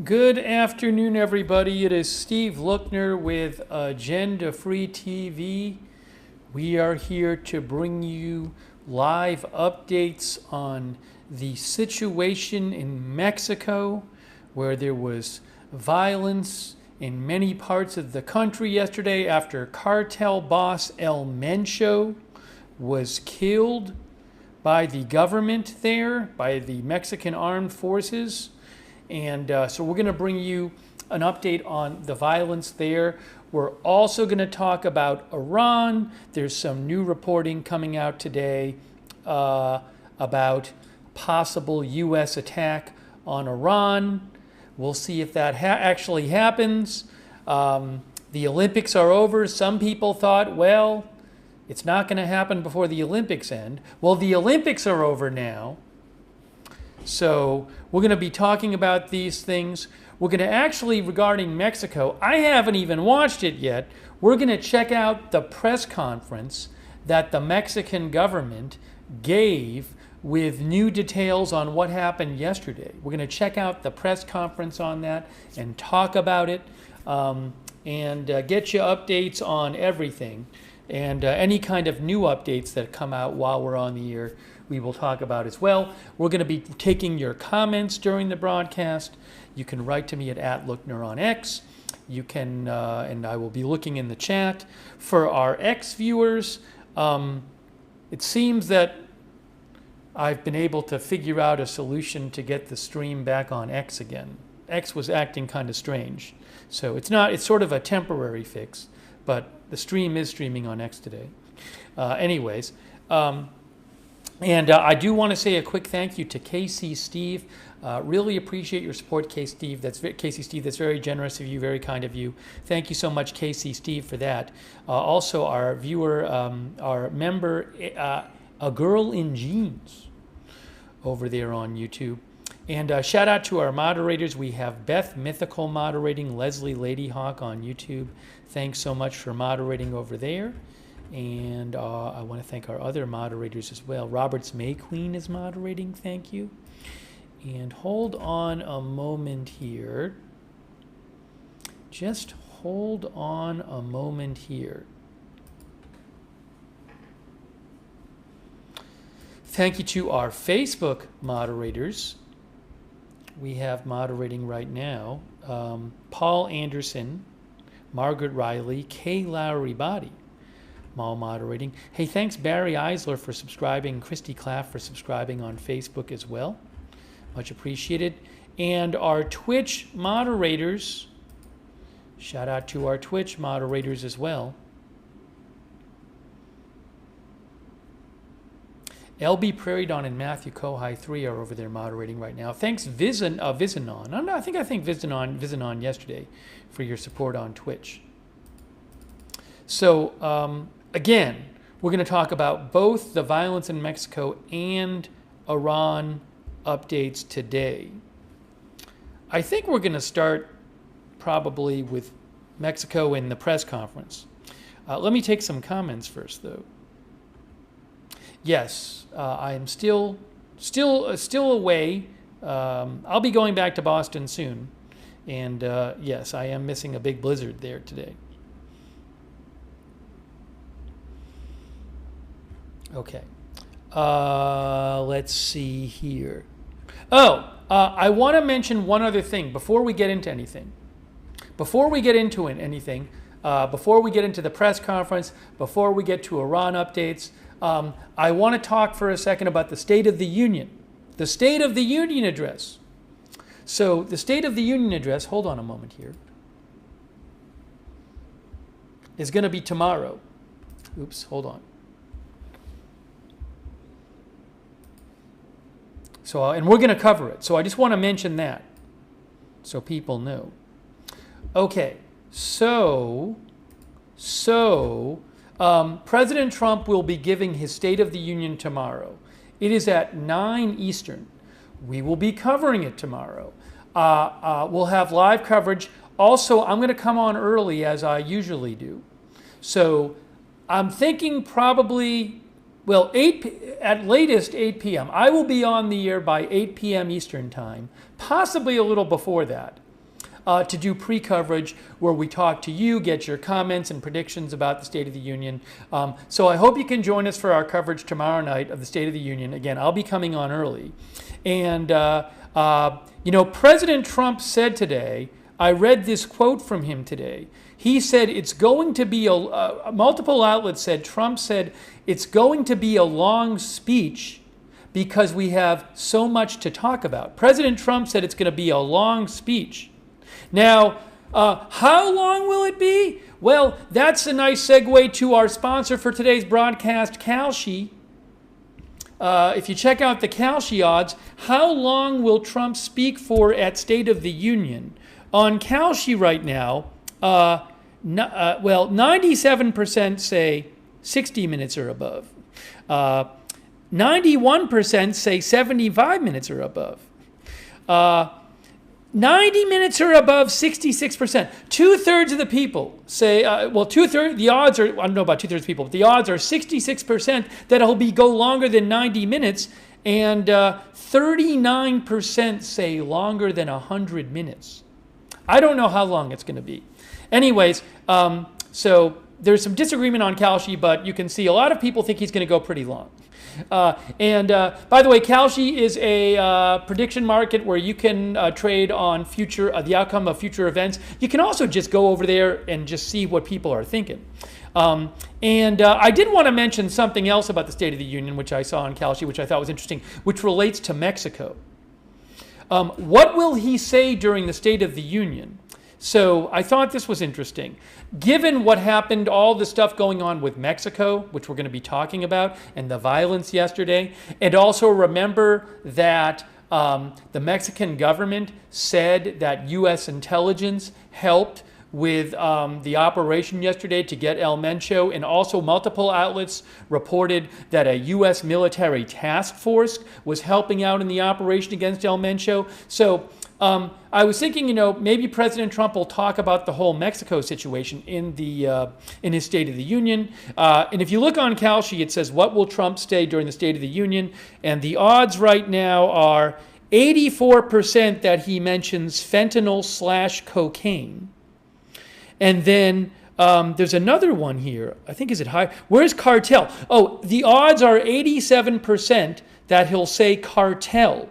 Good afternoon, everybody. It is Steve Lookner with Agenda Free TV. We are here to bring you live updates on the situation in Mexico, where there was violence in many parts of the country yesterday after cartel boss El Mencho was killed by the government there, by the Mexican armed forces. And so we're going to bring you an update on the violence there. We're also going to talk about Iran. There's some new reporting coming out today about possible U.S. attack on Iran. We'll see if that actually happens. The Olympics are over. Some people thought, well, it's not going to happen before the Olympics end. Well, the Olympics are over now. So we're going to be talking about these things. We're going to actually, regarding Mexico, I haven't even watched it yet. We're going to check out the press conference that the Mexican government gave with new details on what happened yesterday. We're going to check out the press conference on that and talk about it and get you updates on everything. And any kind of new updates that come out while we're on the air, we will talk about as well. We're going to be taking your comments during the broadcast. You can write to me at @Lookner on X. You can, and I will be looking in the chat. For our X viewers, it seems that I've been able to figure out a solution to get the stream back on X again. X was acting kind of strange. So it's sort of a temporary fix, but the stream is streaming on X today. Anyways, and I do want to say a quick thank you to KC Steve. Really appreciate your support, KC Steve. That's very generous of you, very kind of you. Thank you so much, KC Steve, for that. Also, our viewer, our member, A Girl in Jeans, over there on YouTube. And shout out to our moderators. We have Beth Mythical moderating, Leslie Ladyhawk on YouTube. Thanks so much for moderating over there. And I want to thank our other moderators as well. Roberts May Queen is moderating. Thank you. And hold on a moment here. Just hold on a moment here. Thank you to our Facebook moderators. We have moderating right now Paul Anderson, Margaret Riley, Kay Lowry Body, all moderating. Hey, thanks Barry Eisler for subscribing, Christy Claff for subscribing on Facebook as well. Much appreciated. And our Twitch moderators, shout out to our Twitch moderators as well. LB Prairie Dawn and Matthew Kohai 3 are over there moderating right now. Thanks Visanon. I think Visanon yesterday for your support on Twitch. So again, we're going to talk about both the violence in Mexico and Iran updates today. I think we're going to start probably with Mexico in the press conference. Let me take some comments first, though. Yes, I am still away. I'll be going back to Boston soon, and yes, I am missing a big blizzard there today. Okay, let's see here. I want to mention one other thing before we get into anything. Before we get into the press conference, before we get to Iran updates, I want to talk for a second about the State of the Union. The State of the Union address. So the State of the Union address, hold on a moment here, is going to be tomorrow. Oops, hold on. So, and we're going to cover it. So I just want to mention that so people know. Okay, so President Trump will be giving his State of the Union tomorrow. It is at 9 Eastern. We will be covering it tomorrow. We'll have live coverage. Also, I'm going to come on early as I usually do. So I'm thinking probably, well, at latest 8 p.m. I will be on the air by 8 p.m. Eastern time, possibly a little before that. to do pre-coverage where we talk to you, get your comments and predictions about the State of the Union. So I hope you can join us for our coverage tomorrow night of the State of the Union. Again, I'll be coming on early. And, President Trump said today, I read this quote from him today. He said it's going to be multiple outlets said, Trump said, it's going to be a long speech because we have so much to talk about. President Trump said it's going to be a long speech. Now, how long will it be? Well, that's a nice segue to our sponsor for today's broadcast, Kalshi. If you check out the Kalshi odds, how long will Trump speak for at State of the Union? On Kalshi right now, 97% say 60 minutes or above. 91% say 75 minutes or above. 90 minutes or above, 66%. Two-thirds of the people say, the odds are, I don't know about two-thirds of people, but the odds are 66% that it'll go longer than 90 minutes, and 39% say longer than 100 minutes. I don't know how long it's going to be. Anyways, so there's some disagreement on Kalshi, but you can see a lot of people think he's going to go pretty long. By the way, Kalshi is a prediction market where you can trade on the outcome of future events. You can also just go over there and just see what people are thinking. I did want to mention something else about the State of the Union, which I saw on Kalshi, which I thought was interesting, which relates to Mexico. What will he say during the State of the Union? So I thought this was interesting. Given what happened, all the stuff going on with Mexico, which we're going to be talking about, and the violence yesterday, and also remember that the Mexican government said that U.S. intelligence helped with the operation yesterday to get El Mencho, and also multiple outlets reported that a U.S. military task force was helping out in the operation against El Mencho. So I was thinking, maybe President Trump will talk about the whole Mexico situation in his State of the Union. And if you look on Kalshi, it says, what will Trump say during the State of the Union? And the odds right now are 84% that he mentions fentanyl/cocaine. And then there's another one here. I think, is it high? Where's cartel? Oh, the odds are 87% that he'll say cartel.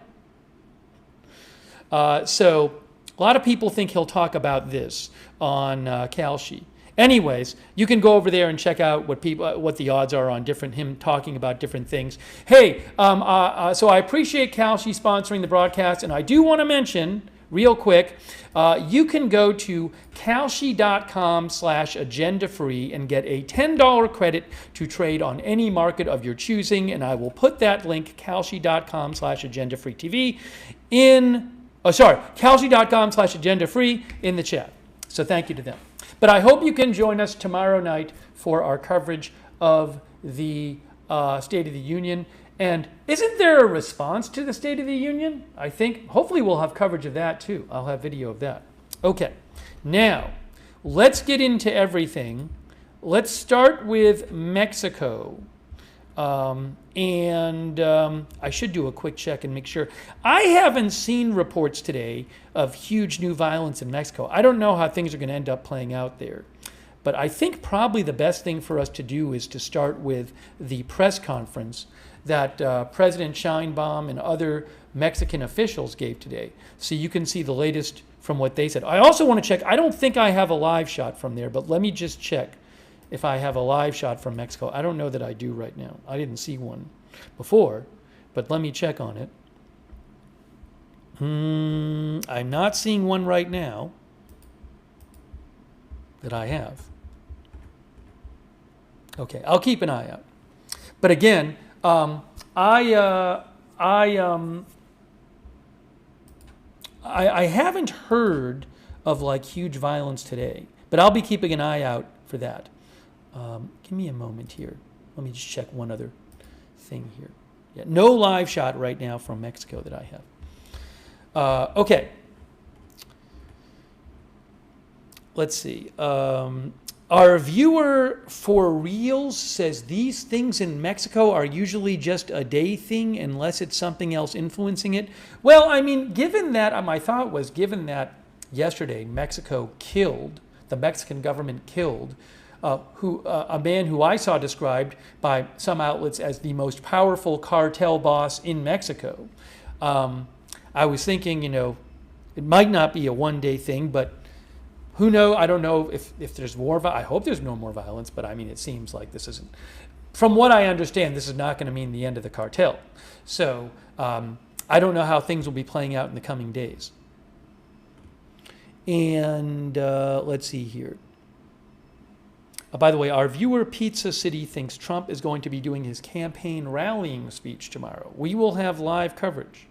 So a lot of people think he'll talk about this on Kalshi. Anyways, you can go over there and check out what the odds are on him talking about different things. Hey, so I appreciate Kalshi sponsoring the broadcast, and I do want to mention real quick, you can go to kalshi.com/agenda-free and get a $10 credit to trade on any market of your choosing, and I will put that link, kalshi.com/agenda-free TV, kalshi.com/agenda-free in the chat. So thank you to them. But I hope you can join us tomorrow night for our coverage of the State of the Union. And isn't there a response to the State of the Union? I think, hopefully we'll have coverage of that too. I'll have video of that. Okay, now let's get into everything. Let's start with Mexico. I should do a quick check and make sure. I haven't seen reports today of huge new violence in Mexico. I don't know how things are going to end up playing out there. But I think probably the best thing for us to do is to start with the press conference that President Sheinbaum and other Mexican officials gave today. So you can see the latest from what they said. I also want to check, I don't think I have a live shot from there, but let me just check if I have a live shot from Mexico. I don't know that I do right now. I didn't see one before, but let me check on it. I'm not seeing one right now that I have. Okay, I'll keep an eye out. But again, I haven't heard of like huge violence today, but I'll be keeping an eye out for that. Give me a moment here. Let me just check one other thing here. Yeah, no live shot right now from Mexico that I have. Okay. Let's see. Our viewer for reals says these things in Mexico are usually just a day thing unless it's something else influencing it. Well, I mean, given that, my thought was, given that yesterday, the Mexican government killed a man who I saw described by some outlets as the most powerful cartel boss in Mexico. I was thinking, it might not be a one-day thing, but who knows? I don't know if there's more. I hope there's no more violence, but I mean, it seems like this isn't. From what I understand, this is not going to mean the end of the cartel. So I don't know how things will be playing out in the coming days. And let's see here. By the way, our viewer Pizza City thinks Trump is going to be doing his campaign rallying speech tomorrow. We will have live coverage.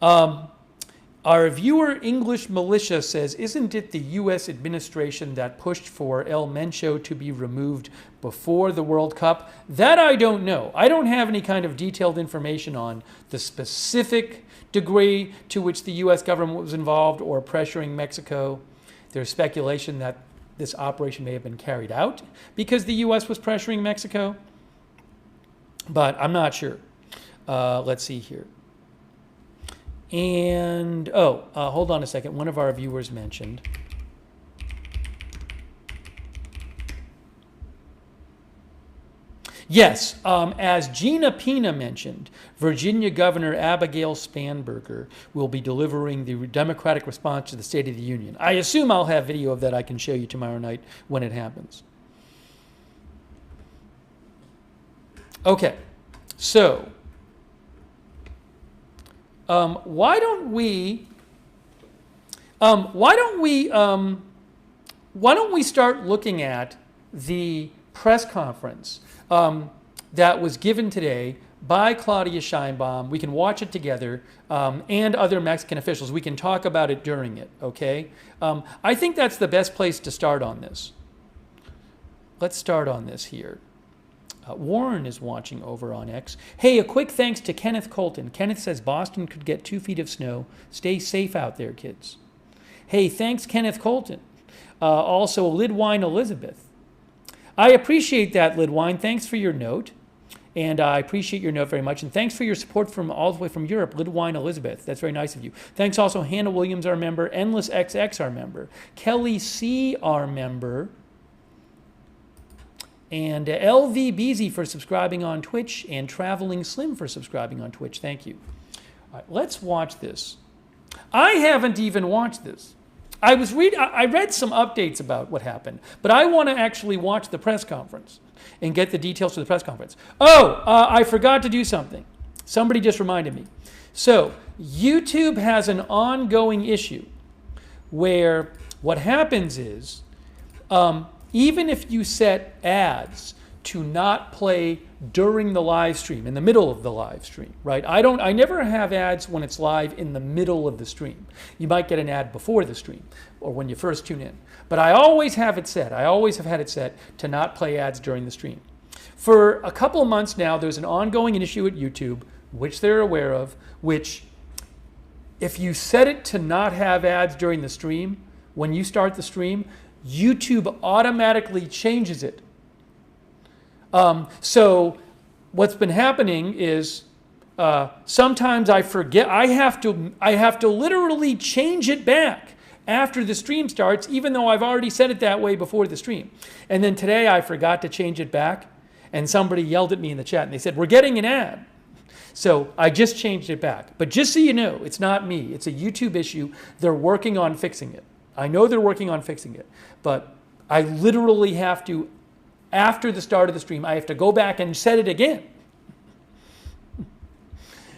Our viewer English Militia says, isn't it the U.S. administration that pushed for El Mencho to be removed before the World Cup? That I don't know. I don't have any kind of detailed information on the specific degree to which the U.S. government was involved or pressuring Mexico. There's speculation that this operation may have been carried out because the U.S. was pressuring Mexico, but I'm not sure. Let's see here. And, hold on a second. One of our viewers mentioned. Yes, as Gina Pina mentioned, Virginia Governor Abigail Spanberger will be delivering the Democratic response to the State of the Union. I assume I'll have video of that I can show you tomorrow night when it happens. Okay, so why don't we start looking at the press conference that was given today by Claudia Sheinbaum. We can watch it together, and other Mexican officials. We can talk about it during it, okay? I think that's the best place to start on this. Let's start on this here. Warren is watching over on X. Hey, a quick thanks to Kenneth Colton. Kenneth says Boston could get 2 feet of snow. Stay safe out there, kids. Hey, thanks, Kenneth Colton. Also, Lidwine Elizabeth. I appreciate that, Lidwine. Thanks for your note. And I appreciate your note very much. And thanks for your support from all the way from Europe, Lidwine Elizabeth. That's very nice of you. Thanks also, Hannah Williams, our member. Endless XX, our member. Kelly C., our member. And LV Beezy for subscribing on Twitch, and Traveling Slim for subscribing on Twitch. Thank you. All right, let's watch this. I haven't even watched this. I read some updates about what happened, but I want to actually watch the press conference and get the details for the press conference. I forgot to do something. Somebody just reminded me. So YouTube has an ongoing issue where what happens is, even if you set ads to not play during the live stream, in the middle of the live stream, right? I never have ads when it's live in the middle of the stream. You might get an ad before the stream or when you first tune in. But I always have it set. I always have had it set to not play ads during the stream. For a couple of months now, there's an ongoing issue at YouTube, which they're aware of, which if you set it to not have ads during the stream, when you start the stream, YouTube automatically changes it. So what's been happening is sometimes I forget. I have to literally change it back after the stream starts, even though I've already set it that way before the stream. And then today I forgot to change it back, and somebody yelled at me in the chat and they said, "We're getting an ad." So I just changed it back. But just so you know, it's not me. It's a YouTube issue. They're working on fixing it. I know they're working on fixing it, but I literally have to, after the start of the stream, I have to go back and set it again.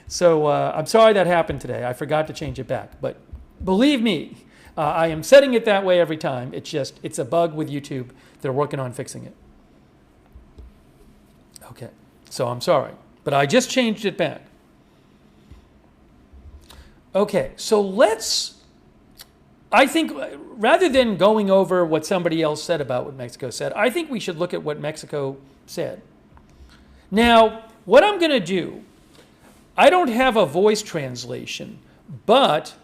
So I'm sorry that happened today. I forgot to change it back. But believe me, I am setting it that way every time. It's a bug with YouTube. They're working on fixing it. Okay, so I'm sorry. But I just changed it back. Okay, so I think rather than going over what somebody else said about what Mexico said, I think we should look at what Mexico said. Now, what I'm going to do, I don't have a voice translation, but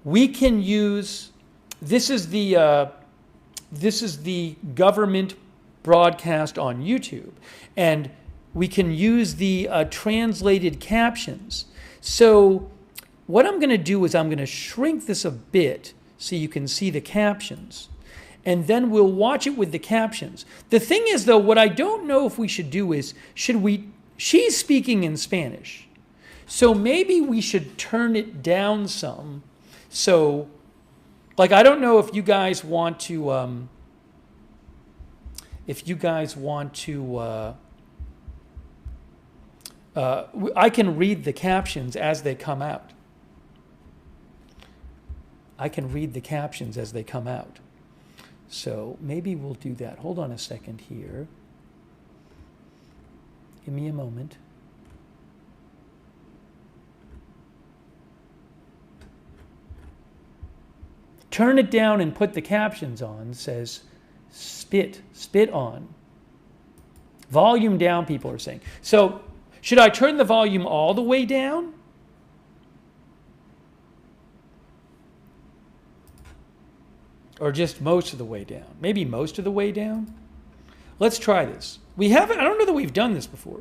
we can use, this is the government broadcast on YouTube, and we can use the translated captions. So what I'm going to do is I'm going to shrink this a bit so you can see the captions. And then we'll watch it with the captions. The thing is, though, what I don't know if we should do is, she's speaking in Spanish. So maybe we should turn it down some. So, like, I don't know if you guys want to, I can read the captions as they come out. So maybe we'll do that. Hold on a second here. Give me a moment. Turn it down and put the captions on. It says spit on. Volume down, people are saying. So should I turn the volume all the way down? Or just most of the way down? Maybe most of the way down? Let's try this. I don't know that we've done this before.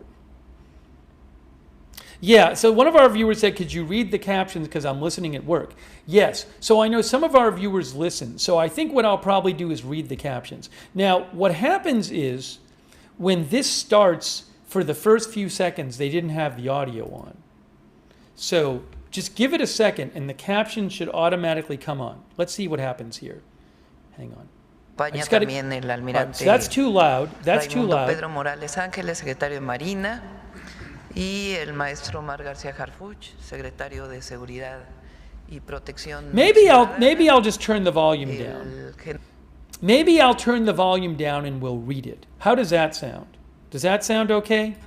Yeah, so one of our viewers said, could you read the captions because I'm listening at work? Yes, so I know some of our viewers listen. So I think what I'll probably do is read the captions. Now, what happens is when this starts, for the first few seconds, they didn't have the audio on. So just give it a second and the caption should automatically come on. Let's see what happens here. Hang on. También el almirante so that's too loud. That's too loud. Pedro Morales Ángeles, secretario de Marina, y el maestro Mar García Harfuch, secretario de Seguridad y Protección. Maybe I'll just turn the volume down. Maybe I'll turn the volume down and we'll read it. How does that sound? Does that sound okay?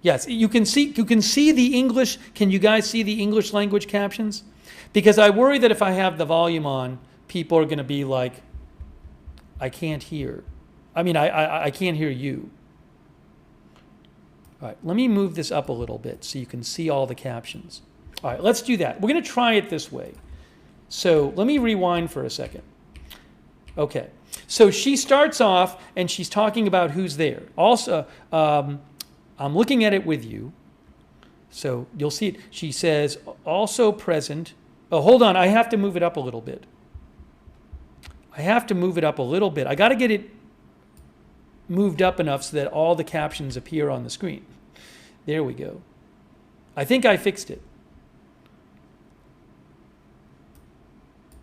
Yes, you can see the English. Can you guys see the English language captions? Because I worry that if I have the volume on, people are going to be like, I can't hear. I mean, I can't hear you. All right, let me move this up a little bit so you can see all the captions. All right, let's do that. We're going to try it this way. So let me rewind for a second. Okay, so she starts off and she's talking about who's there. Also, I'm looking at it with you, so you'll see it. She says, also present. Oh, hold on, I have to move it up a little bit. I got to get it moved up enough so that all the captions appear on the screen. There we go. I think I fixed it.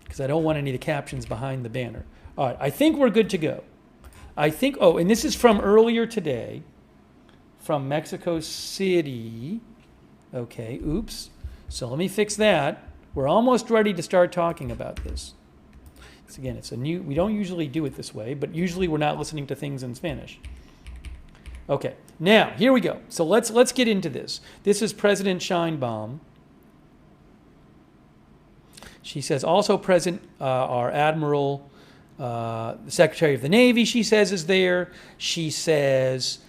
Because I don't want any of the captions behind the banner. All right, I think we're good to go. And this is from earlier today, from Mexico City. Okay, oops. So let me fix that. We're almost ready to start talking about this. Again, we don't usually do it this way, but usually we're not listening to things in Spanish. Okay, now, here we go. So let's get into this. This is President Sheinbaum. She says, also present our Admiral, the Secretary of the Navy, she says, is there. She says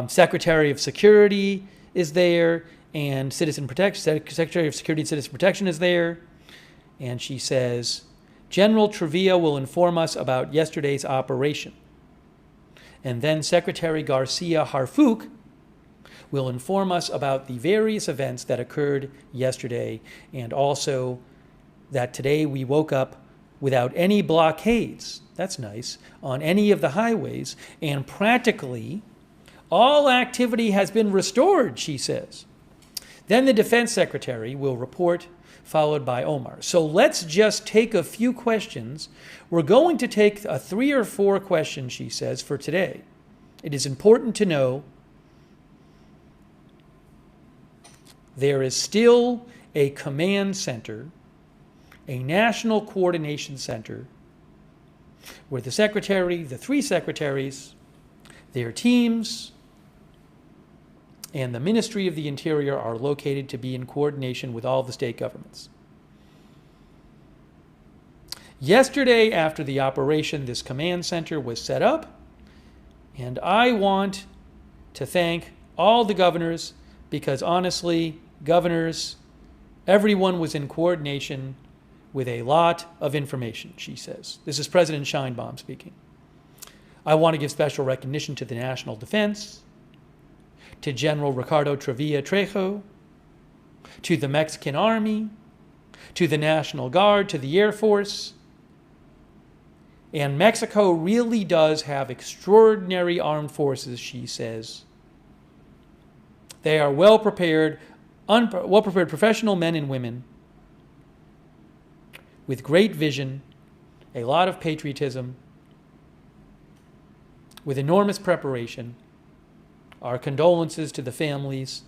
Secretary of Security is there, and Secretary of Security and Citizen Protection is there. And she says, General Trevilla will inform us about yesterday's operation. And then Secretary Garcia Harfuch will inform us about the various events that occurred yesterday, and also that today we woke up without any blockades, that's nice, on any of the highways, and practically all activity has been restored, she says. Then the Defense Secretary will report, followed by Omar. So let's just take a few questions. We're going to take 3 or 4 questions, she says, for today. It is important to know there is still a command center, a national coordination center, where the secretary, the 3 secretaries, their teams, and the Ministry of the Interior are located to be in coordination with all the state governments. Yesterday, after the operation, this command center was set up, and I want to thank all the governors because honestly, governors, everyone was in coordination with a lot of information, she says. This is President Sheinbaum speaking. I want to give special recognition to the National Defense, to General Ricardo Trevilla Trejo, to the Mexican Army, to the National Guard, to the Air Force. And Mexico really does have extraordinary armed forces, she says. They are well-prepared professional men and women with great vision, a lot of patriotism, with enormous preparation. Our condolences to the families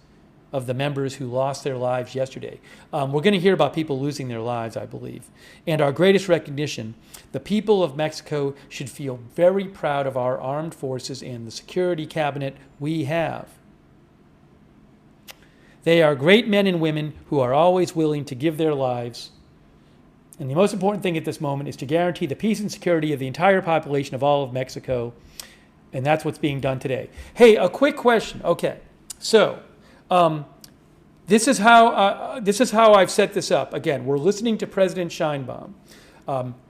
of the members who lost their lives yesterday. We're going to hear about people losing their lives, I believe. And our greatest recognition, the people of Mexico should feel very proud of our armed forces and the security cabinet we have. They are great men and women who are always willing to give their lives. And the most important thing at this moment is to guarantee the peace and security of the entire population of all of Mexico. And that's what's being done today. Hey, a quick question. Okay, so this is how I've set this up. Again, we're listening to President Sheinbaum.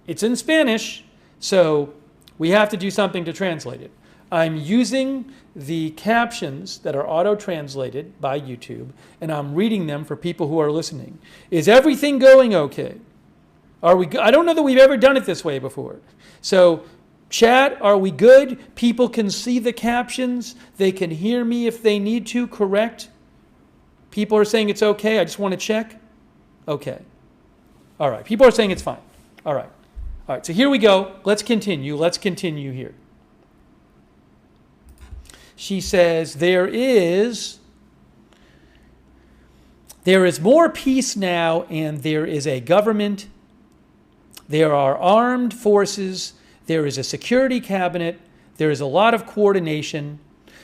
It's in Spanish, so we have to do something to translate it. I'm using the captions that are auto-translated by YouTube, and I'm reading them for people who are listening. Is everything going okay? I don't know that we've ever done it this way before. So, chat, are we good? People can see the captions. They can hear me if they need to, correct? People are saying it's okay. I just want to check. Okay. All right. People are saying it's fine. All right. All right. So here we go. Let's continue. Let's continue here. She says, there is more peace now, and there is a government. There are armed forces. There is a security cabinet. There is a lot of coordination.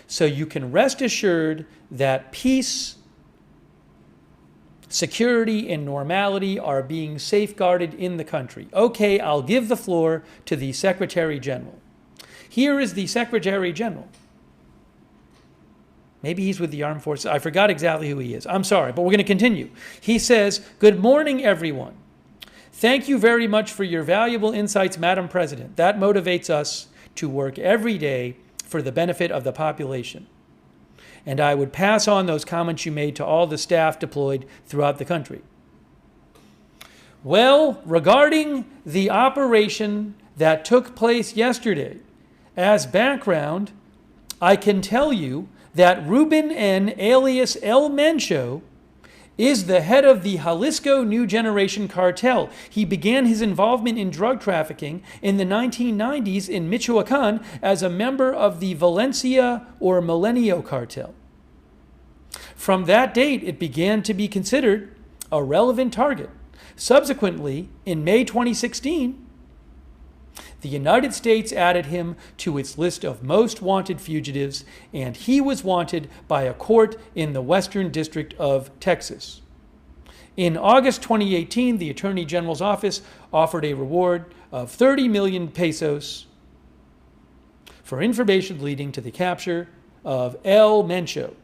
So you can rest assured that peace, security, and normality are being safeguarded in the country. Okay, I'll give the floor to the Secretary General. Here is the Secretary General. Maybe he's with the armed forces. I forgot exactly who he is. I'm sorry, but we're going to continue. He says, "Good morning, everyone. Thank you very much for your valuable insights, Madam President. That motivates us to work every day for the benefit of the population. And I would pass on those comments you made to all the staff deployed throughout the country." Well, regarding the operation that took place yesterday, as background, I can tell you that Rubén N., alias El Mencho, is the head of the Jalisco New Generation Cartel. He began his involvement in drug trafficking in the 1990s in Michoacan as a member of the Valencia or Milenio Cartel. From that date, it began to be considered a relevant target. Subsequently, in May 2016, the United States added him to its list of most wanted fugitives, and he was wanted by a court in the Western District of Texas. In August 2018, the Attorney General's office offered a reward of 30 million pesos for information leading to the capture of El Mencho.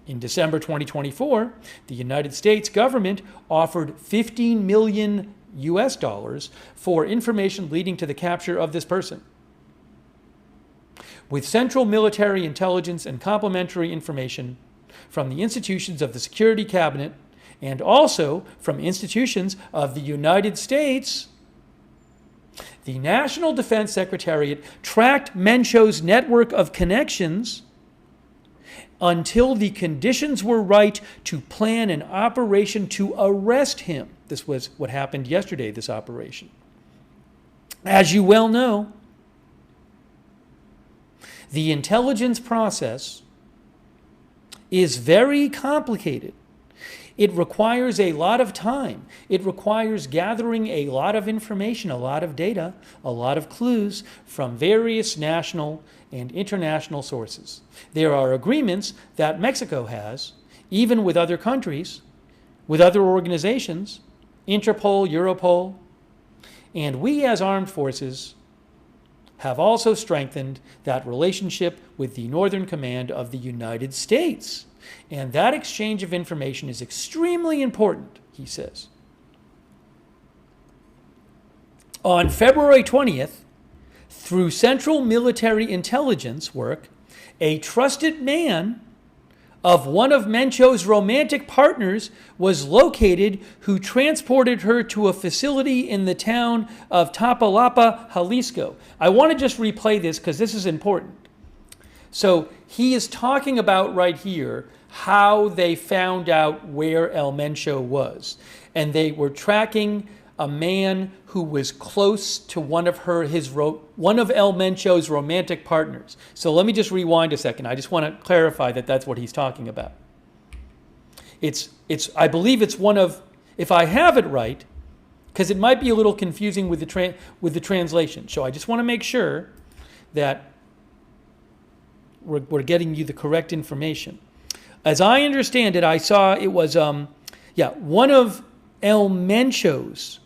In December 2024, the United States government offered 15 million US dollars for information leading to the capture of this person. With central military intelligence and complementary information from the institutions of the Security Cabinet and also from institutions of the United States, the National Defense Secretariat tracked Mencho's network of connections until the conditions were right to plan an operation to arrest him. This was what happened yesterday, this operation. As you well know, the intelligence process is very complicated. It requires a lot of time. It requires gathering a lot of information, a lot of data, a lot of clues from various national and international sources. There are agreements that Mexico has, even with other countries, with other organizations, Interpol, Europol, and we as armed forces have also strengthened that relationship with the Northern Command of the United States. And that exchange of information is extremely important, he says. On February 20th, through Central Military Intelligence work, a trusted man of one of Mencho's romantic partners was located, who transported her to a facility in the town of Tapalapa, Jalisco. I want to just replay this because this is important. So he is talking about right here how they found out where El Mencho was. And they were tracking a man who was close to one of El Mencho's romantic partners. So let me just rewind a second. I just want to clarify that that's what he's talking about. I believe it's one of, if I have it right, because it might be a little confusing with the translation. So I just want to make sure that we're getting you the correct information. As I understand it, I saw it was one of El Mencho's.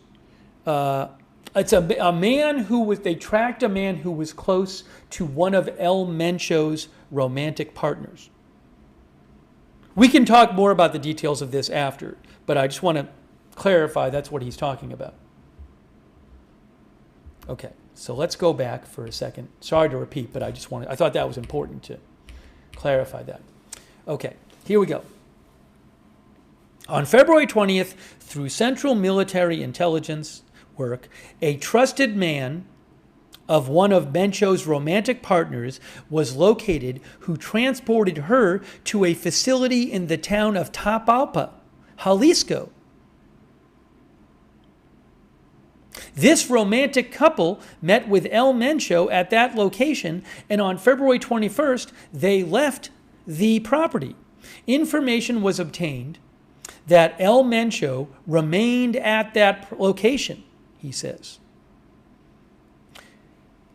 It's a man they tracked a man who was close to one of El Mencho's romantic partners. We can talk more about the details of this after, but I just want to clarify that's what he's talking about. Okay, so let's go back for a second. Sorry to repeat, but I thought that was important to clarify that. Okay, here we go. On February 20th, through Central Military Intelligence work, a trusted man of one of Mencho's romantic partners was located, who transported her to a facility in the town of Tapalpa, Jalisco. This romantic couple met with El Mencho at that location, and on February 21st, they left the property. Information was obtained that El Mencho remained at that location, he says.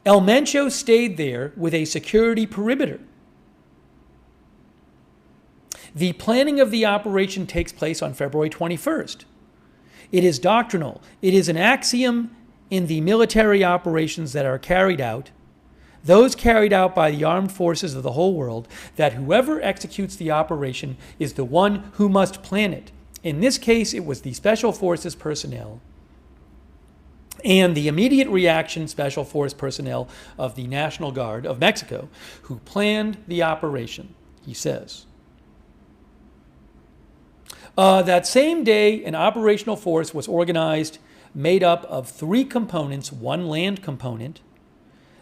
El Mencho stayed there with a security perimeter. The planning of the operation takes place on February 21st. It is doctrinal. It is an axiom in the military operations that are carried out, those carried out by the armed forces of the whole world, that whoever executes the operation is the one who must plan it. In this case, it was the Special Forces personnel and the immediate reaction Special Force personnel of the National Guard of Mexico who planned the operation, he says. That same day, an operational force was organized, made up of three components, one land component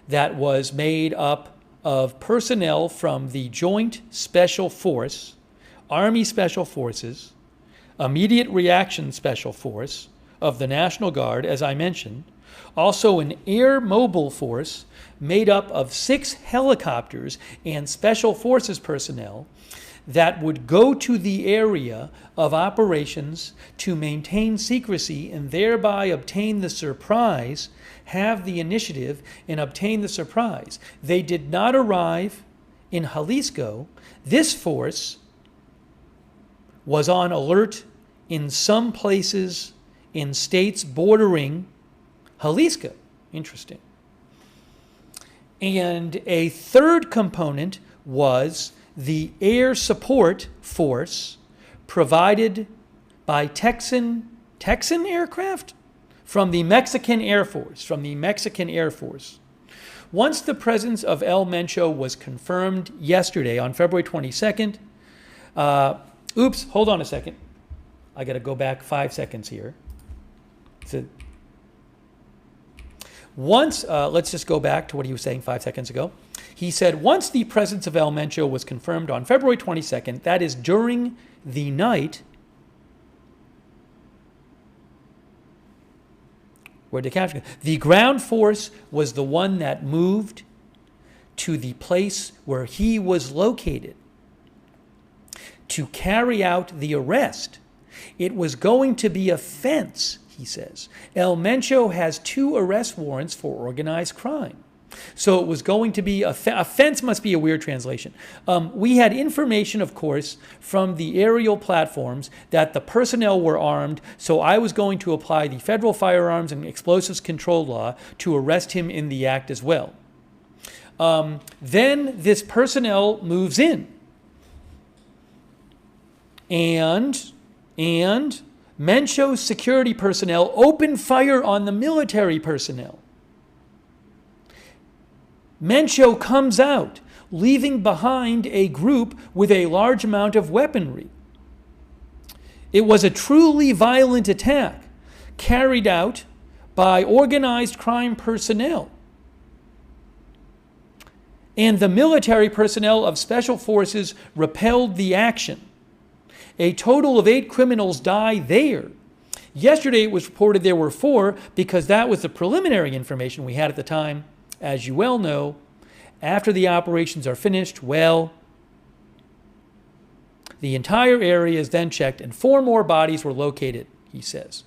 that was made up of personnel from the Joint Special Force, Army Special Forces, Immediate Reaction Special Force of the National Guard, as I mentioned, also an air mobile force made up of 6 helicopters and Special Forces personnel that would go to the area of operations to maintain secrecy and thereby obtain the surprise, have the initiative, and obtain the surprise. They did not arrive in Jalisco. This force was on alert in some places in states bordering Jalisco. Interesting. And a third component was the air support force provided by Texan aircraft from the Mexican Air Force. Once the presence of El Mencho was confirmed yesterday on February 22nd, hold on a second. I got to go back 5 seconds here. Let's just go back to what he was saying 5 seconds ago. He said, once the presence of El Mencho was confirmed on February 22nd, that is during the night, the ground force was the one that moved to the place where he was located to carry out the arrest. It was going to be a fence, he says. El Mencho has 2 arrest warrants for organized crime. So it was going to be a fence must be a weird translation. We had information, of course, from the aerial platforms that the personnel were armed, so I was going to apply the Federal Firearms and Explosives Control Law to arrest him in the act as well. Then this personnel moves in. And Mencho's security personnel open fire on the military personnel. Mencho comes out, leaving behind a group with a large amount of weaponry. It was a truly violent attack carried out by organized crime personnel. And the military personnel of special forces repelled the action. A total of 8 criminals died there. Yesterday it was reported there were 4 because that was the preliminary information we had at the time. As you well know, after the operations are finished, well, the entire area is then checked and 4 more bodies were located, he says.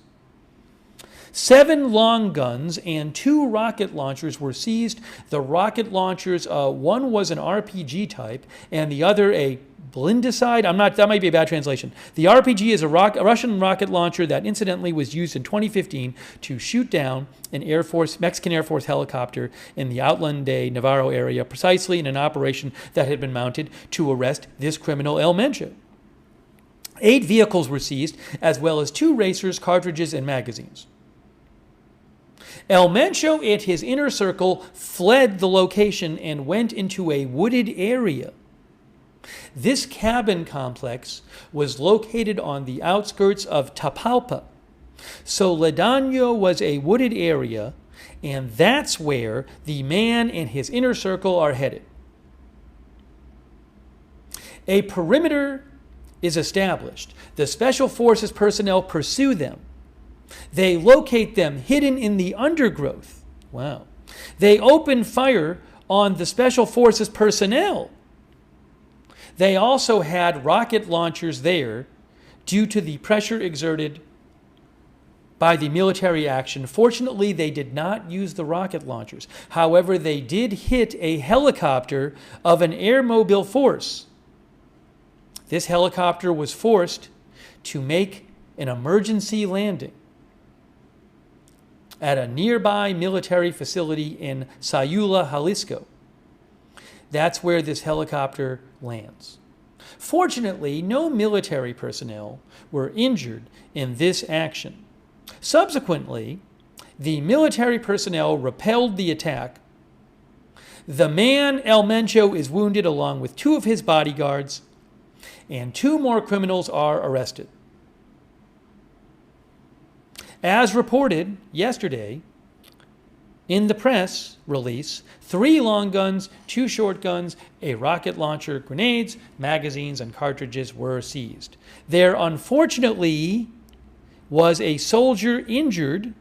7 long guns and 2 rocket launchers were seized. The rocket launchers, one was an RPG type and the other a blindicide. That might be a bad translation. The RPG is a Russian rocket launcher that incidentally was used in 2015 to shoot down an Mexican Air Force helicopter in the Outland de Navarro area, precisely in an operation that had been mounted to arrest this criminal El Mencho. 8 vehicles were seized, as well as 2 racers, cartridges, and magazines. El Mencho and his inner circle fled the location and went into a wooded area. This cabin complex was located on the outskirts of Tapalpa. So Ledaño was a wooded area, and that's where the man and his inner circle are headed. A perimeter is established. The Special Forces personnel pursue them. They locate them hidden in the undergrowth. Wow. They open fire on the Special Forces personnel. They also had rocket launchers there due to the pressure exerted by the military action. Fortunately, they did not use the rocket launchers. However, they did hit a helicopter of an airmobile force. This helicopter was forced to make an emergency landing at a nearby military facility in Sayula, Jalisco. That's where this helicopter lands. Fortunately, no military personnel were injured in this action. Subsequently, the military personnel repelled the attack. The man, El Mencho, is wounded along with 2 of his bodyguards, and 2 more criminals are arrested. As reported yesterday in the press release, 3 long guns, 2 short guns, a rocket launcher, grenades, magazines, and cartridges were seized. There unfortunately was a soldier injured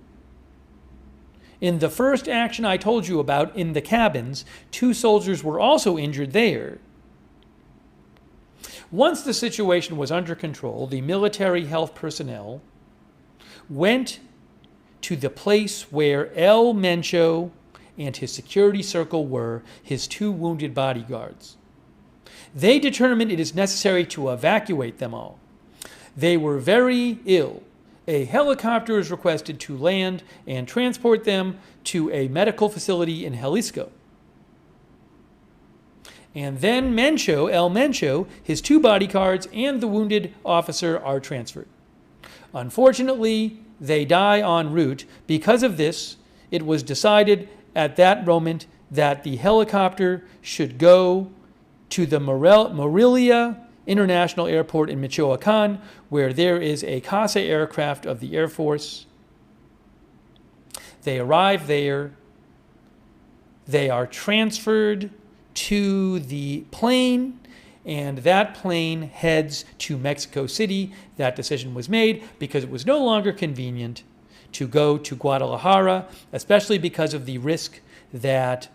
in the first action I told you about in the cabins. 2 soldiers were also injured there. Once the situation was under control, the military health personnel went to the place where El Mencho and his security circle were, his 2 wounded bodyguards. They determined it is necessary to evacuate them all. They were very ill. A helicopter is requested to land and transport them to a medical facility in Jalisco. And then El Mencho, his 2 bodyguards, and the wounded officer are transferred. Unfortunately, they die en route. Because of this, it was decided at that moment that the helicopter should go to the Morelia International Airport in Michoacan, where there is a CASA aircraft of the Air Force. They arrive there. They are transferred to the plane, and that plane heads to Mexico City. That decision was made because it was no longer convenient to go to Guadalajara, especially because of the risk that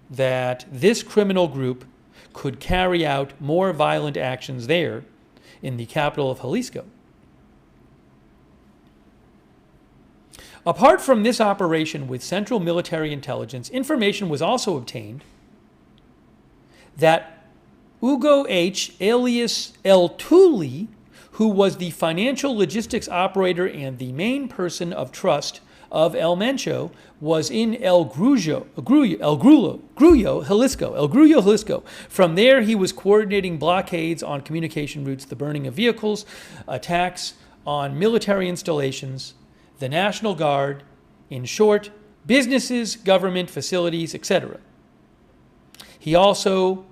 this criminal group could carry out more violent actions there in the capital of Jalisco. Apart from this operation with Central Military Intelligence, information was also obtained that Hugo H., alias El Tuli, who was the financial logistics operator and the main person of trust of El Mencho, was in El Grullo, Jalisco. From there, he was coordinating blockades on communication routes, the burning of vehicles, attacks on military installations, the National Guard, in short, businesses, government facilities, etc. He also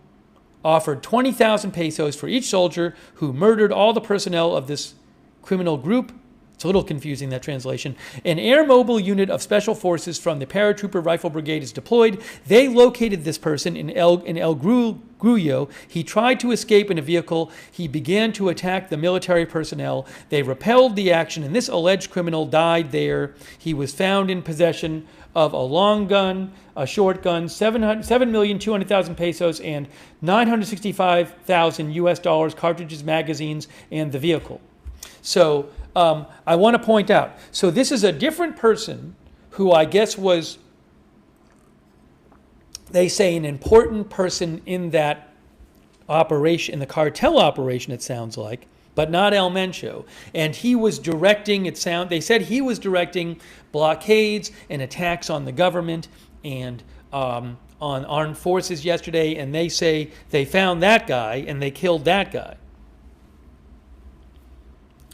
offered 20,000 pesos for each soldier who murdered all the personnel of this criminal group. It's a little confusing, that translation. An air mobile unit of special forces from the Paratrooper Rifle Brigade is deployed. They located this person in El Grullo. He tried to escape in a vehicle. He began to attack the military personnel. They repelled the action, and this alleged criminal died there. He was found in possession of a long gun, a short gun, 7,200,000 pesos, and 965,000 US dollars, cartridges, magazines, and the vehicle. So I want to point out, so this is a different person who I guess was, they say, an important person in that operation, in the cartel operation, it sounds like, but not El Mencho. And he was directing, they said he was directing blockades and attacks on the government and on armed forces yesterday, and they say they found that guy and they killed that guy.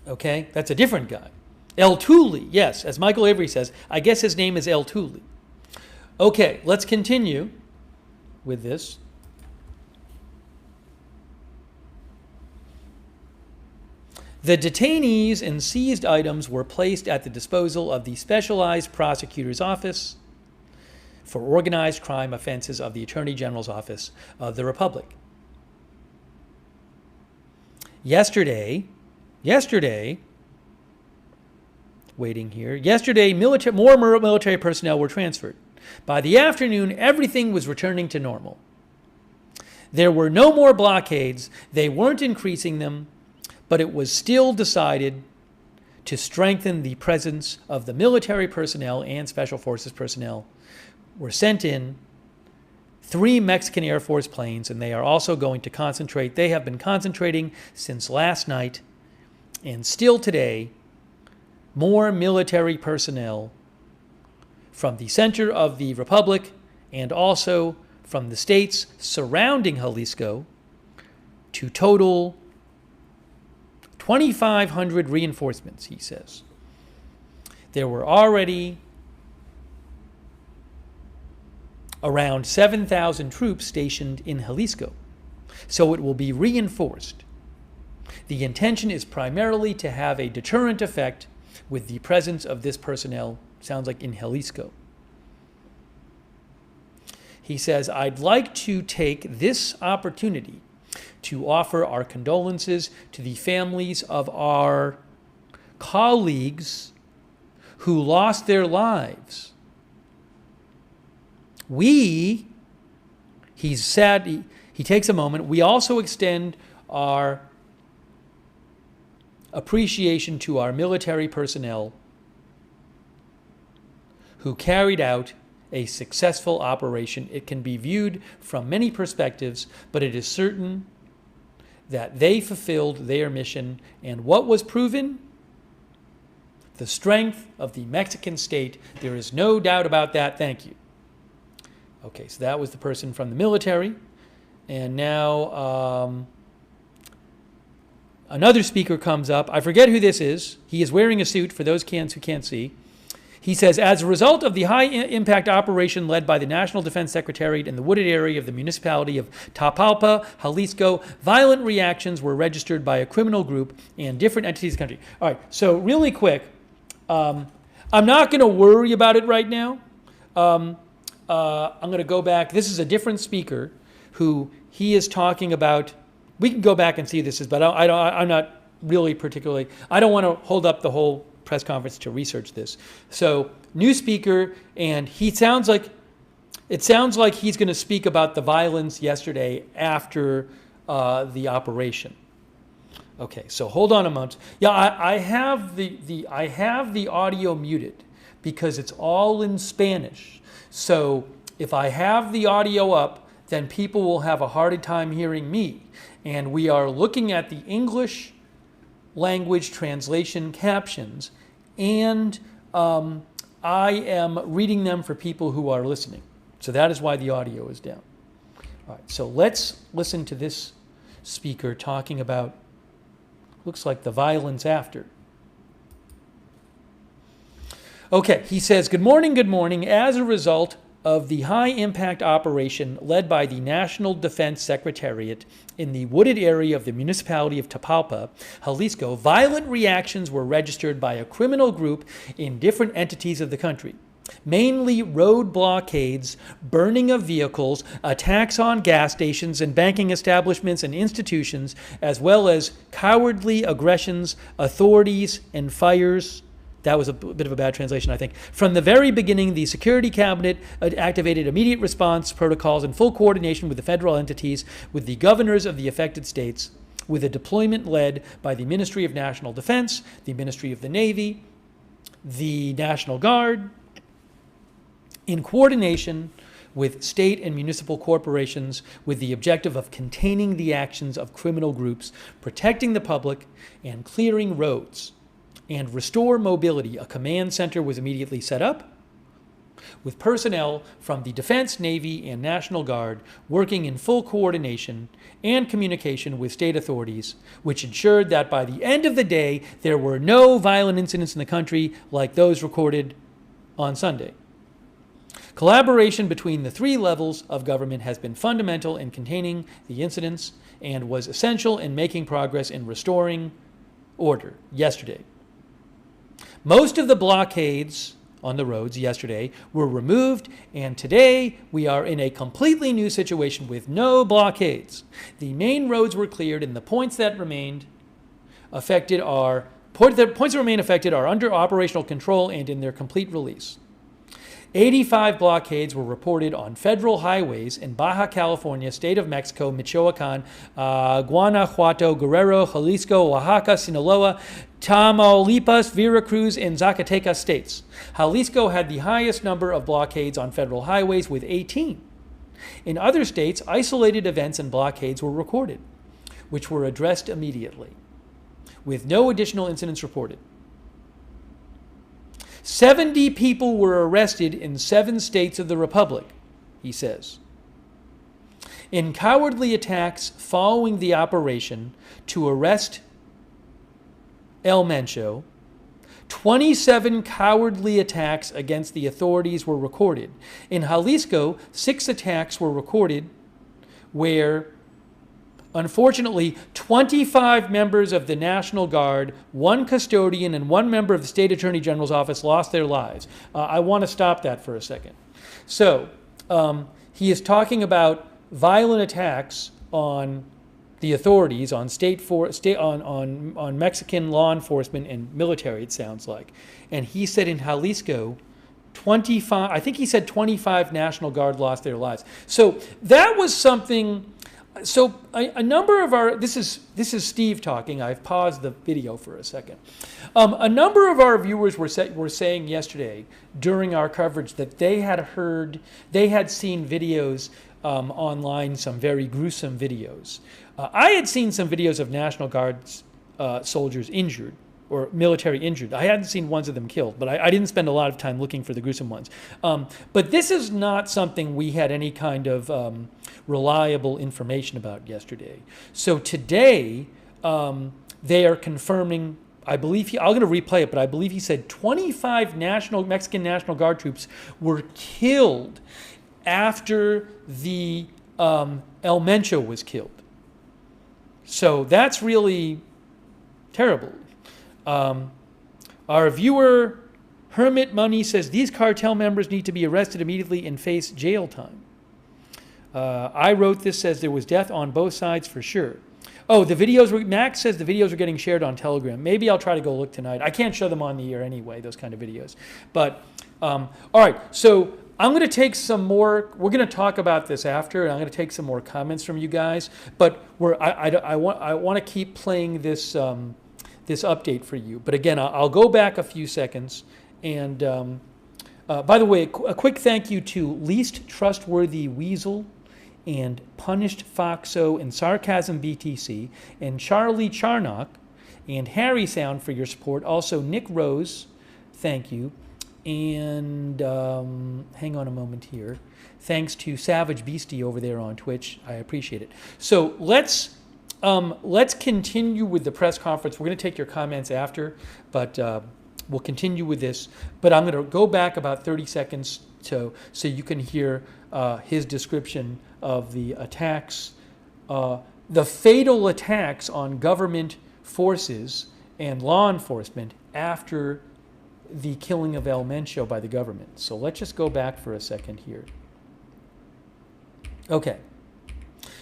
Okay, that's a different guy. El Tuli, yes, as Michael Avery says, I guess his name is El Tuli. Okay, let's continue with this. The detainees and seized items were placed at the disposal of the Specialized Prosecutor's Office for Organized Crime Offenses of the Attorney General's Office of the Republic. Yesterday, more military personnel were transferred. By the afternoon, everything was returning to normal. There were no more blockades. They weren't increasing them, but it was still decided to strengthen the presence of the military personnel and Special Forces personnel. Were sent in 3 Mexican Air Force planes, and they are also going to concentrate. They have been concentrating since last night, and still today, more military personnel from the center of the Republic and also from the states surrounding Jalisco to total 2,500 reinforcements, he says. There were already around 7,000 troops stationed in Jalisco, so it will be reinforced. The intention is primarily to have a deterrent effect with the presence of this personnel, sounds like in Jalisco. He says, I'd like to take this opportunity to offer our condolences to the families of our colleagues who lost their lives. He's sad, he takes a moment. We also extend our appreciation to our military personnel who carried out a successful operation. It can be viewed from many perspectives, but it is certain that they fulfilled their mission. And what was proven? The strength of the Mexican state. There is no doubt about that. Thank you. Okay, so that was the person from the military. And now another speaker comes up. I forget who this is. He is wearing a suit for those who can't see. He says, as a result of the high-impact operation led by the National Defense Secretariat in the wooded area of the municipality of Tapalpa, Jalisco, violent reactions were registered by a criminal group and different entities in the country. All right, so really quick, I'm not going to worry about it right now. I'm going to go back. This is a different speaker who he is talking about. We can go back and see this, but I'm not really particularly, I don't want to hold up the whole press conference to research this. So, new speaker, and it sounds like he's going to speak about the violence yesterday after the operation. Okay, so hold on a moment. Yeah, I have the audio muted because it's all in Spanish. So if I have the audio up, then people will have a harder time hearing me. And we are looking at the English language translation captions, and I am reading them for people who are listening. So that is why the audio is down. All right, so let's listen to this speaker talking about, looks like the violence after. Okay, he says, good morning, good morning. As a result of the high-impact operation led by the National Defense Secretariat in the wooded area of the municipality of Tapalpa, Jalisco, violent reactions were registered by a criminal group in different entities of the country. Mainly road blockades, burning of vehicles, attacks on gas stations and banking establishments and institutions, as well as cowardly aggressions, authorities, and fires. That was a bit of a bad translation, I think. From the very beginning, the Security Cabinet activated immediate response protocols in full coordination with the federal entities, with the governors of the affected states, with a deployment led by the Ministry of National Defense, the Ministry of the Navy, the National Guard, in coordination with state and municipal corporations with the objective of containing the actions of criminal groups, protecting the public, and clearing roads. And restore mobility. A command center was immediately set up with personnel from the Defense, Navy, and National Guard working in full coordination and communication with state authorities, which ensured that by the end of the day, there were no violent incidents in the country like those recorded on Sunday. Collaboration between the three levels of government has been fundamental in containing the incidents and was essential in making progress in restoring order yesterday. Most of the blockades on the roads yesterday were removed, and today we are in a completely new situation with no blockades. The main roads were cleared, and the points that remain affected are under operational control and in their complete release. 85 blockades were reported on federal highways in Baja California, State of Mexico, Michoacan, Guanajuato, Guerrero, Jalisco, Oaxaca, Sinaloa, Tamaulipas, Veracruz, and Zacatecas states. Jalisco had the highest number of blockades on federal highways with 18. In other states, isolated events and blockades were recorded, which were addressed immediately, with no additional incidents reported. 70 people were arrested in 7 states of the Republic, he says, in cowardly attacks following the operation to arrest El Mencho. 27 cowardly attacks against the authorities were recorded. In Jalisco, 6 attacks were recorded where, unfortunately, 25 members of the National Guard, 1 custodian, and 1 member of the State Attorney General's office lost their lives. I want to stop that for a second. So, he is talking about violent attacks on the authorities, on on Mexican law enforcement and military, it sounds like. And he said in Jalisco, 25 National Guard lost their lives. So that was something. So a number of our, this is Steve talking. I've paused the video for a second. A number of our viewers were saying yesterday during our coverage that they had seen videos online, some very gruesome videos. I had seen some videos of National Guard soldiers injured or military injured. I hadn't seen ones of them killed, but I didn't spend a lot of time looking for the gruesome ones. But this is not something we had any kind of reliable information about yesterday. So today, they are confirming, I believe, I'm going to replay it, but I believe he said 25 Mexican National Guard troops were killed after the El Mencho was killed. So that's really terrible. Our viewer, Hermit Money, says these cartel members need to be arrested immediately and face jail time. I wrote this, says there was death on both sides for sure. Oh, Max says the videos are getting shared on Telegram. Maybe I'll try to go look tonight. I can't show them on the air anyway, those kind of videos. But, all right, so I'm going to take some more. We're going to talk about this after, and I'm going to take some more comments from you guys. But I want to keep playing this this update for you. But again, I'll go back a few seconds. And by the way, a quick thank you to Least Trustworthy Weasel and Punished Foxo and Sarcasm BTC and Charlie Charnock and Harry Sound for your support. Also, Nick Rose, thank you. And hang on a moment here. Thanks to Savage Beastie over there on Twitch. I appreciate it. So let's continue with the press conference. We're going to take your comments after, but We'll continue with this, but I'm going to go back about 30 seconds so you can hear his description of the attacks, the fatal attacks on government forces and law enforcement after the killing of El Mencho by the government. So let's just go back for a second here. Okay.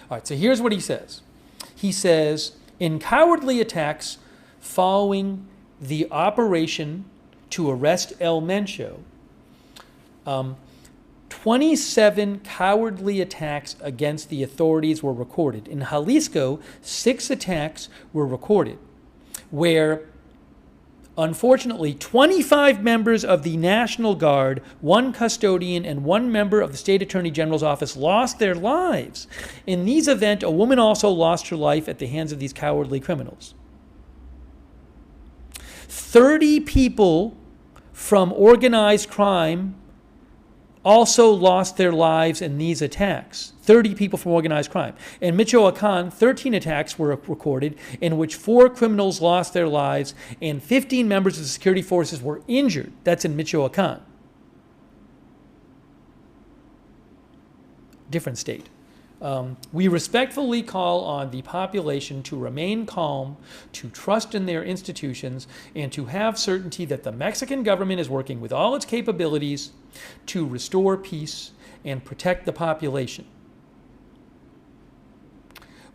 All right, so here's what he says. He says, in cowardly attacks following the operation to arrest El Mencho, 27 cowardly attacks against the authorities were recorded. In Jalisco, 6 attacks were recorded, where unfortunately 25 members of the National Guard, 1 custodian, and 1 member of the State Attorney General's office lost their lives. In these events, a woman also lost her life at the hands of these cowardly criminals. 30 people from organized crime also lost their lives in these attacks. 30 people from organized crime. In Michoacan, 13 attacks were recorded in which 4 criminals lost their lives and 15 members of the security forces were injured. That's in Michoacan. Different state. We respectfully call on the population to remain calm, to trust in their institutions, and to have certainty that the Mexican government is working with all its capabilities to restore peace and protect the population.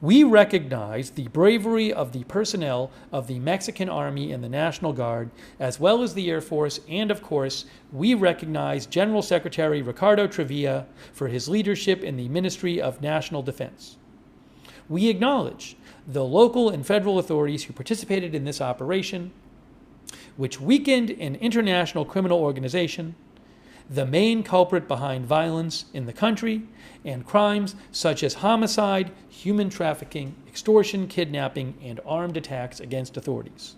We recognize the bravery of the personnel of the Mexican Army and the National Guard, as well as the Air Force, and of course, we recognize General Secretary Ricardo Trevilla for his leadership in the Ministry of National Defense. We acknowledge the local and federal authorities who participated in this operation, which weakened an international criminal organization, the main culprit behind violence in the country, and crimes such as homicide, human trafficking, extortion, kidnapping, and armed attacks against authorities.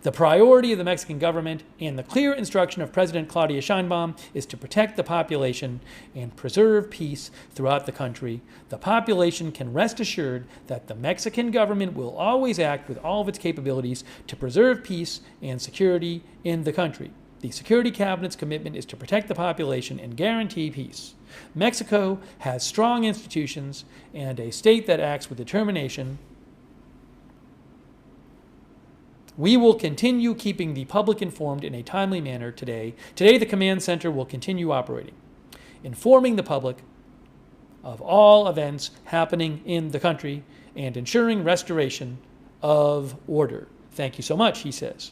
The priority of the Mexican government and the clear instruction of President Claudia Sheinbaum is to protect the population and preserve peace throughout the country. The population can rest assured that the Mexican government will always act with all of its capabilities to preserve peace and security in the country. The Security Cabinet's commitment is to protect the population and guarantee peace. Mexico has strong institutions and a state that acts with determination. We will continue keeping the public informed in a timely manner today. Today, the command center will continue operating, informing the public of all events happening in the country and ensuring restoration of order. Thank you so much, he says.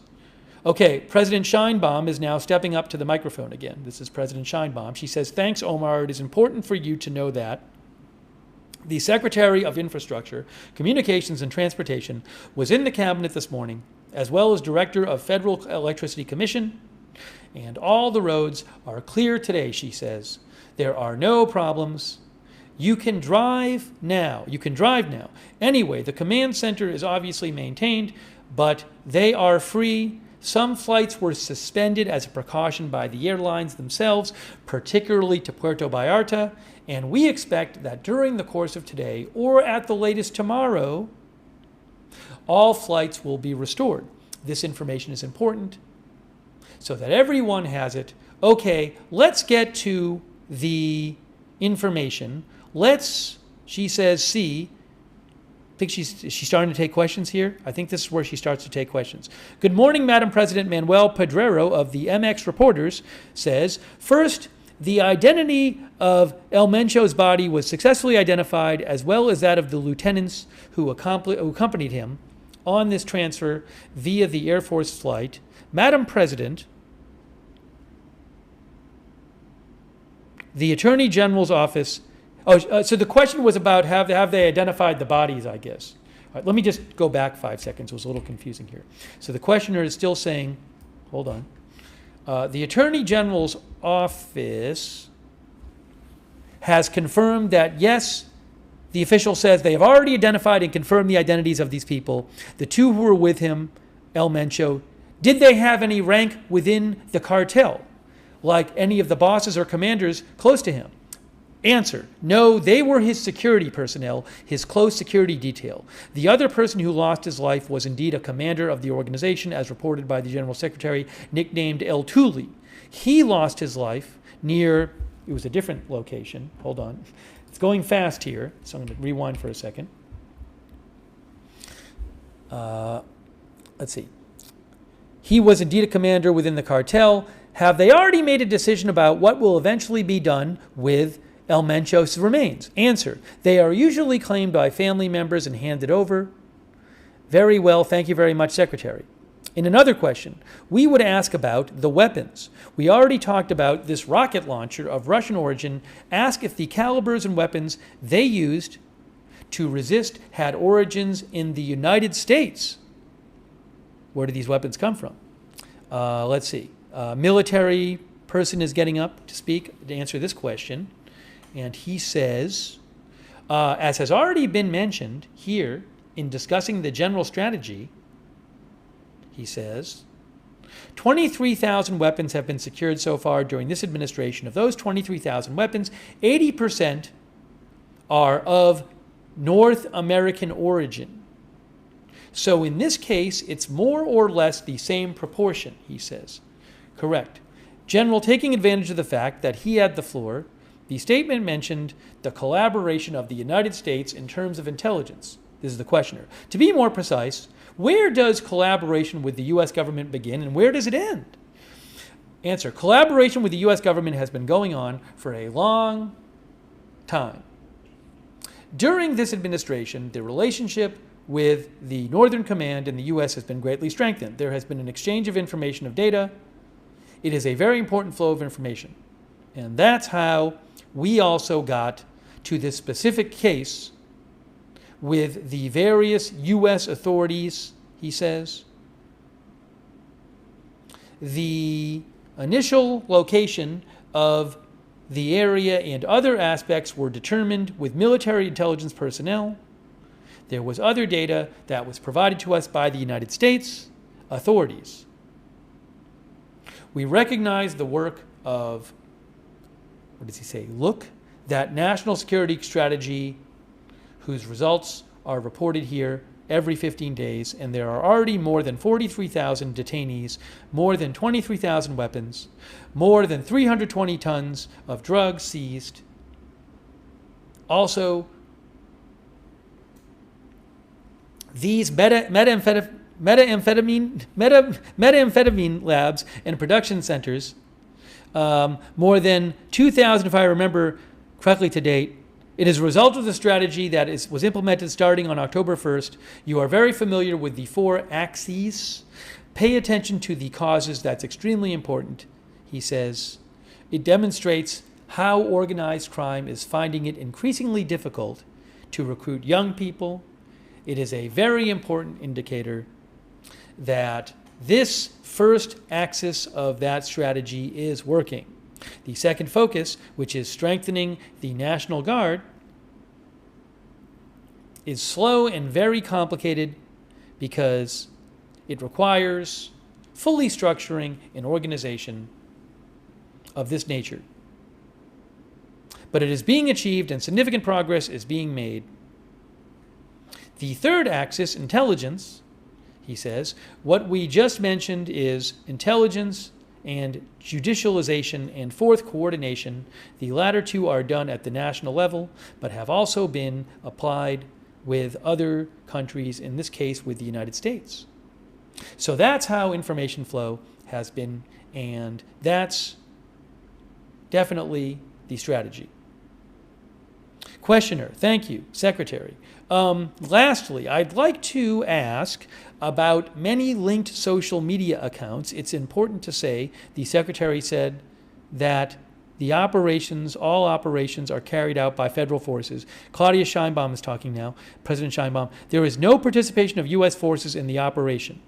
Okay, President Sheinbaum is now stepping up to the microphone again. This is President Sheinbaum. She says, thanks, Omar. It is important for you to know that the Secretary of Infrastructure, Communications, and Transportation was in the cabinet this morning, as well as Director of Federal Electricity Commission, and all the roads are clear today, she says. There are no problems. You can drive now. Anyway, the command center is obviously maintained, but they are free. Some flights were suspended as a precaution by the airlines themselves, particularly to Puerto Vallarta, and we expect that during the course of today, or at the latest tomorrow, all flights will be restored. This information is important so that everyone has it. Okay, let's get to the information. She says, see. I think she's starting to take questions here. I think this is where she starts to take questions. Good morning, Madam President. Manuel Pedrero of the MX Reporters says, first, the identity of El Mencho's body was successfully identified, as well as that of the lieutenants who accompanied him on this transfer via the Air Force flight. Madam President, the Attorney General's office... so the question was about have they identified the bodies, I guess. All right, let me just go back 5 seconds. It was a little confusing here. So the questioner is still saying, hold on. The Attorney General's office has confirmed that, yes, the official says they have already identified and confirmed the identities of these people. The 2 who were with him, El Mencho, did they have any rank within the cartel, like any of the bosses or commanders close to him? Answer: no, they were his security personnel, his close security detail. The other person who lost his life was indeed a commander of the organization, as reported by the General Secretary, nicknamed El Tuli. He lost his life near, it was a different location. Hold on. It's going fast here, so I'm going to rewind for a second. Let's see. He was indeed a commander within the cartel. Have they already made a decision about what will eventually be done with El Mencho's remains? Answer: they are usually claimed by family members and handed over. Very well, thank you very much, Secretary. In another question, we would ask about the weapons. We already talked about this rocket launcher of Russian origin. Ask if the calibers and weapons they used to resist had origins in the United States. Where do these weapons come from? Let's see. Military person is getting up to speak to answer this question. And he says, as has already been mentioned here in discussing the general strategy, he says, 23,000 weapons have been secured so far during this administration. Of those 23,000 weapons, 80% are of North American origin. So in this case, it's more or less the same proportion, he says. Correct. General, taking advantage of the fact that he had the floor, the statement mentioned the collaboration of the United States in terms of intelligence. This is the questioner. To be more precise, where does collaboration with the U.S. government begin and where does it end? Answer: collaboration with the U.S. government has been going on for a long time. During this administration, the relationship with the Northern Command in the U.S. has been greatly strengthened. There has been an exchange of information, of data. It is a very important flow of information. And that's how we also got to this specific case with the various U.S. authorities, he says. The initial location of the area and other aspects were determined with military intelligence personnel. There was other data that was provided to us by the United States authorities. We recognize the work of, what does he say, Look, that national security strategy whose results are reported here every 15 days, and there are already more than 43,000 detainees, more than 23,000 weapons, more than 320 tons of drugs seized. Also, these methamphetamine labs and production centers, more than 2,000, if I remember correctly to date. It is a result of the strategy that was implemented starting on October 1st. You are very familiar with the 4 axes. Pay attention to the causes. That's extremely important, he says. It demonstrates how organized crime is finding it increasingly difficult to recruit young people. It is a very important indicator that this first axis of that strategy is working. The second focus, which is strengthening the National Guard, is slow and very complicated because it requires fully structuring an organization of this nature. But it is being achieved and significant progress is being made. The third axis, intelligence, he says, what we just mentioned is intelligence and judicialization, and fourth, coordination. The latter two are done at the national level, but have also been applied with other countries, in this case with the United States. So that's how information flow has been, and that's definitely the strategy. Questioner, thank you. Secretary. Lastly, I'd like to ask about many linked social media accounts. It's important to say, the Secretary said that the operations, all operations, are carried out by federal forces. Claudia Sheinbaum is talking now, President Sheinbaum. There is no participation of U.S. forces in the operation.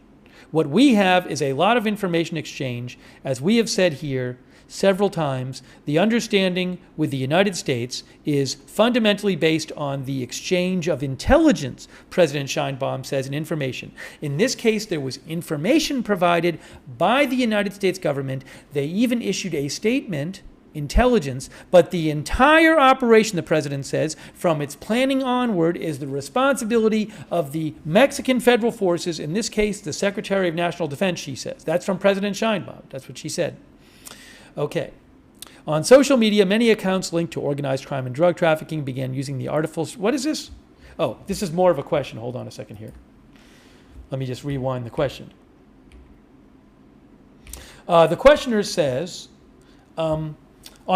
What we have is a lot of information exchange. As we have said here several times, the understanding with the United States is fundamentally based on the exchange of intelligence, President Sheinbaum says, and information. In this case, there was information provided by the United States government. They even issued a statement intelligence, but the entire operation, the president says, from its planning onward, is the responsibility of the Mexican federal forces, in this case, the Secretary of National Defense, she says. That's from President Sheinbaum. That's what she said. Okay. On social media, many accounts linked to organized crime and drug trafficking began using the artificial... What is this? Oh, this is more of a question. Hold on a second here. Let me just rewind the question. The questioner says, on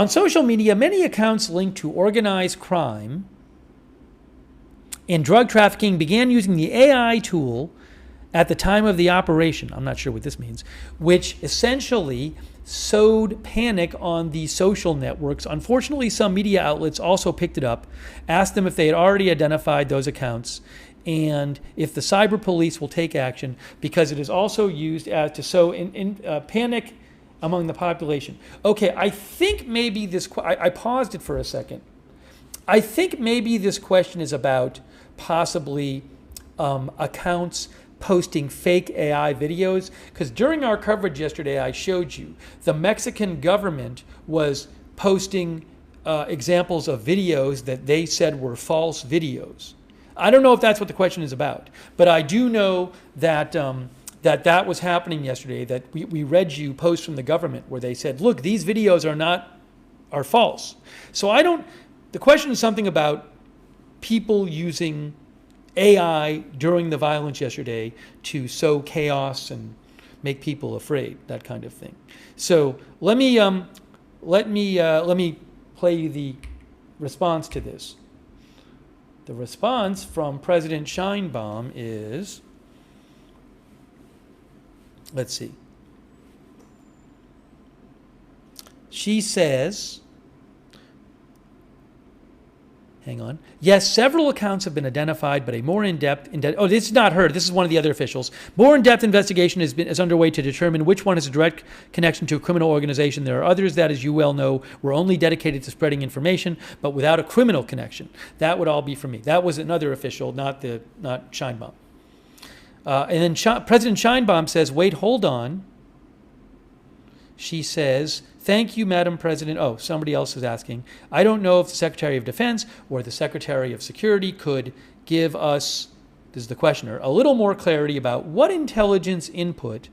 social media, many accounts linked to organized crime and drug trafficking began using the AI tool at the time of the operation. I'm not sure what this means, which essentially sowed panic on the social networks. Unfortunately, some media outlets also picked it up, asked them if they had already identified those accounts, and if the cyber police will take action, because it is also used to sow panic among the population. Okay, I think maybe this... I paused it for a second. I think maybe this question is about possibly accounts posting fake AI videos, because during our coverage yesterday, I showed you the Mexican government was posting examples of videos that they said were false videos. I don't know if that's what the question is about, but I do know that that was happening yesterday, that we read you posts from the government where they said, look, these videos are false. So the question is something about people using AI during the violence yesterday to sow chaos and make people afraid, that kind of thing. So let me play you the response to this. The response from President Sheinbaum is, let's see. She says, hang on. Yes, several accounts have been identified, but a more in-depth... oh, this is not her. This is one of the other officials. More in-depth investigation is underway to determine which one has a direct connection to a criminal organization. There are others that, as you well know, were only dedicated to spreading information, but without a criminal connection. That would all be for me. That was another official, not Sheinbaum. And then President Sheinbaum says, wait, hold on. She says, thank you, Madam President. Oh, somebody else is asking. I don't know if the Secretary of Defense or the Secretary of Security could give us, this is the questioner, a little more clarity about what intelligence input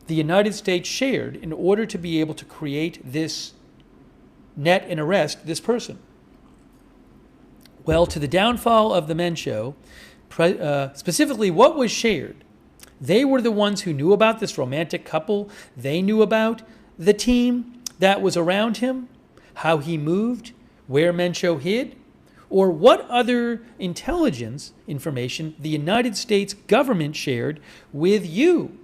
the United States shared in order to be able to create this net and arrest this person. Well, to the downfall of the Mencho, specifically what was shared. They were the ones who knew about this romantic couple. They knew about the team that was around him, how he moved, where Mencho hid, or what other intelligence information the United States government shared with you.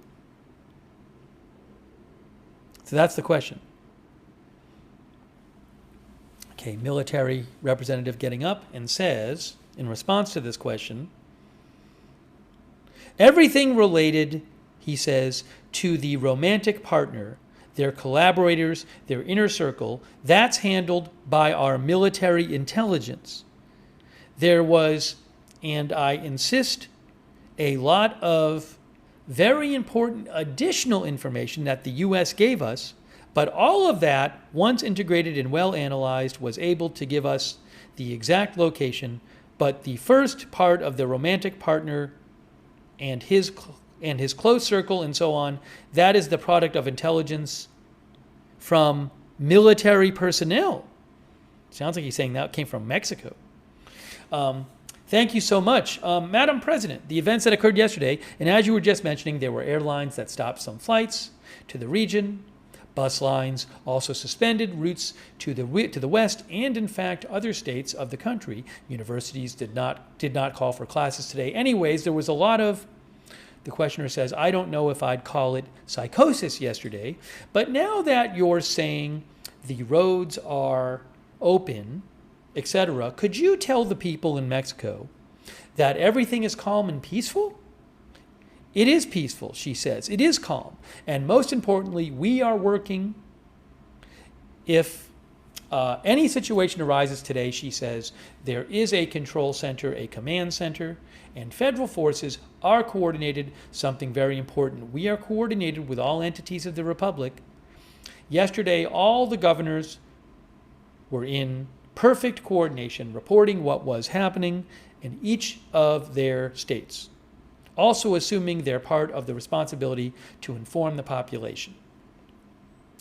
So that's the question. Okay, military representative getting up and says, in response to this question, everything related, he says, to the romantic partner, their collaborators, their inner circle, that's handled by our military intelligence. There was, and I insist, a lot of very important additional information that the U.S. gave us, but all of that, once integrated and well analyzed, was able to give us the exact location. But the first part of the romantic partner and his close circle and so on, that is the product of intelligence from military personnel. Sounds like he's saying that came from Mexico. Thank you so much. Madam President, the events that occurred yesterday, and as you were just mentioning, there were airlines that stopped some flights to the region. Bus lines also suspended routes to the west, and in fact, other states of the country. Universities did not call for classes today. Anyways, there was a lot of, the questioner says, I don't know if I'd call it psychosis yesterday, but now that you're saying the roads are open, etc., could you tell the people in Mexico that everything is calm and peaceful? It is peaceful, she says. It is calm. And most importantly, we are working. If any situation arises today, she says, there is a control center, a command center, and federal forces are coordinated, something very important. We are coordinated with all entities of the Republic Yesterday, all the governors were in perfect coordination, reporting what was happening in each of their states, also assuming they're part of the responsibility to inform the population.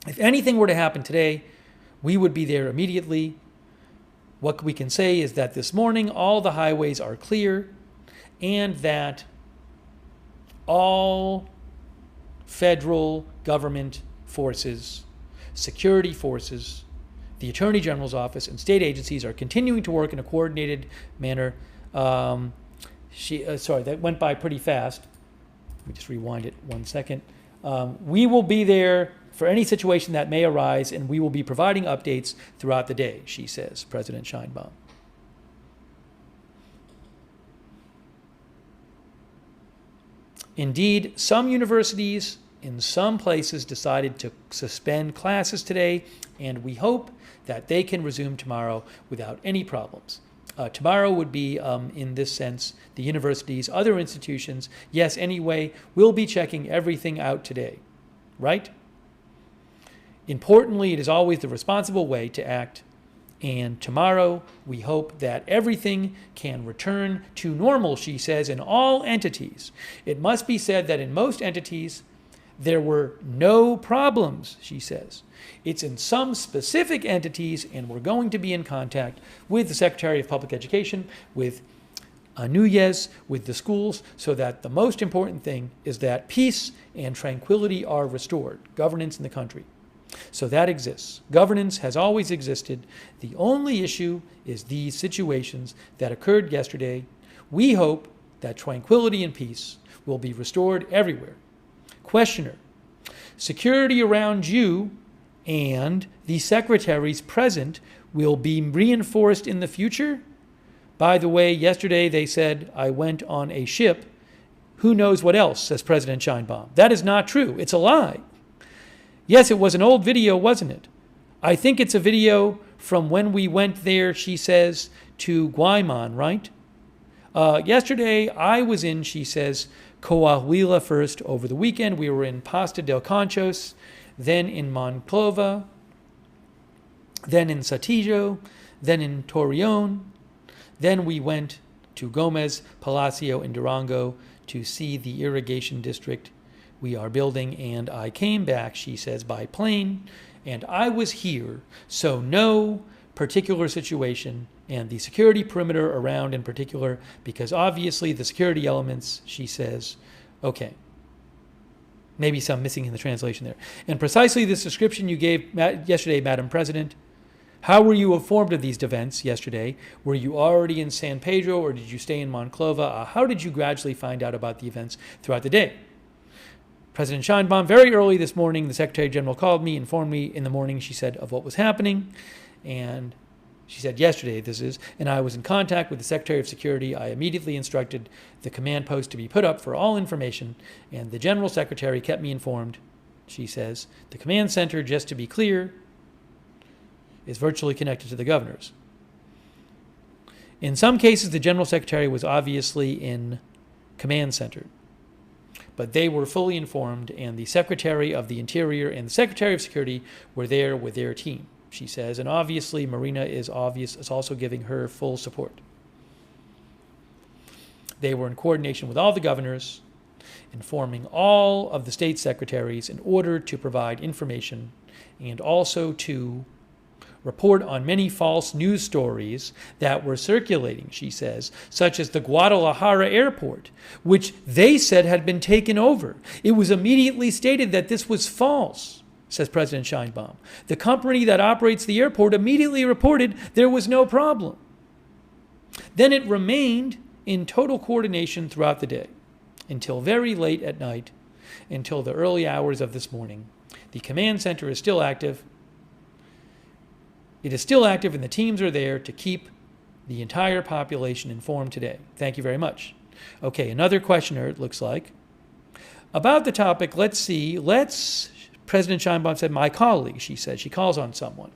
If anything were to happen today, we would be there immediately. What we can say is that this morning all the highways are clear and that all federal government forces, security forces, the Attorney General's office, and state agencies are continuing to work in a coordinated manner. Sorry, that went by pretty fast. Let me just rewind it 1 second. We will be there for any situation that may arise, and we will be providing updates throughout the day, she says, President Sheinbaum. Indeed, some universities in some places decided to suspend classes today, and we hope that they can resume tomorrow without any problems. Tomorrow would be, in this sense, the universities, other institutions. Yes, anyway, we'll be checking everything out today, right? Importantly, it is always the responsible way to act. And tomorrow, we hope that everything can return to normal, she says, in all entities. It must be said that in most entities, there were no problems, she says. It's in some specific entities, and we're going to be in contact with the Secretary of Public Education, with Nunez, with the schools, so that the most important thing is that peace and tranquility are restored, governance in the country. So that exists. Governance has always existed. The only issue is these situations that occurred yesterday. We hope that tranquility and peace will be restored everywhere. Questioner: security around you and the secretaries present will be reinforced in the future? By the way, yesterday they said I went on a ship. Who knows what else, says President Sheinbaum. That is not true. It's a lie. Yes, it was an old video, wasn't it? I think it's a video from when we went there, she says, to Guayman, right? Yesterday, I was in, she says, Coahuila first over the weekend. We were in Pasto del Conchos, then in Monclova, then in Saltillo, then in Torreon. Then we went to Gomez Palacio in Durango to see the irrigation district we are building, and I came back, she says, by plane, and I was here, so no particular situation, and the security perimeter around in particular, because obviously the security elements, she says, okay, maybe some missing in the translation there. And precisely this description you gave yesterday, Madam President, how were you informed of these events yesterday? Were you already in San Pedro, or did you stay in Monclova? How did you gradually find out about the events throughout the day? President Sheinbaum, very early this morning, the Secretary General called me, informed me in the morning, she said, of what was happening. And she said yesterday, this is, and I was in contact with the Secretary of Security. I immediately instructed the command post to be put up for all information, and the General Secretary kept me informed, she says. The command center, just to be clear, is virtually connected to the governors. In some cases, the General Secretary was obviously in command center, but they were fully informed, and the Secretary of the Interior and the Secretary of Security were there with their team, she says. And obviously, Marina is also giving her full support. They were in coordination with all the governors, informing all of the state secretaries in order to provide information and also to report on many false news stories that were circulating, she says, such as the Guadalajara airport, which they said had been taken over. It was immediately stated that this was false, says President Sheinbaum. The company that operates the airport immediately reported there was no problem. Then it remained in total coordination throughout the day until very late at night, until the early hours of this morning. The command center is still active. It is still active, and the teams are there to keep the entire population informed today. Thank you very much. Okay, another questioner, it looks like. About the topic, let's see. President Sheinbaum said, my colleague, she said. She calls on someone.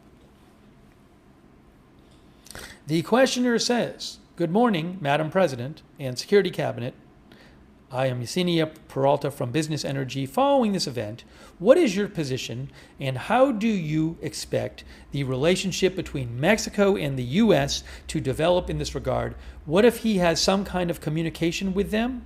The questioner says, good morning, Madam President and Security Cabinet. I am Yesenia Peralta from Business Energy. Following this event, what is your position and how do you expect the relationship between Mexico and the U.S. to develop in this regard? What if he has some kind of communication with them?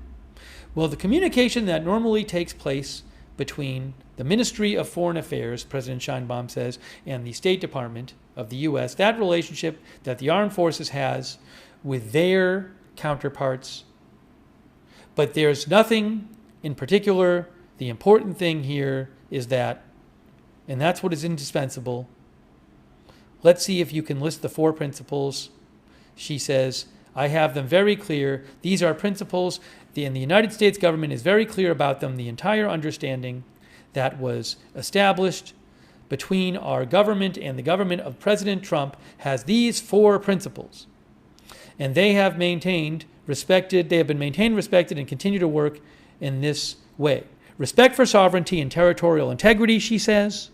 Well, the communication that normally takes place between the Ministry of Foreign Affairs, President Sheinbaum says, and the State Department of the U.S., that relationship that the armed forces has with their counterparts. But there's nothing in particular. The important thing here is that, and that's what is indispensable. Let's see if you can list the 4 principles. She says, I have them very clear. These are principles, and the United States government is very clear about them. The entire understanding that was established between our government and the government of President Trump has these 4 principles. And they have been maintained, respected, and continue to work in this way. Respect for sovereignty and territorial integrity, she says.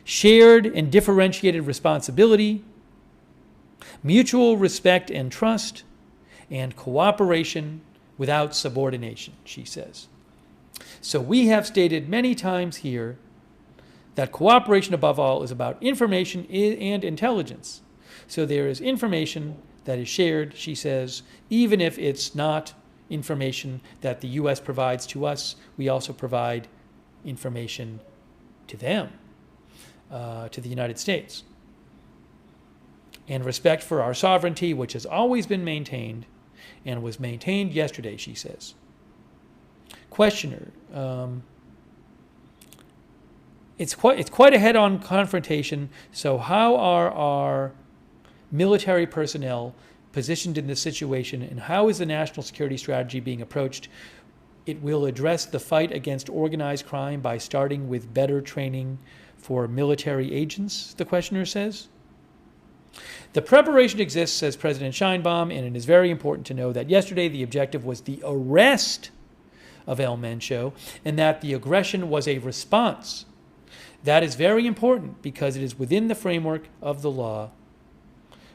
Shared and differentiated responsibility. Mutual respect and trust. And cooperation without subordination, she says. So we have stated many times here that cooperation above all is about information and intelligence. So there is information that is shared, she says, even if it's not information that the U.S. provides to us, we also provide information to them, to the United States. And respect for our sovereignty, which has always been maintained and was maintained yesterday, she says. Questioner, it's quite a head-on confrontation, so how are our military personnel positioned in this situation, and how is the national security strategy being approached? It will address the fight against organized crime by starting with better training for military agents, the questioner says. The preparation exists, says President Sheinbaum, and it is very important to know that yesterday the objective was the arrest of El Mencho, and that the aggression was a response. That is very important because it is within the framework of the law,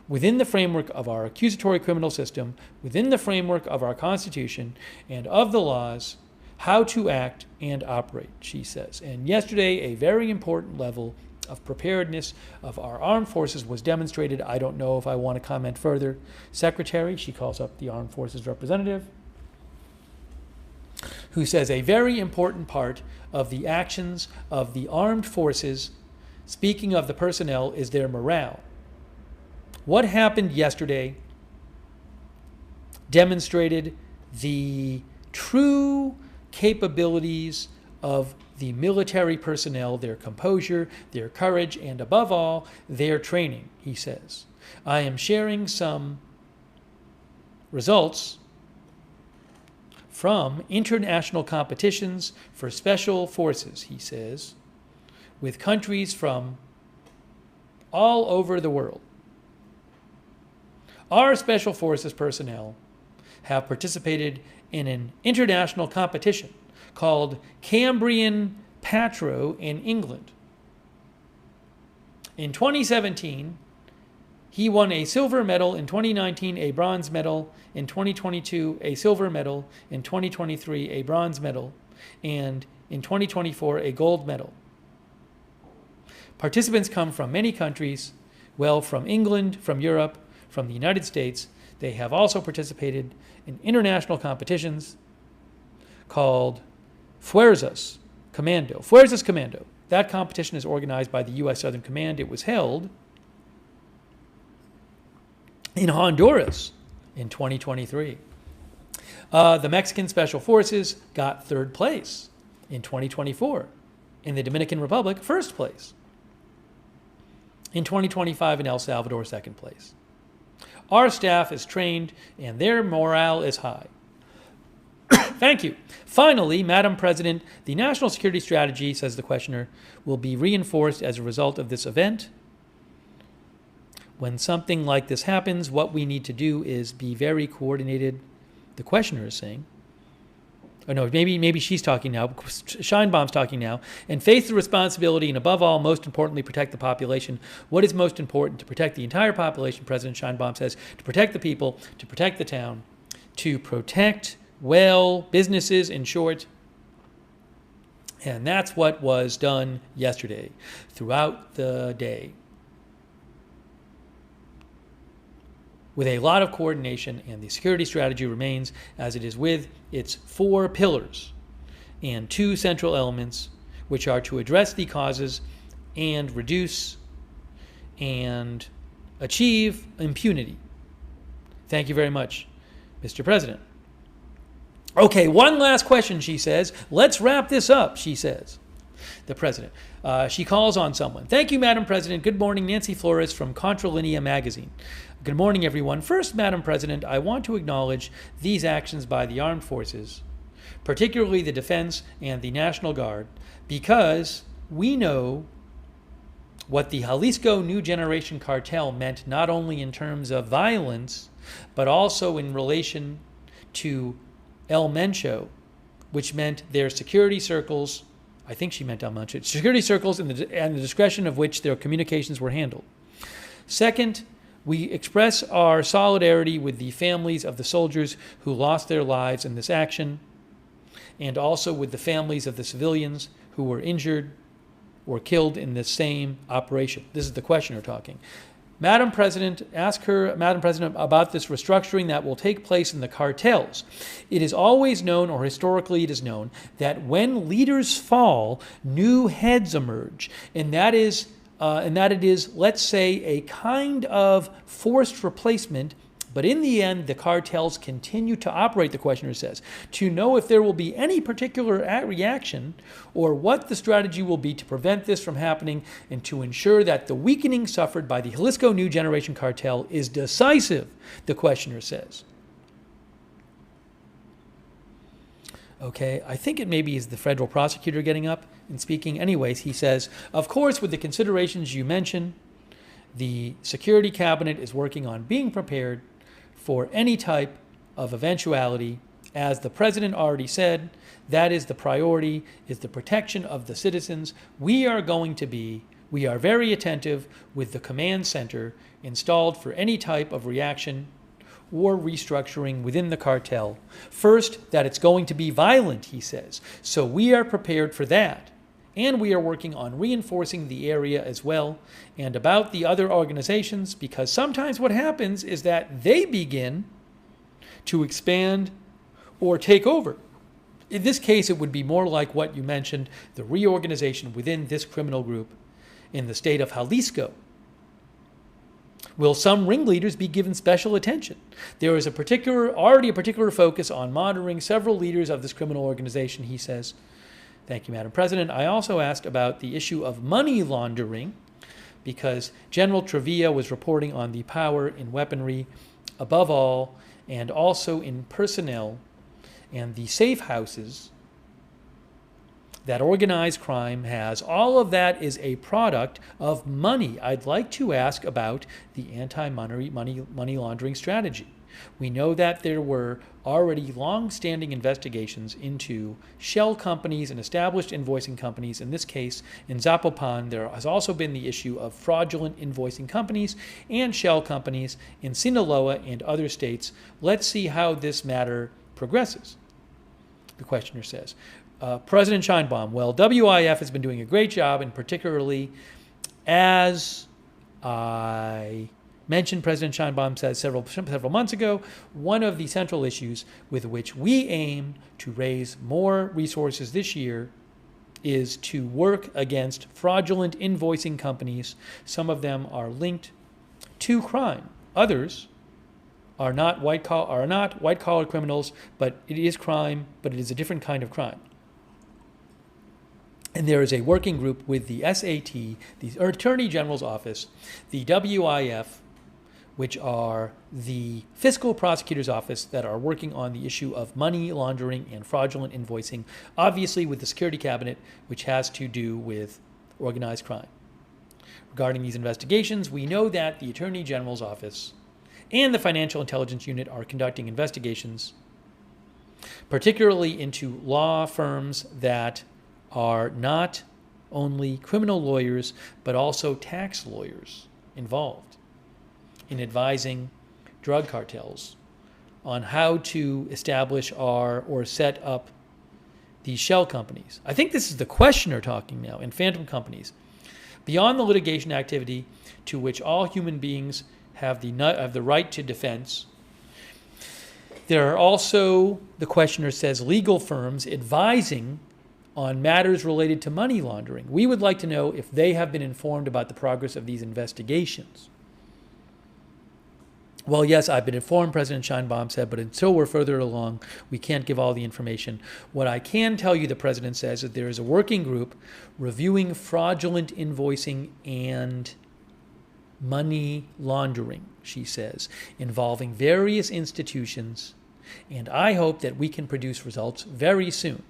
within the framework of our accusatory criminal system, within the framework of our Constitution, and of the laws, how to act and operate, she says. And yesterday, a very important level of preparedness of our armed forces was demonstrated. I don't know if I want to comment further. Secretary, she calls up the armed forces representative, who says a very important part of the actions of the armed forces, speaking of the personnel, is their morale. What happened yesterday demonstrated the true capabilities of the military personnel, their composure, their courage, and above all, their training, he says. I am sharing some results from international competitions for special forces, he says, with countries from all over the world. Our special forces personnel have participated in an international competition called Cambrian Patro in England. In 2017, he won a silver medal. In 2019, a bronze medal. In 2022, a silver medal. In 2023, a bronze medal. And in 2024, a gold medal. Participants come from many countries, well, from England, from Europe, from the United States. They have also participated in international competitions called Fuerzas Commando. Fuerzas Commando. That competition is organized by the U.S. Southern Command. It was held in Honduras in 2023. The Mexican Special Forces got 3rd place in 2024. In the Dominican Republic, 1st place. In 2025, in El Salvador, 2nd place. Our staff is trained and their morale is high. Thank you. Finally, Madam President, the national security strategy, says the questioner, will be reinforced as a result of this event. When something like this happens, what we need to do is be very coordinated, the questioner is saying. Oh no, maybe she's talking now. Scheinbaum's talking now. And face the responsibility and above all, most importantly, protect the population. What is most important? To protect the entire population, President Scheinbaum says, to protect the people, to protect the town, to protect well, businesses, in short. And that's what was done yesterday, throughout the day, with a lot of coordination, and the security strategy remains as it is with its 4 pillars and 2 central elements, which are to address the causes and reduce and achieve impunity. Thank you very much, Mr. President. Okay, one last question, she says. Let's wrap this up, she says. The President. She calls on someone. Thank you, Madam President. Good morning, Nancy Flores from Contralinea Magazine. Good morning, everyone. First, Madam President, I want to acknowledge these actions by the armed forces, particularly the Defense and the National Guard, because we know what the Jalisco New Generation Cartel meant, not only in terms of violence, but also in relation to El Mencho, which meant their security circles, I think she meant El Mencho, security circles and the discretion of which their communications were handled. Second, we express our solidarity with the families of the soldiers who lost their lives in this action, and also with the families of the civilians who were injured or killed in this same operation. This is the questioner talking. Madam President, ask her, Madam President, about this restructuring that will take place in the cartels. It is always known, or historically it is known, that when leaders fall, new heads emerge, and that it is, let's say, a kind of forced replacement. But in the end, the cartels continue to operate, the questioner says. To know if there will be any particular reaction or what the strategy will be to prevent this from happening and to ensure that the weakening suffered by the Jalisco New Generation Cartel is decisive, the questioner says. Okay, I think it maybe is the federal prosecutor getting up and speaking. Anyways, he says, of course, with the considerations you mentioned, the Security Cabinet is working on being prepared for any type of eventuality. As the President already said, that is the priority, is the protection of the citizens. We are very attentive with the command center installed for any type of reaction or restructuring within the cartel. First, that it's going to be violent, he says. So we are prepared for that. And we are working on reinforcing the area as well. And about the other organizations, because sometimes what happens is that they begin to expand or take over. In this case, it would be more like what you mentioned, the reorganization within this criminal group in the state of Jalisco. Will some ringleaders be given special attention? There is already a particular focus on monitoring several leaders of this criminal organization, he says. Thank you, Madam President. I also asked about the issue of money laundering because General Trevilla was reporting on the power in weaponry above all and also in personnel and the safe houses that organized crime has. All of that is a product of money. I'd like to ask about the anti-money laundering strategy. We know that there were already long-standing investigations into shell companies and established invoicing companies. In this case, in Zapopan, there has also been the issue of fraudulent invoicing companies and shell companies in Sinaloa and other states. Let's see how this matter progresses, the questioner says. President Sheinbaum, well, WIF has been doing a great job, and particularly as I mentioned, President Sheinbaum says several months ago, one of the central issues with which we aim to raise more resources this year is to work against fraudulent invoicing companies. Some of them are linked to crime. Others are not white-collar criminals, but it is crime, but it is a different kind of crime. And there is a working group with the SAT, the Attorney General's Office, the WIF, which are the Fiscal Prosecutor's Office, that are working on the issue of money laundering and fraudulent invoicing, obviously with the Security Cabinet, which has to do with organized crime. Regarding these investigations, we know that the Attorney General's Office and the Financial Intelligence Unit are conducting investigations, particularly into law firms that are not only criminal lawyers, but also tax lawyers involved in advising drug cartels on how to establish or set up these shell companies. I think this is the questioner talking now, in phantom companies. Beyond the litigation activity to which all human beings have the right to defense, there are also, the questioner says, legal firms advising on matters related to money laundering. We would like to know if they have been informed about the progress of these investigations. Well, yes, I've been informed, President Sheinbaum said, but until we're further along, we can't give all the information. What I can tell you, the president says, is there is a working group reviewing fraudulent invoicing and money laundering, she says, involving various institutions, and I hope that we can produce results very soon.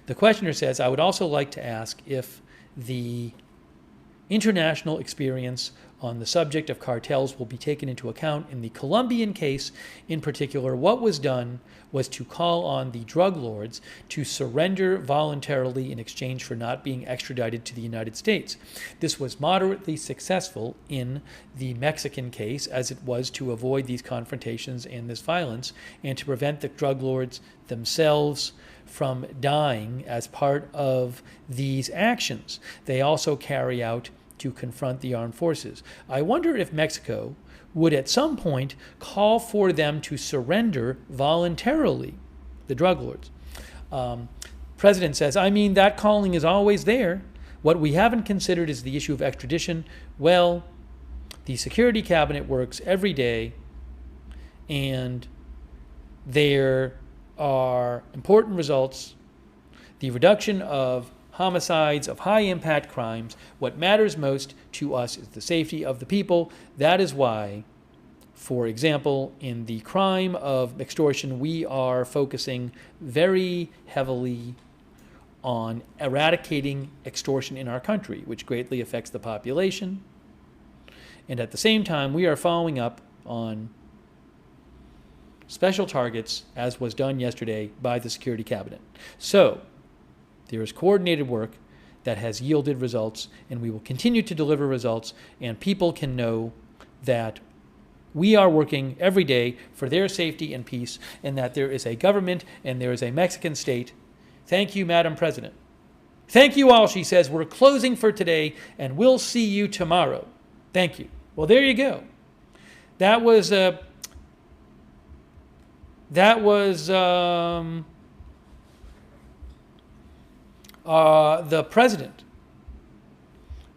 The questioner says, I would also like to ask if the international experience on the subject of cartels will be taken into account in the Colombian case. In particular, what was done was to call on the drug lords to surrender voluntarily in exchange for not being extradited to the United States. This was moderately successful in the Mexican case, as it was to avoid these confrontations and this violence, and to prevent the drug lords themselves from dying as part of these actions. They also carry out to confront the armed forces. I wonder if Mexico would at some point call for them to surrender voluntarily, the drug lords. President says, I mean, that calling is always there. What we haven't considered is the issue of extradition. Well, the Security Cabinet works every day, and there are important results. The reduction of homicides, of high-impact crimes. What matters most to us is the safety of the people. That is why, for example, in the crime of extortion, we are focusing very heavily on eradicating extortion in our country, which greatly affects the population. And at the same time, we are following up on special targets, as was done yesterday by the Security Cabinet. So, there is coordinated work that has yielded results, and we will continue to deliver results, and people can know that we are working every day for their safety and peace, and that there is a government and there is a Mexican state. Thank you, Madam President. Thank you all, she says. We're closing for today, and we'll see you tomorrow. Thank you. Well, there you go. That was the president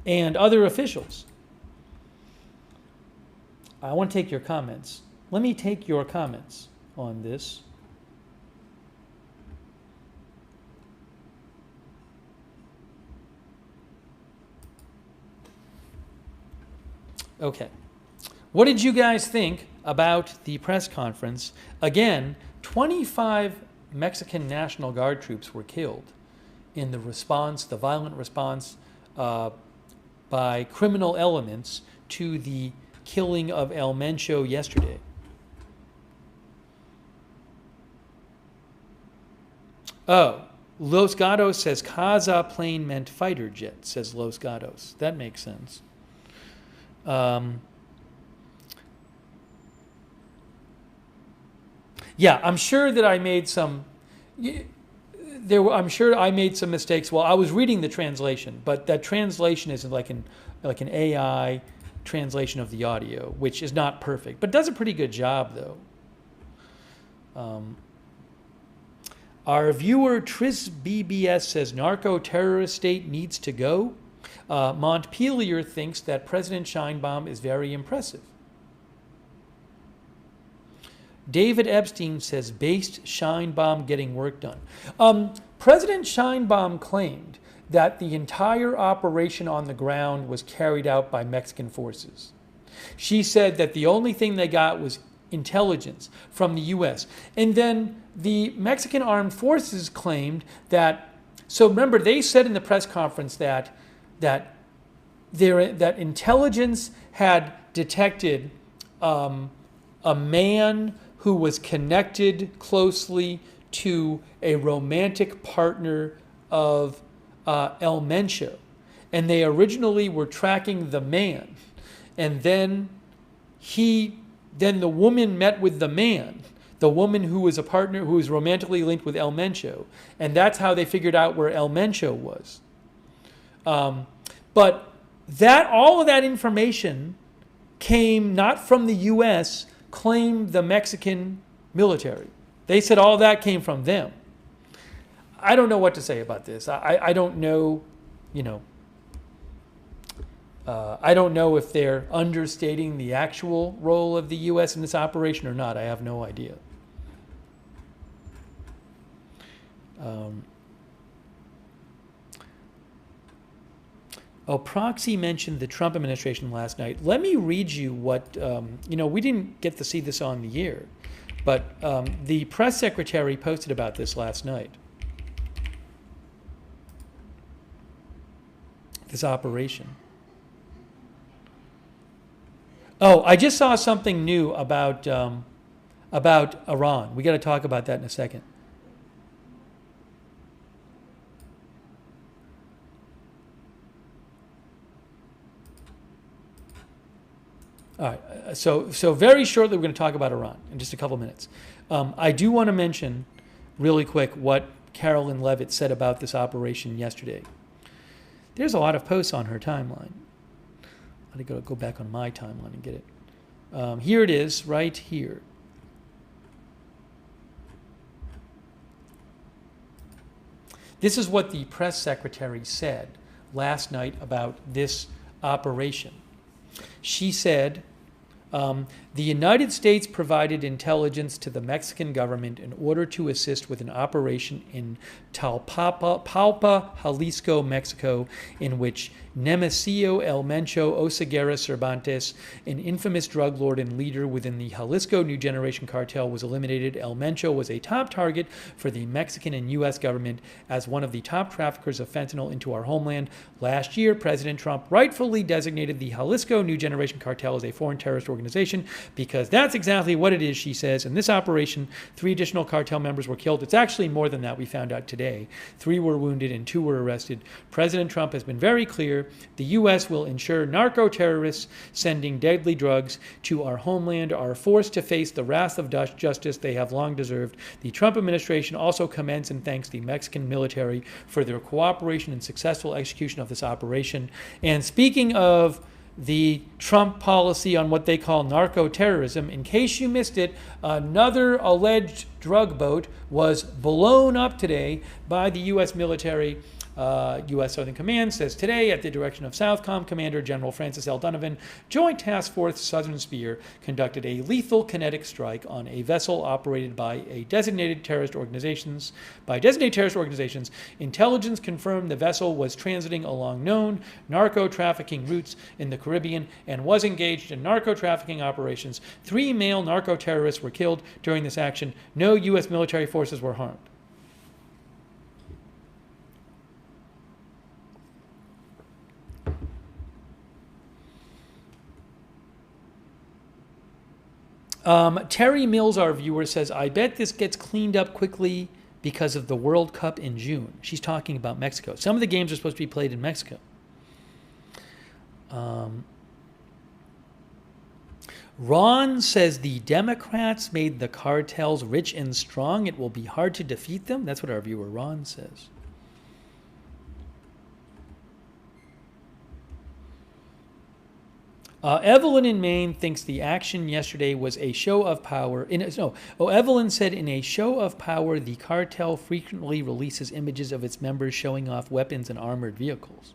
and other officials. I want to take your comments. Let me take your comments on this. Okay. What did you guys think about the press conference? Again, 25 Mexican National Guard troops were killed in the response, the violent response by criminal elements to the killing of El Mencho yesterday. Oh, Los Gatos says Caza plane meant fighter jet, says Los Gatos. That makes sense. Yeah, I'm sure that I made some... I'm sure I made some mistakes while I was reading the translation, but that translation is like an AI translation of the audio, which is not perfect, but does a pretty good job, though. Our viewer Tris BBS says narco-terrorist state needs to go. Montpelier thinks that President Sheinbaum is very impressive. David Epstein says, based Sheinbaum getting work done. President Sheinbaum claimed that the entire operation on the ground was carried out by Mexican forces. She said that the only thing they got was intelligence from the U.S. And then the Mexican armed forces claimed that, so remember, they said in the press conference that intelligence had detected a man who was connected closely to a romantic partner of El Mencho. And they originally were tracking the man. And then the woman met with the man. the woman who was a partner, who was romantically linked with El Mencho, and that's how they figured out where El Mencho was. But all of that information came not from the U.S., claimed the Mexican military. They said all that came from them. I don't know what to say about this. I don't know, I don't know if they're understating the actual role of the U.S. in this operation or not. I have no idea. Proxy mentioned the Trump administration last night. Let me read you what, we didn't get to see this on the air, but the press secretary posted about this last night. This operation. I just saw something new about Iran. We got to talk about that in a second. All right. So very shortly, we're going to talk about Iran in just a couple minutes. I do want to mention really quick what Carolyn Levitt said about this operation yesterday. There's a lot of posts on her timeline. I got to go back on my timeline and get it. Here it is, right here. This is what the press secretary said last night about this operation. She said, the United States provided intelligence to the Mexican government in order to assist with an operation in Palpa, Jalisco, Mexico, in which Nemesio Mencho Oseguera Cervantes, an infamous drug lord and leader within the Jalisco New Generation Cartel, was eliminated. El Mencho was a top target for the Mexican and U.S. government as one of the top traffickers of fentanyl into our homeland. Last year, President Trump rightfully designated the Jalisco New Generation Cartel as a foreign terrorist organization because that's exactly what it is, she says. In this operation, 3 additional cartel members were killed. It's actually more than that, we found out today. 3 were wounded and 2 were arrested. President Trump has been very clear. The U.S. will ensure narco-terrorists sending deadly drugs to our homeland are forced to face the wrath of justice they have long deserved. The Trump administration also commends and thanks the Mexican military for their cooperation and successful execution of this operation. And speaking of the Trump policy on what they call narco-terrorism, in case you missed it, another alleged drug boat was blown up today by the U.S. military. U.S. Southern Command says today, at the direction of Southcom Commander General Francis L. Donovan, Joint Task Force Southern Spear conducted a lethal kinetic strike on a vessel operated by designated terrorist organizations. Intelligence confirmed the vessel was transiting along known narco-trafficking routes in the Caribbean and was engaged in narco-trafficking operations. 3 male narco-terrorists were killed during this action. No U.S. military forces were harmed. Terry Mills, our viewer, says, I bet this gets cleaned up quickly because of the World Cup in June. She's talking about Mexico. Some of the games are supposed to be played in Mexico. Ron says the Democrats made the cartels rich and strong. It will be hard to defeat them. That's what our viewer Ron says. Evelyn in Maine thinks the action yesterday was a show of power. Evelyn said in a show of power, the cartel frequently releases images of its members showing off weapons and armored vehicles.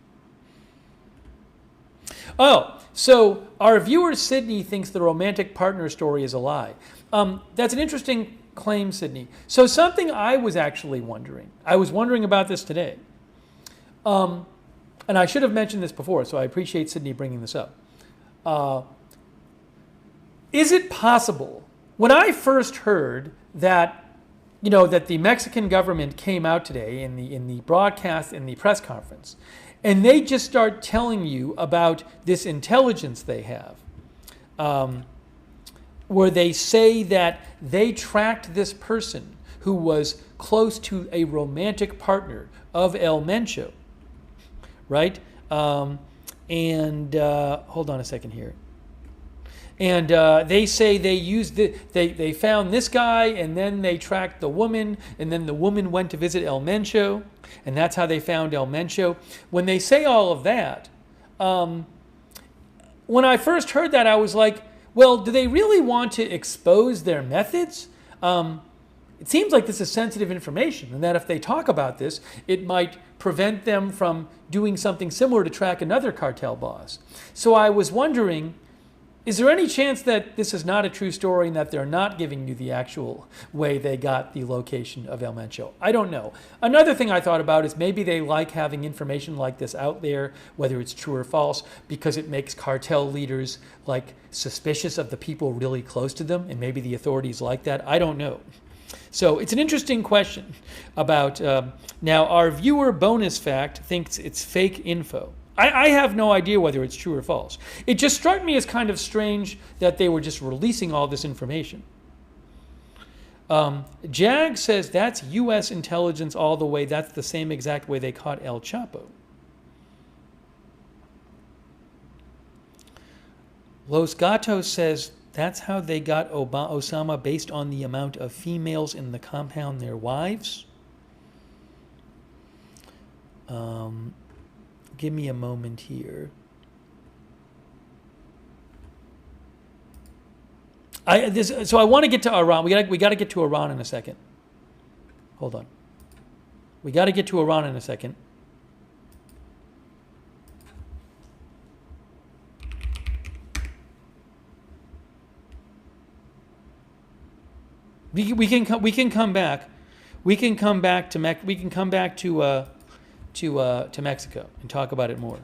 So our viewer Sydney thinks the romantic partner story is a lie. That's an interesting claim, Sydney. So something I was actually wondering. I was wondering about this today. And I should have mentioned this before, so I appreciate Sydney bringing this up. Is it possible, when I first heard that, that the Mexican government came out today in the broadcast, in the press conference, and they just start telling you about this intelligence they have, where they say that they tracked this person who was close to a romantic partner of El Mencho, right? Hold on a second here. And they say they found this guy, and then they tracked the woman, and then the woman went to visit El Mencho, and that's how they found El Mencho. When they say all of that, when I first heard that, I was like, well, do they really want to expose their methods? It seems like this is sensitive information, and that if they talk about this, it might prevent them from doing something similar to track another cartel boss. So I was wondering, is there any chance that this is not a true story and that they're not giving you the actual way they got the location of El Mencho? I don't know. Another thing I thought about is maybe they like having information like this out there, whether it's true or false, because it makes cartel leaders like suspicious of the people really close to them, and maybe the authorities like that. I don't know. So it's an interesting question about, now our viewer bonus fact thinks it's fake info. I have no idea whether it's true or false. It just struck me as kind of strange that they were just releasing all this information. Jag says that's U.S. intelligence all the way. That's the same exact way they caught El Chapo. Los Gatos says that's how they got Osama based on the amount of females in the compound, their wives. Give me a moment here. So I want to get to Iran. We got to get to Iran in a second. Hold on. We got to get to Iran in a second. We can come back. We can come back to Mexico and talk about it more.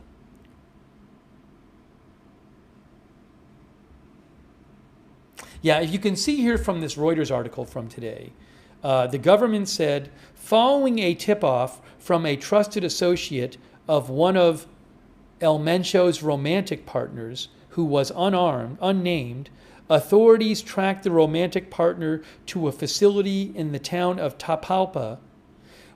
Yeah, you can see here from this Reuters article from today, the government said, following a tip-off from a trusted associate of one of El Mencho's romantic partners, who was unnamed, authorities tracked the romantic partner to a facility in the town of Tapalpa,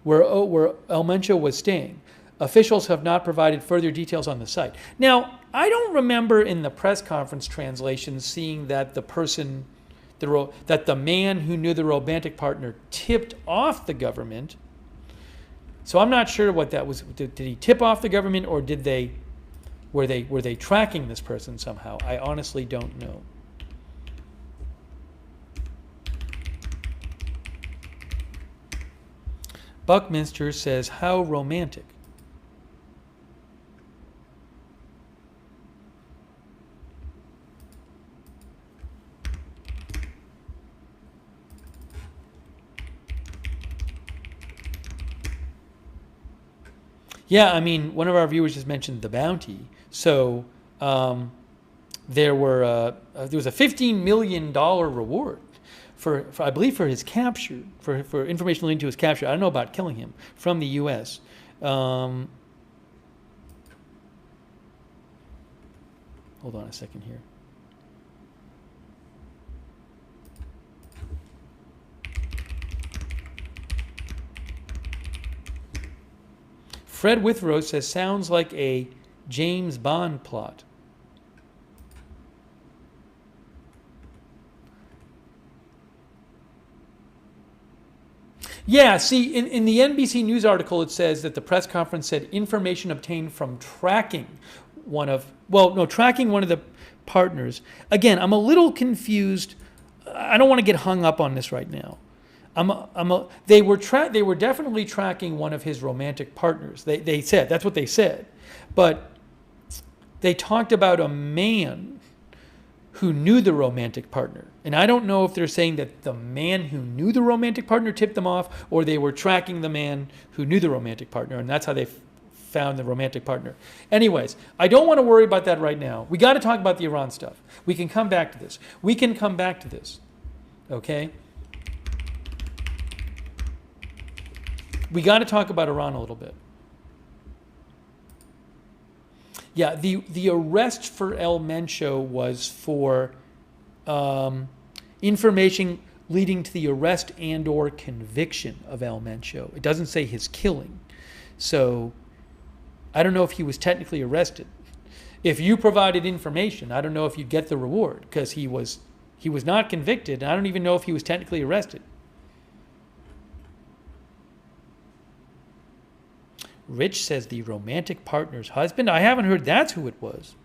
where El Mencho was staying. Officials have not provided further details on the site. Now, I don't remember in the press conference translation seeing that that the man who knew the romantic partner tipped off the government. So I'm not sure what that was. Did he tip off the government, or were they tracking this person somehow? I honestly don't know. Buckminster says, how romantic. Yeah, I mean, one of our viewers just mentioned the bounty. So there was a $15 million reward for I believe for his capture, for information leading to his capture. I don't know about killing him, from the U.S. Hold on a second here. Fred Withrow says, sounds like a James Bond plot. Yeah, see, in the NBC News article, it says that the press conference said information obtained from tracking one of the partners. Again, I'm a little confused. I don't want to get hung up on this right now. They were definitely tracking one of his romantic partners. They said, that's what they said. But they talked about a man who knew the romantic partner. And I don't know if they're saying that the man who knew the romantic partner tipped them off, or they were tracking the man who knew the romantic partner, and that's how they found the romantic partner. Anyways, I don't want to worry about that right now. We got to talk about the Iran stuff. We can come back to this. Okay? We got to talk about Iran a little bit. Yeah, the arrest for El Mencho was for information leading to the arrest and or conviction of El Mencho. It doesn't say his killing. So I don't know if he was technically arrested. If you provided information, I don't know if you'd get the reward because he was not convicted. And I don't even know if he was technically arrested. Rich says the romantic partner's husband. I haven't heard that's who it was.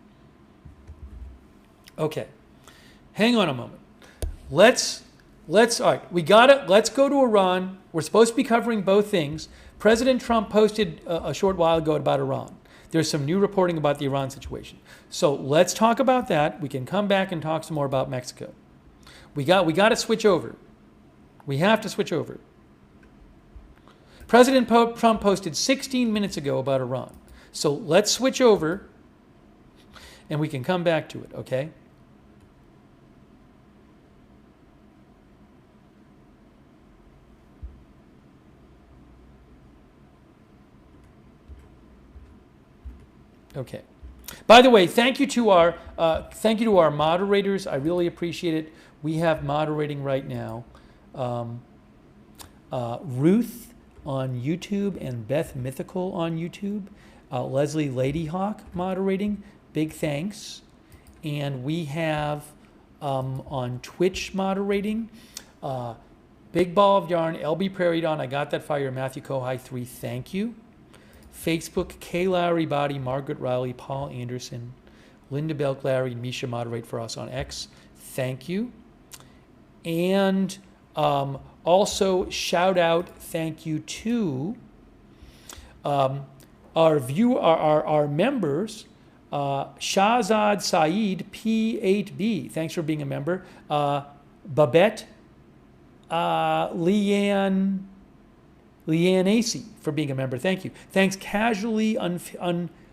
Okay, hang on a moment. Let's all right. Let's go to Iran. We're supposed to be covering both things. President Trump posted a short while ago about Iran. There's some new reporting about the Iran situation. So let's talk about that. We can come back and talk some more about Mexico. We got to switch over. We have to switch over. President Trump posted 16 minutes ago about Iran. So let's switch over and we can come back to it, okay? Okay. By the way, thank you to our moderators. I really appreciate it. We have moderating right now. Ruth on YouTube and Beth Mythical on YouTube. Leslie Ladyhawk moderating. Big thanks. And we have on Twitch moderating. Big Ball of Yarn, LB Prairie Dawn, I Got That Fire, Matthew Kohai 3, thank you. Facebook, Kay Lowry Body, Margaret Riley, Paul Anderson, Linda Belk Larry, and Misha moderate for us on X. Thank you. And also shout out, thank you to our members, Shahzad Saeed P8B. Thanks for being a member. Babette, Leanne Acey for being a member. Thank you. Thanks Casually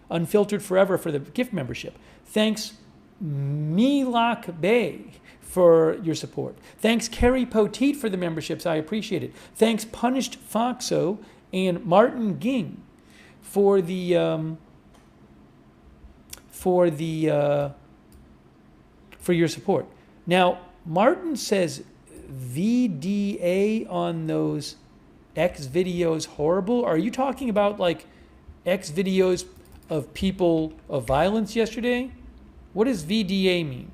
Unfiltered Forever for the gift membership. Thanks Milak Bey for your support. Thanks Kerry Poteet for the memberships. I appreciate it. Thanks Punished Foxo and Martin Ging for your support. Now Martin says VDA on those X videos horrible. Are you talking about like X videos of people of violence yesterday? What does VDA mean?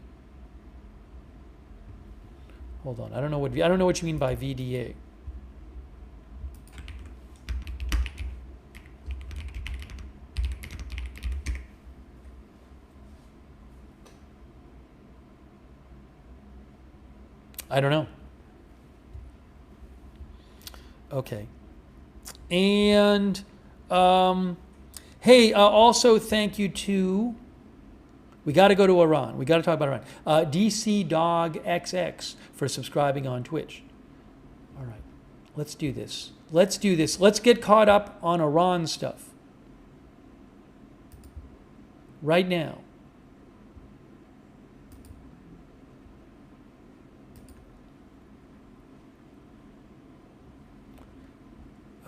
Hold on, I don't know what you mean by VDA. I don't know. Okay. And hey, also thank you to, we got to go to Iran. We got to talk about Iran. DC Dog XX for subscribing on Twitch. All right. Let's do this. Let's get caught up on Iran stuff. Right now.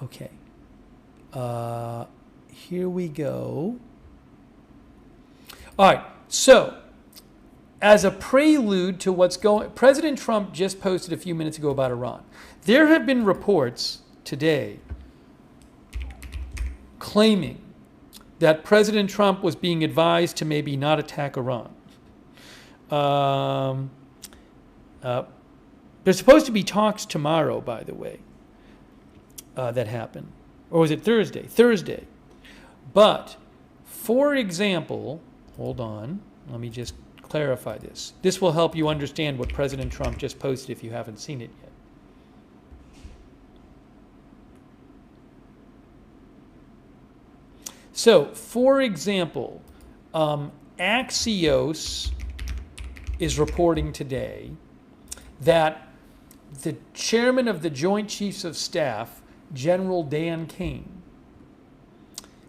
Okay. Here we go. All right. So, as a prelude to what's going, President Trump just posted a few minutes ago about Iran. There have been reports today claiming that President Trump was being advised to maybe not attack Iran. There's supposed to be talks tomorrow, by the way. That happened. Or was it Thursday? Thursday. But, for example, hold on, let me just clarify this. This will help you understand what President Trump just posted if you haven't seen it yet. So, for example, Axios is reporting today that the chairman of the Joint Chiefs of Staff, General Dan Kane,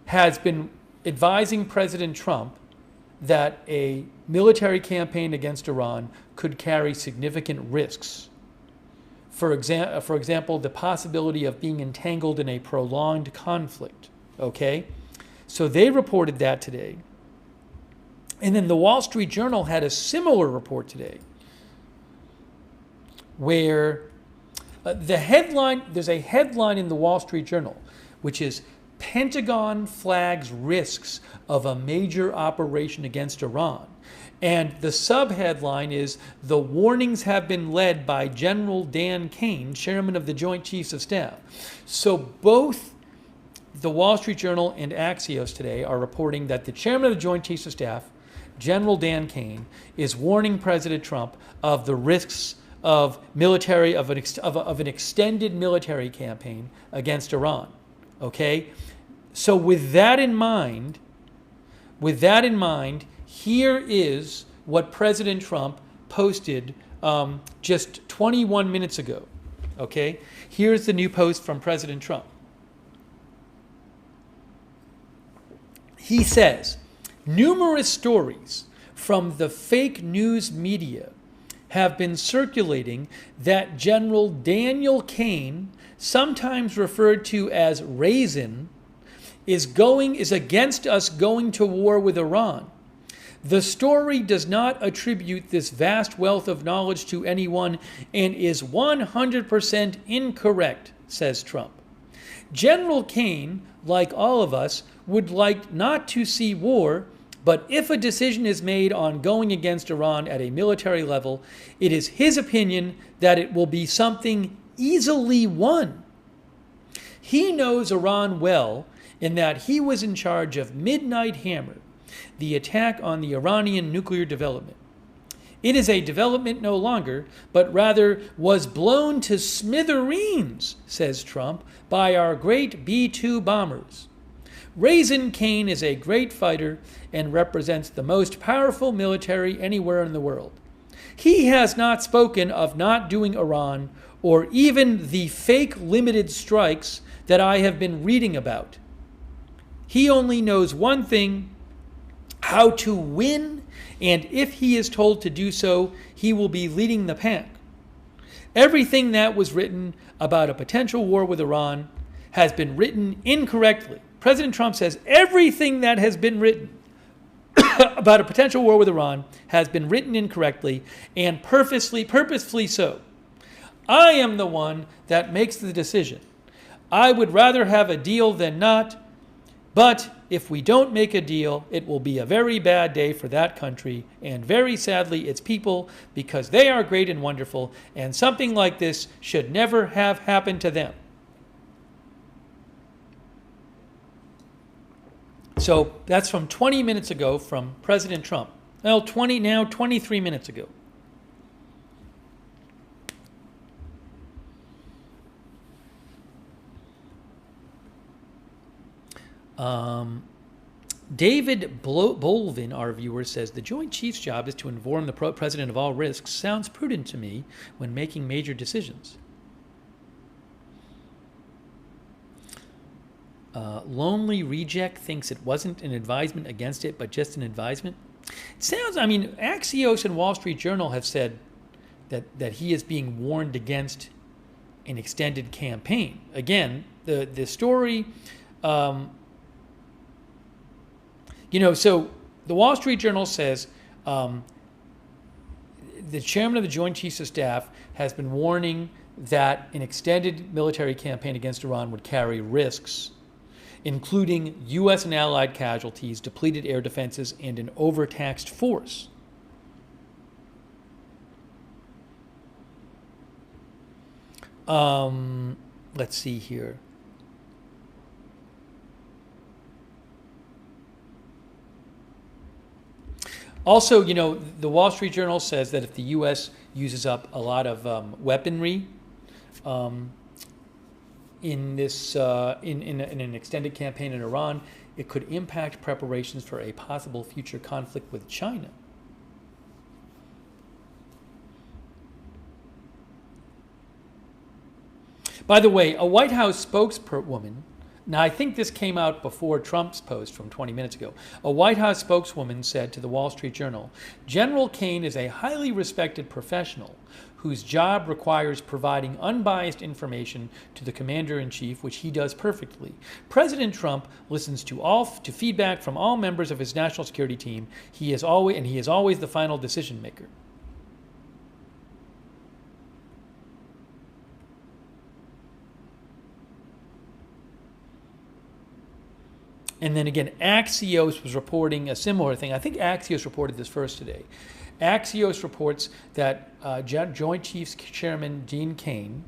has been advising President Trump that a military campaign against Iran could carry significant risks. For example, the possibility of being entangled in a prolonged conflict. Okay? So they reported that today. And then the Wall Street Journal had a similar report today where there's a headline in the Wall Street Journal, which is Pentagon flags risks of a major operation against Iran. And the subheadline is, the warnings have been led by General Dan Kane, chairman of the Joint Chiefs of Staff. So both the Wall Street Journal and Axios today are reporting that the chairman of the Joint Chiefs of Staff, General Dan Kane, is warning President Trump of the risks of an extended military campaign against Iran. Okay? So with that in mind, here is what President Trump posted just 21 minutes ago. Okay? Here's the new post from President Trump. He says, numerous stories from the fake news media have been circulating that General Daniel Kane, sometimes referred to as Raisin, is against us going to war with Iran. The story does not attribute this vast wealth of knowledge to anyone and is 100% incorrect, says Trump. General Kane, like all of us, would like not to see war, but if a decision is made on going against Iran at a military level, it is his opinion that it will be something easily won. He knows Iran well in that he was in charge of Midnight Hammer, the attack on the Iranian nuclear development. It is a development no longer, but rather was blown to smithereens, says Trump, by our great B-2 bombers. Raisin Kane is a great fighter and represents the most powerful military anywhere in the world. He has not spoken of not doing Iran or even the fake limited strikes that I have been reading about. He only knows one thing: how to win, and if he is told to do so, he will be leading the pack. Everything that was written about a potential war with Iran has been written incorrectly. President Trump says everything that has been written about a potential war with Iran has been written incorrectly and purposefully so. I am the one that makes the decision. I would rather have a deal than not, but if we don't make a deal, it will be a very bad day for that country and very sadly its people, because they are great and wonderful, and something like this should never have happened to them. So that's from 20 minutes ago from President Trump. Well, 23 minutes ago. David Bolvin, our viewer, says, the Joint Chiefs' job is to inform the president of all risks. Sounds prudent to me when making major decisions. Lonely Reject thinks it wasn't an advisement against it, but just an advisement. It sounds, Axios and Wall Street Journal have said that he is being warned against an extended campaign. Again, the story, so the Wall Street Journal says the chairman of the Joint Chiefs of Staff has been warning that an extended military campaign against Iran would carry risks, including U.S. and allied casualties, depleted air defenses, and an overtaxed force. Let's see here. Also, the Wall Street Journal says that if the U.S. uses up a lot of weaponry in this in an extended campaign in Iran, it could impact preparations for a possible future conflict with China. By the way, a White House spokeswoman, now I think this came out before Trump's post from 20 minutes ago, a White House spokeswoman said to the Wall Street Journal, General Kane is a highly respected professional whose job requires providing unbiased information to the commander-in-chief, which he does perfectly. President Trump listens to feedback from all members of his national security team. He is always the final decision maker. And then again, Axios was reporting a similar thing. I think Axios reported this first today. Axios reports that Joint Chiefs Chairman Dan Kane,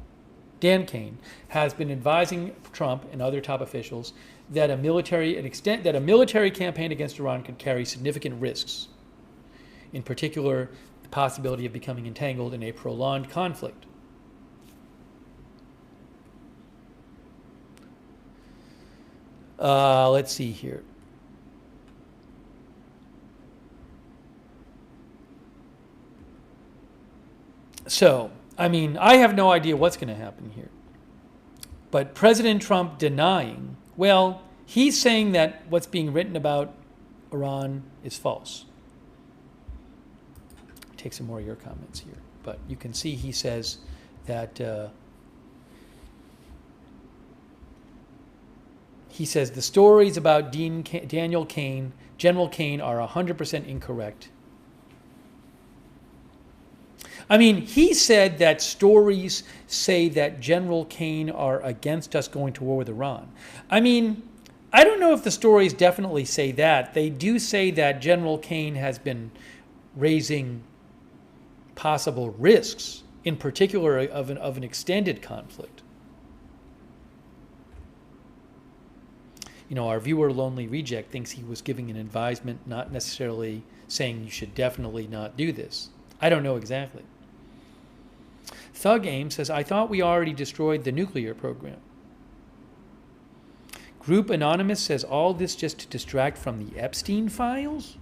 has been advising Trump and other top officials that a military campaign against Iran could carry significant risks. In particular, the possibility of becoming entangled in a prolonged conflict. Let's see here. So, I mean, I have no idea what's going to happen here. But President Trump denying, well, he's saying that what's being written about Iran is false. Take some more of your comments here. But you can see he says that he says the stories about General Kane are 100% incorrect. I mean, he said that stories say that General Kane are against us going to war with Iran. I mean, I don't know if the stories definitely say that. They do say that General Kane has been raising possible risks, in particular of an extended conflict. You know, our viewer Lonely Reject thinks he was giving an advisement, not necessarily saying you should definitely not do this. I don't know exactly. Thug Aim says, I thought we already destroyed the nuclear program. Group Anonymous says, all this just to distract from the Epstein files?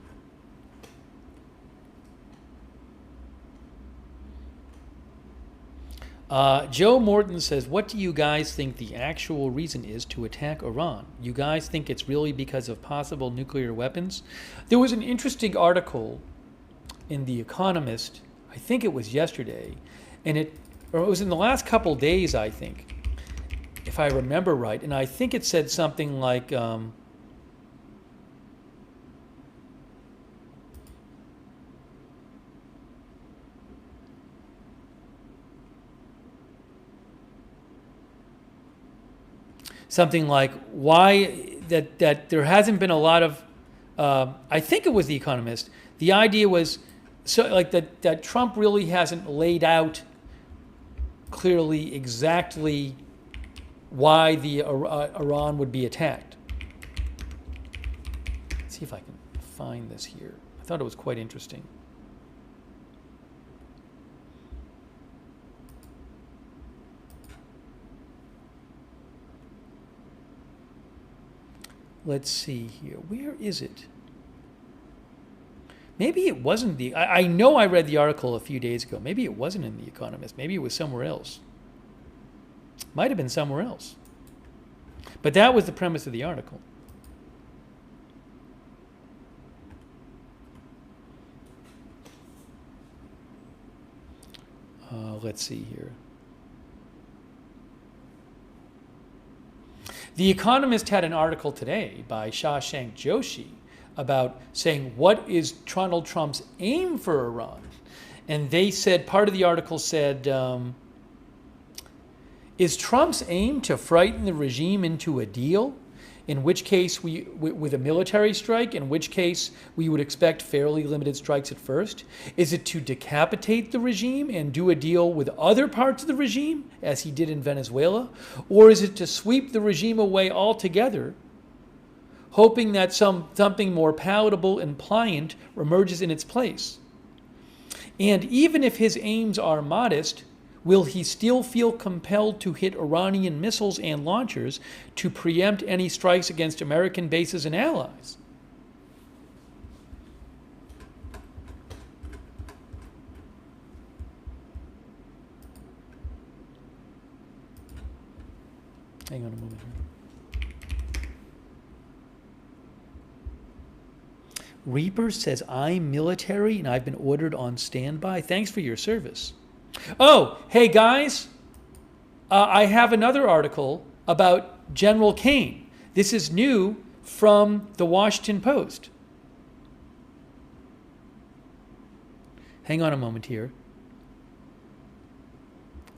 Joe Morton says, what do you guys think the actual reason is to attack Iran? You guys think it's really because of possible nuclear weapons? There was an interesting article in The Economist, I think it was yesterday, and it was in the last couple days, I think, if I remember right, and I think it said something like, why that there hasn't been a lot of, I think it was The Economist. The idea was that Trump really hasn't laid out clearly exactly why the Iran would be attacked. Let's see if I can find this here. I thought it was quite interesting. Let's see here. Where is it? Maybe it wasn't I know I read the article a few days ago. Maybe it wasn't in The Economist. Maybe it was somewhere else. Might have been somewhere else. But that was the premise of the article. Let's see here. The Economist had an article today by Shashank Joshi about saying, what is Donald Trump's aim for Iran? And they said, part of the article said, is Trump's aim to frighten the regime into a deal? In which case, with a military strike, in which case we would expect fairly limited strikes at first? Is it to decapitate the regime and do a deal with other parts of the regime, as he did in Venezuela? Or is it to sweep the regime away altogether, hoping that something more palatable and pliant emerges in its place? And even if his aims are modest, will he still feel compelled to hit Iranian missiles and launchers to preempt any strikes against American bases and allies? Hang on a moment here. Reaper says, I'm military and I've been ordered on standby. Thanks for your service. Oh, hey guys, I have another article about General Kane. This is new from the Washington Post. Hang on a moment here.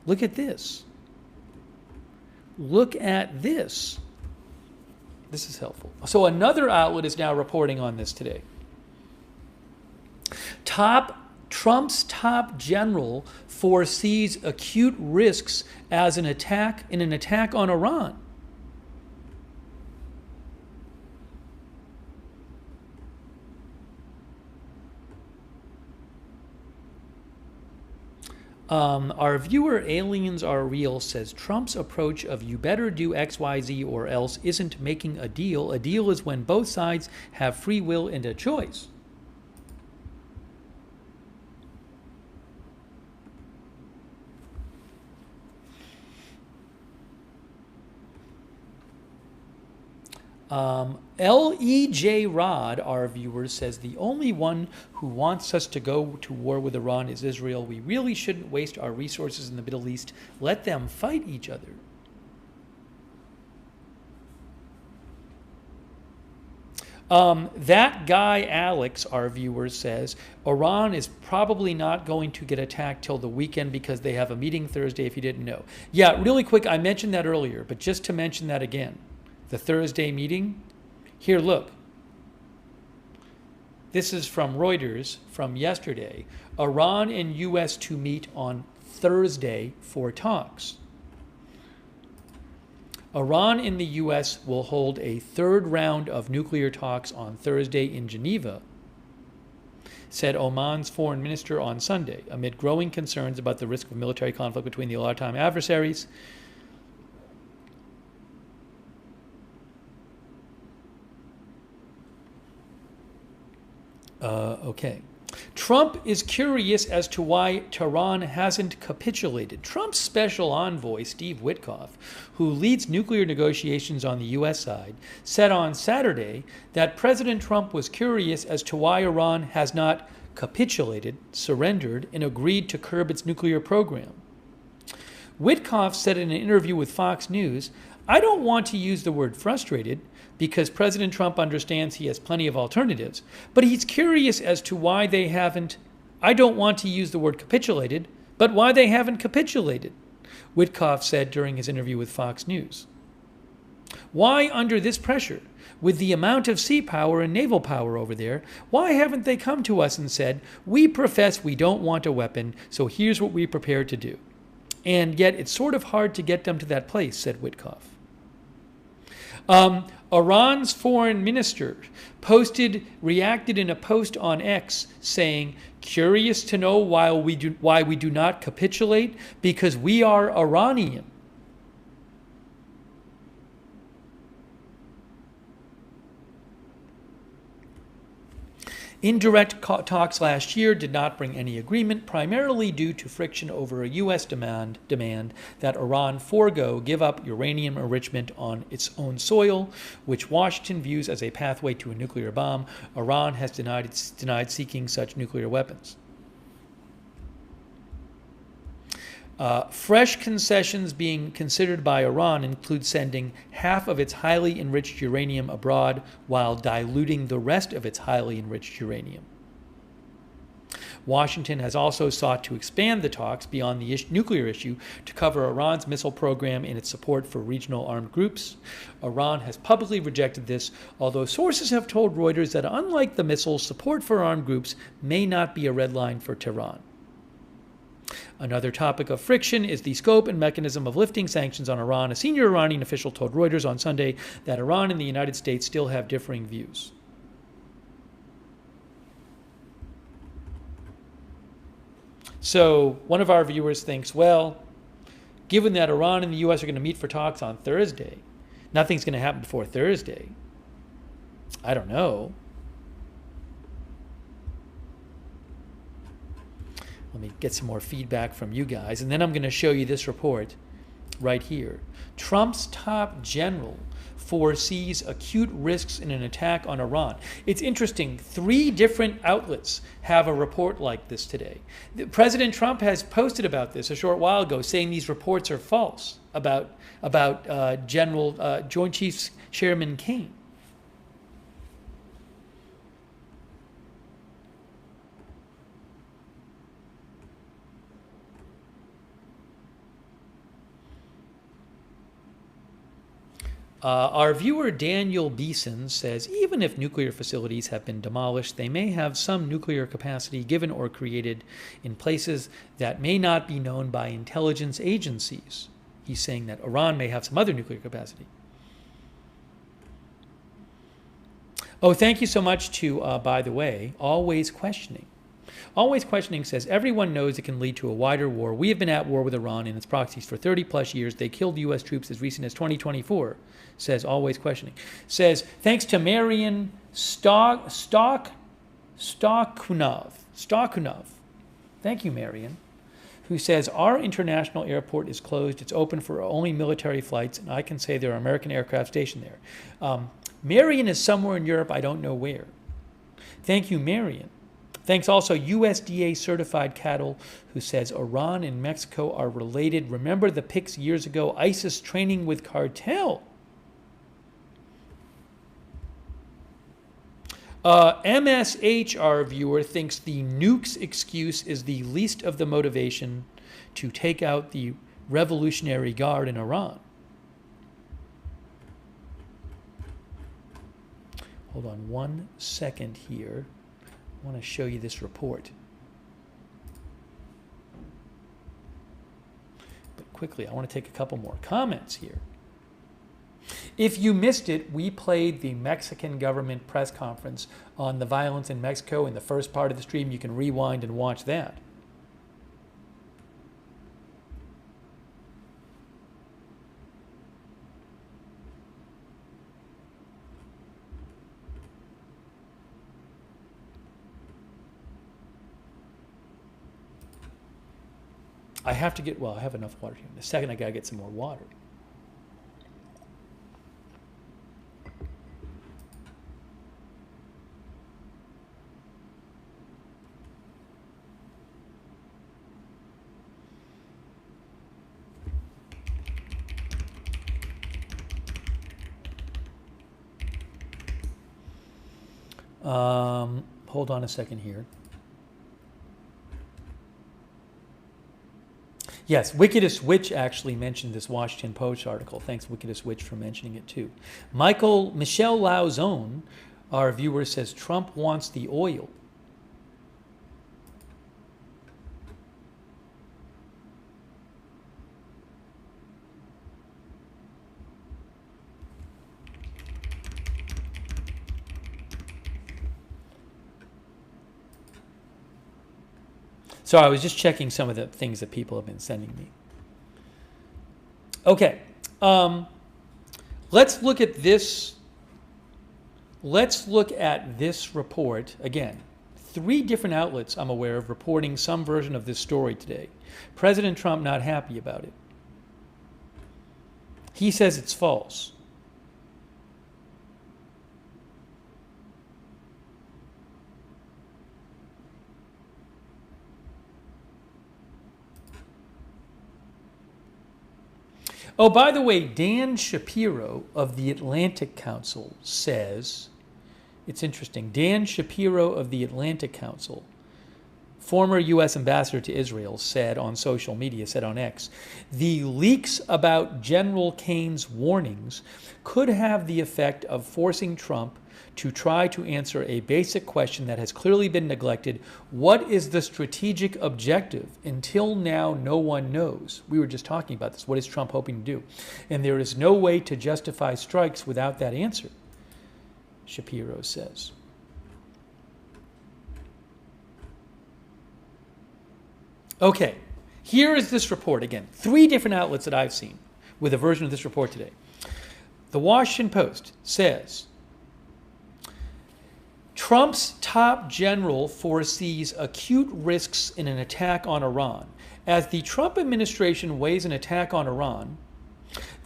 Look at this. Look at this. This is helpful. So another outlet is now reporting on this today. Trump's top general foresees acute risks as an attack on Iran. Our viewer Aliens Are Real says Trump's approach of you better do X, Y, Z or else isn't making a deal. A deal is when both sides have free will and a choice. L.E.J. Rod, our viewer, says the only one who wants us to go to war with Iran is Israel. We really shouldn't waste our resources in the Middle East. Let them fight each other. That guy, Alex, our viewer, says Iran is probably not going to get attacked till the weekend because they have a meeting Thursday, if you didn't know. Yeah, really quick, I mentioned that earlier, but just to mention that again. The Thursday meeting. Here, look. This is from Reuters from yesterday. Iran and U.S. to meet on Thursday for talks. Iran and the U.S. will hold a third round of nuclear talks on Thursday in Geneva, said Oman's foreign minister on Sunday, amid growing concerns about the risk of military conflict between the wartime adversaries. Okay. Trump is curious as to why Tehran hasn't capitulated. Trump's special envoy, Steve Witkoff, who leads nuclear negotiations on the U.S. side, said on Saturday that President Trump was curious as to why Iran has not capitulated, surrendered, and agreed to curb its nuclear program. Witkoff said in an interview with Fox News, I don't want to use the word frustrated because President Trump understands he has plenty of alternatives, but he's curious as to why they haven't, I don't want to use the word capitulated, but why they haven't capitulated, Witkoff said during his interview with Fox News. Why, under this pressure, with the amount of sea power and naval power over there, why haven't they come to us and said, we profess we don't want a weapon, so here's what we're prepared to do? And yet it's sort of hard to get them to that place, said Witkoff. Iran's foreign minister reacted in a post on X saying, curious to know why we do not capitulate? Because we are Iranian. Indirect talks last year did not bring any agreement, primarily due to friction over a U.S. demand that Iran give up uranium enrichment on its own soil, which Washington views as a pathway to a nuclear bomb. Iran has denied seeking such nuclear weapons. Fresh concessions being considered by Iran include sending half of its highly enriched uranium abroad while diluting the rest of its highly enriched uranium. Washington has also sought to expand the talks beyond the nuclear issue to cover Iran's missile program and its support for regional armed groups. Iran has publicly rejected this, although sources have told Reuters that unlike the missiles, support for armed groups may not be a red line for Tehran. Another topic of friction is the scope and mechanism of lifting sanctions on Iran. A senior Iranian official told Reuters on Sunday that Iran and the United States still have differing views. So one of our viewers thinks, well, given that Iran and the U.S. are going to meet for talks on Thursday, nothing's going to happen before Thursday. I don't know. Let me get some more feedback from you guys, and then I'm going to show you this report right here. Trump's top general foresees acute risks in an attack on Iran. It's interesting. 3 different outlets have a report like this today. President Trump has posted about this a short while ago, saying these reports are false about Joint Chiefs Chairman Kane. Our viewer Daniel Beeson says, even if nuclear facilities have been demolished, they may have some nuclear capacity given or created in places that may not be known by intelligence agencies. He's saying that Iran may have some other nuclear capacity. Oh, thank you so much to, by the way, Always Questioning. Always Questioning says, everyone knows it can lead to a wider war. We have been at war with Iran and its proxies for 30 plus years. They killed U.S. troops as recent as 2024, says Always Questioning. Says, thanks to Marian Stokunov. Thank you, Marian. Who says, our international airport is closed. It's open for only military flights, and I can say there are American aircraft stationed there. Marian is somewhere in Europe, I don't know where. Thank you, Marian. Thanks also USDA certified cattle, who says Iran and Mexico are related. Remember the pics years ago, ISIS training with cartel. MSH, our viewer, thinks the nukes excuse is the least of the motivation to take out the Revolutionary Guard in Iran. Hold on 1 second here. I want to show you this report. But quickly, I want to take a couple more comments here. If you missed it, we played the Mexican government press conference on the violence in Mexico in the first part of the stream. You can rewind and watch that. I have to get, well, I have enough water here. In a second, I got to get some more water. Hold on a second here. Yes, Wickedest Witch actually mentioned this Washington Post article. Thanks, Wickedest Witch, for mentioning it too. Michelle Lauzone, our viewer, says Trump wants the oil. So I was just checking some of the things that people have been sending me. Okay, let's look at this. Let's look at this report again. 3 different outlets I'm aware of reporting some version of this story today. President Trump not happy about it. He says it's false. Oh, by the way, Dan Shapiro of the Atlantic Council says, it's interesting, Dan Shapiro of the Atlantic Council, former U.S. ambassador to Israel, said on social media, said on X, the leaks about General Kane's warnings could have the effect of forcing Trump to try to answer a basic question that has clearly been neglected. What is the strategic objective? Until now, no one knows. We were just talking about this. What is Trump hoping to do? And there is no way to justify strikes without that answer, Shapiro says. Okay, here is this report again. 3 different outlets that I've seen with a version of this report today. The Washington Post says, Trump's top general foresees acute risks in an attack on Iran. As the Trump administration weighs an attack on Iran,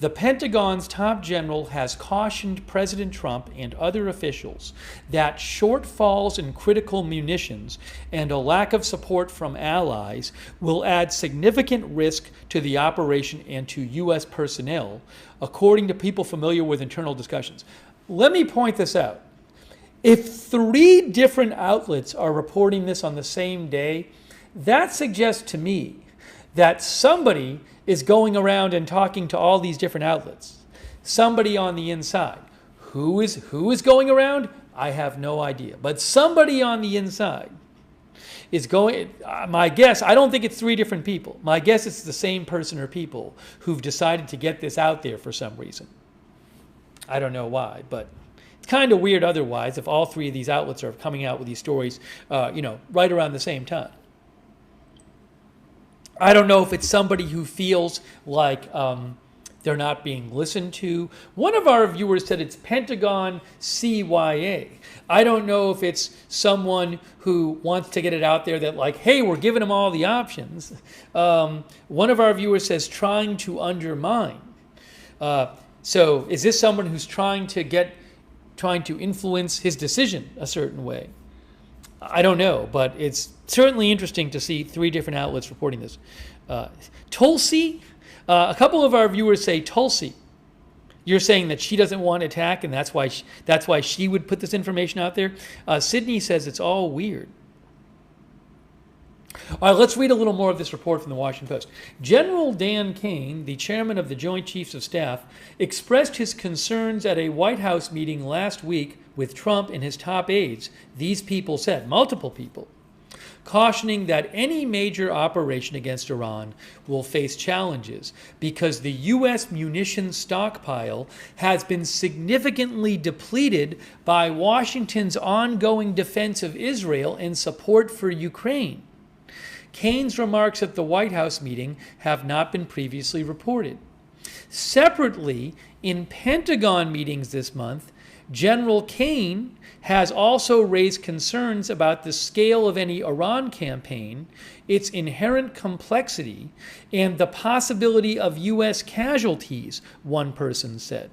the Pentagon's top general has cautioned President Trump and other officials that shortfalls in critical munitions and a lack of support from allies will add significant risk to the operation and to U.S. personnel, according to people familiar with internal discussions. Let me point this out. If 3 different outlets are reporting this on the same day, that suggests to me that somebody is going around and talking to all these different outlets. somebody on the inside. Who is going around? I have no idea. But somebody on the inside is going, my guess, I don't think it's 3 different people. My guess it's the same person or people who've decided to get this out there for some reason. I don't know why, but it's kind of weird otherwise if all 3 of these outlets are coming out with these stories, right around the same time. I don't know if it's somebody who feels like they're not being listened to. One of our viewers said it's Pentagon CYA. I don't know if it's someone who wants to get it out there that like, hey, we're giving them all the options. One of our viewers says trying to undermine. So is this someone who's trying to influence his decision a certain way? I don't know, but it's certainly interesting to see 3 different outlets reporting this. Tulsi, a couple of our viewers say Tulsi. You're saying that she doesn't want to attack, and that's why she would put this information out there. Sydney says it's all weird. All right, let's read a little more of this report from the Washington Post. General Dan Kane, the chairman of the Joint Chiefs of Staff, expressed his concerns at a White House meeting last week with Trump and his top aides. These people said, multiple people, cautioning that any major operation against Iran will face challenges because the U.S. munitions stockpile has been significantly depleted by Washington's ongoing defense of Israel and support for Ukraine. Kane's remarks at the White House meeting have not been previously reported. Separately, in Pentagon meetings this month, General Kane has also raised concerns about the scale of any Iran campaign, its inherent complexity, and the possibility of U.S. casualties, one person said.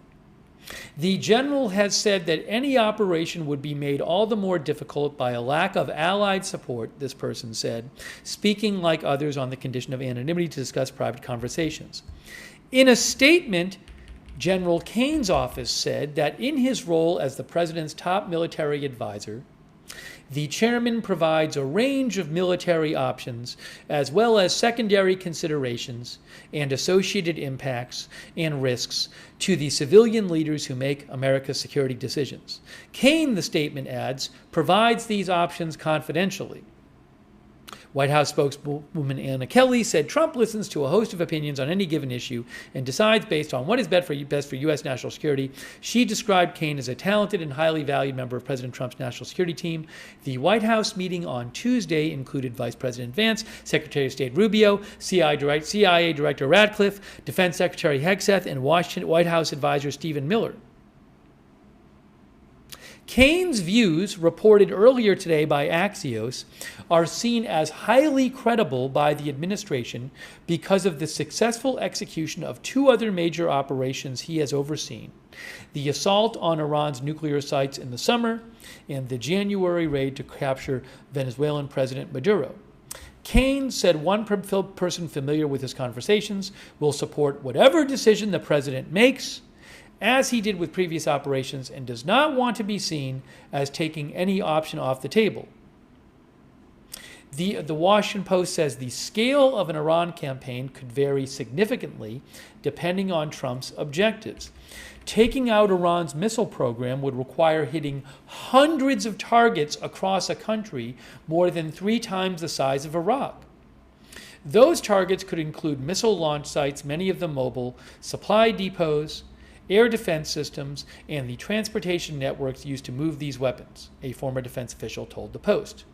The general has said that any operation would be made all the more difficult by a lack of allied support, this person said, speaking like others on the condition of anonymity to discuss private conversations. In a statement, General Kane's office said that in his role as the president's top military advisor, the chairman provides a range of military options as well as secondary considerations and associated impacts and risks to the civilian leaders who make America's security decisions. Kane, the statement adds, provides these options confidentially. White House spokeswoman Anna Kelly said Trump listens to a host of opinions on any given issue and decides based on what is best for U.S. national security. She described Kane as a talented and highly valued member of President Trump's national security team. The White House meeting on Tuesday included Vice President Vance, Secretary of State Rubio, CIA Director Ratcliffe, Defense Secretary Hegseth, and White House advisor Stephen Miller. Kane's views, reported earlier today by Axios, are seen as highly credible by the administration because of the successful execution of 2 other major operations he has overseen: the assault on Iran's nuclear sites in the summer and the January raid to capture Venezuelan President Maduro. Kane said one person familiar with his conversations will support whatever decision the president makes, as he did with previous operations, and does not want to be seen as taking any option off the table. The Washington Post says the scale of an Iran campaign could vary significantly depending on Trump's objectives. Taking out Iran's missile program would require hitting hundreds of targets across a country more than 3 times the size of Iraq. Those targets could include missile launch sites, many of them mobile, supply depots, air defense systems, and the transportation networks used to move these weapons, a former defense official told the Post.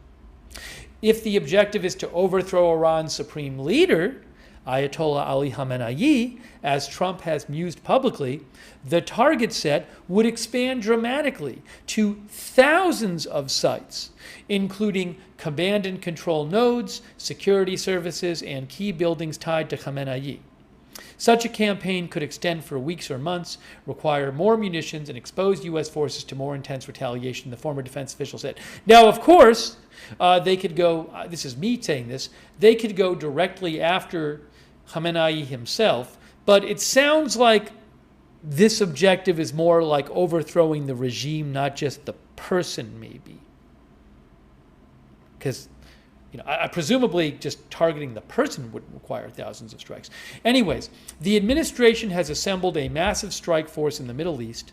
If the objective is to overthrow Iran's supreme leader, Ayatollah Ali Khamenei, as Trump has mused publicly, the target set would expand dramatically to thousands of sites, including command and control nodes, security services, and key buildings tied to Khamenei. Such a campaign could extend for weeks or months, require more munitions, and expose U.S. forces to more intense retaliation, the former defense official said. Now, of course, they could go, this is me saying this, they could go directly after Khamenei himself, but it sounds like this objective is more like overthrowing the regime, not just the person, maybe. Because presumably just targeting the person would require thousands of strikes. Anyways, the administration has assembled a massive strike force in the Middle East,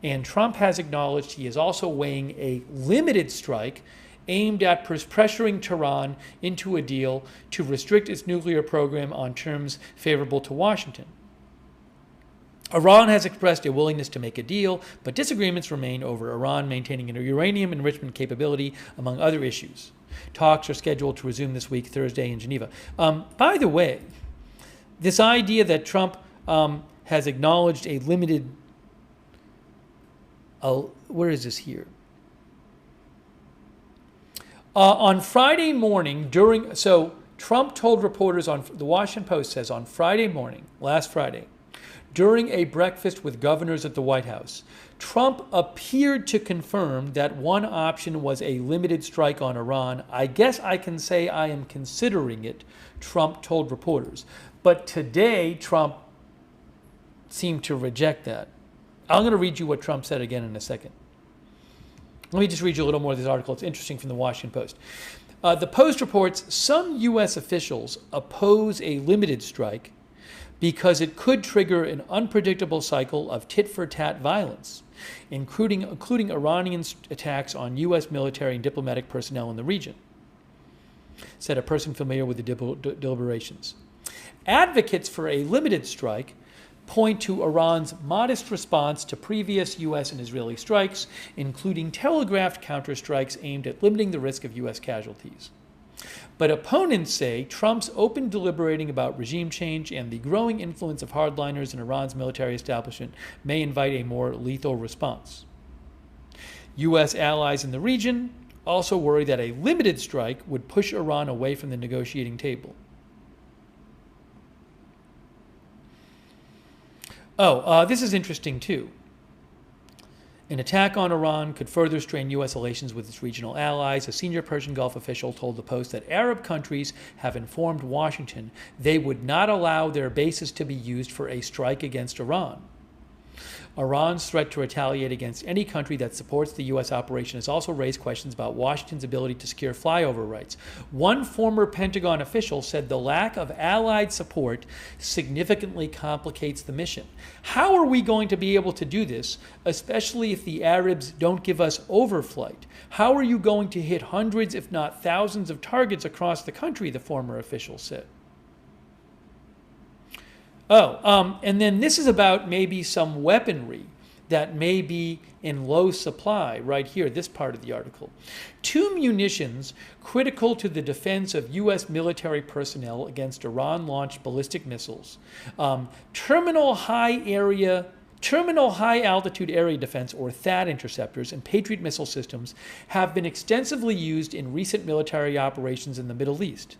and Trump has acknowledged he is also weighing a limited strike aimed at pressuring Tehran into a deal to restrict its nuclear program on terms favorable to Washington. Iran has expressed a willingness to make a deal, but disagreements remain over Iran maintaining a uranium enrichment capability, among other issues. Talks are scheduled to resume this week, Thursday, in Geneva. By the way, this idea that Trump has acknowledged a limited... where is this here? On Friday morning, Trump told reporters on the Washington Post says on Friday morning, last Friday, during a breakfast with governors at the White House, Trump appeared to confirm that one option was a limited strike on Iran. I guess I can say I am considering it, Trump told reporters. But today, Trump seemed to reject that. I'm going to read you what Trump said again in a second. Let me just read you a little more of this article. It's interesting from the Washington Post. The Post reports some U.S. officials oppose a limited strike because it could trigger an unpredictable cycle of tit-for-tat violence, including Iranian attacks on U.S. military and diplomatic personnel in the region, said a person familiar with the deliberations. Advocates for a limited strike point to Iran's modest response to previous U.S. and Israeli strikes, including telegraphed counterstrikes aimed at limiting the risk of U.S. casualties. But opponents say Trump's open deliberating about regime change and the growing influence of hardliners in Iran's military establishment may invite a more lethal response. U.S. allies in the region also worry that a limited strike would push Iran away from the negotiating table. This is interesting too. An attack on Iran could further strain U.S. relations with its regional allies. A senior Persian Gulf official told the Post that Arab countries have informed Washington they would not allow their bases to be used for a strike against Iran. Iran's threat to retaliate against any country that supports the U.S. operation has also raised questions about Washington's ability to secure flyover rights. One former Pentagon official said the lack of Allied support significantly complicates the mission. How are we going to be able to do this, especially if the Arabs don't give us overflight? How are you going to hit hundreds, if not thousands, of targets across the country, the former official said. And then this is about maybe some weaponry that may be in low supply right here, this part of the article. 2 munitions critical to the defense of U.S. military personnel against Iran-launched ballistic missiles, terminal high altitude area defense, or THAAD interceptors, and Patriot missile systems have been extensively used in recent military operations in the Middle East.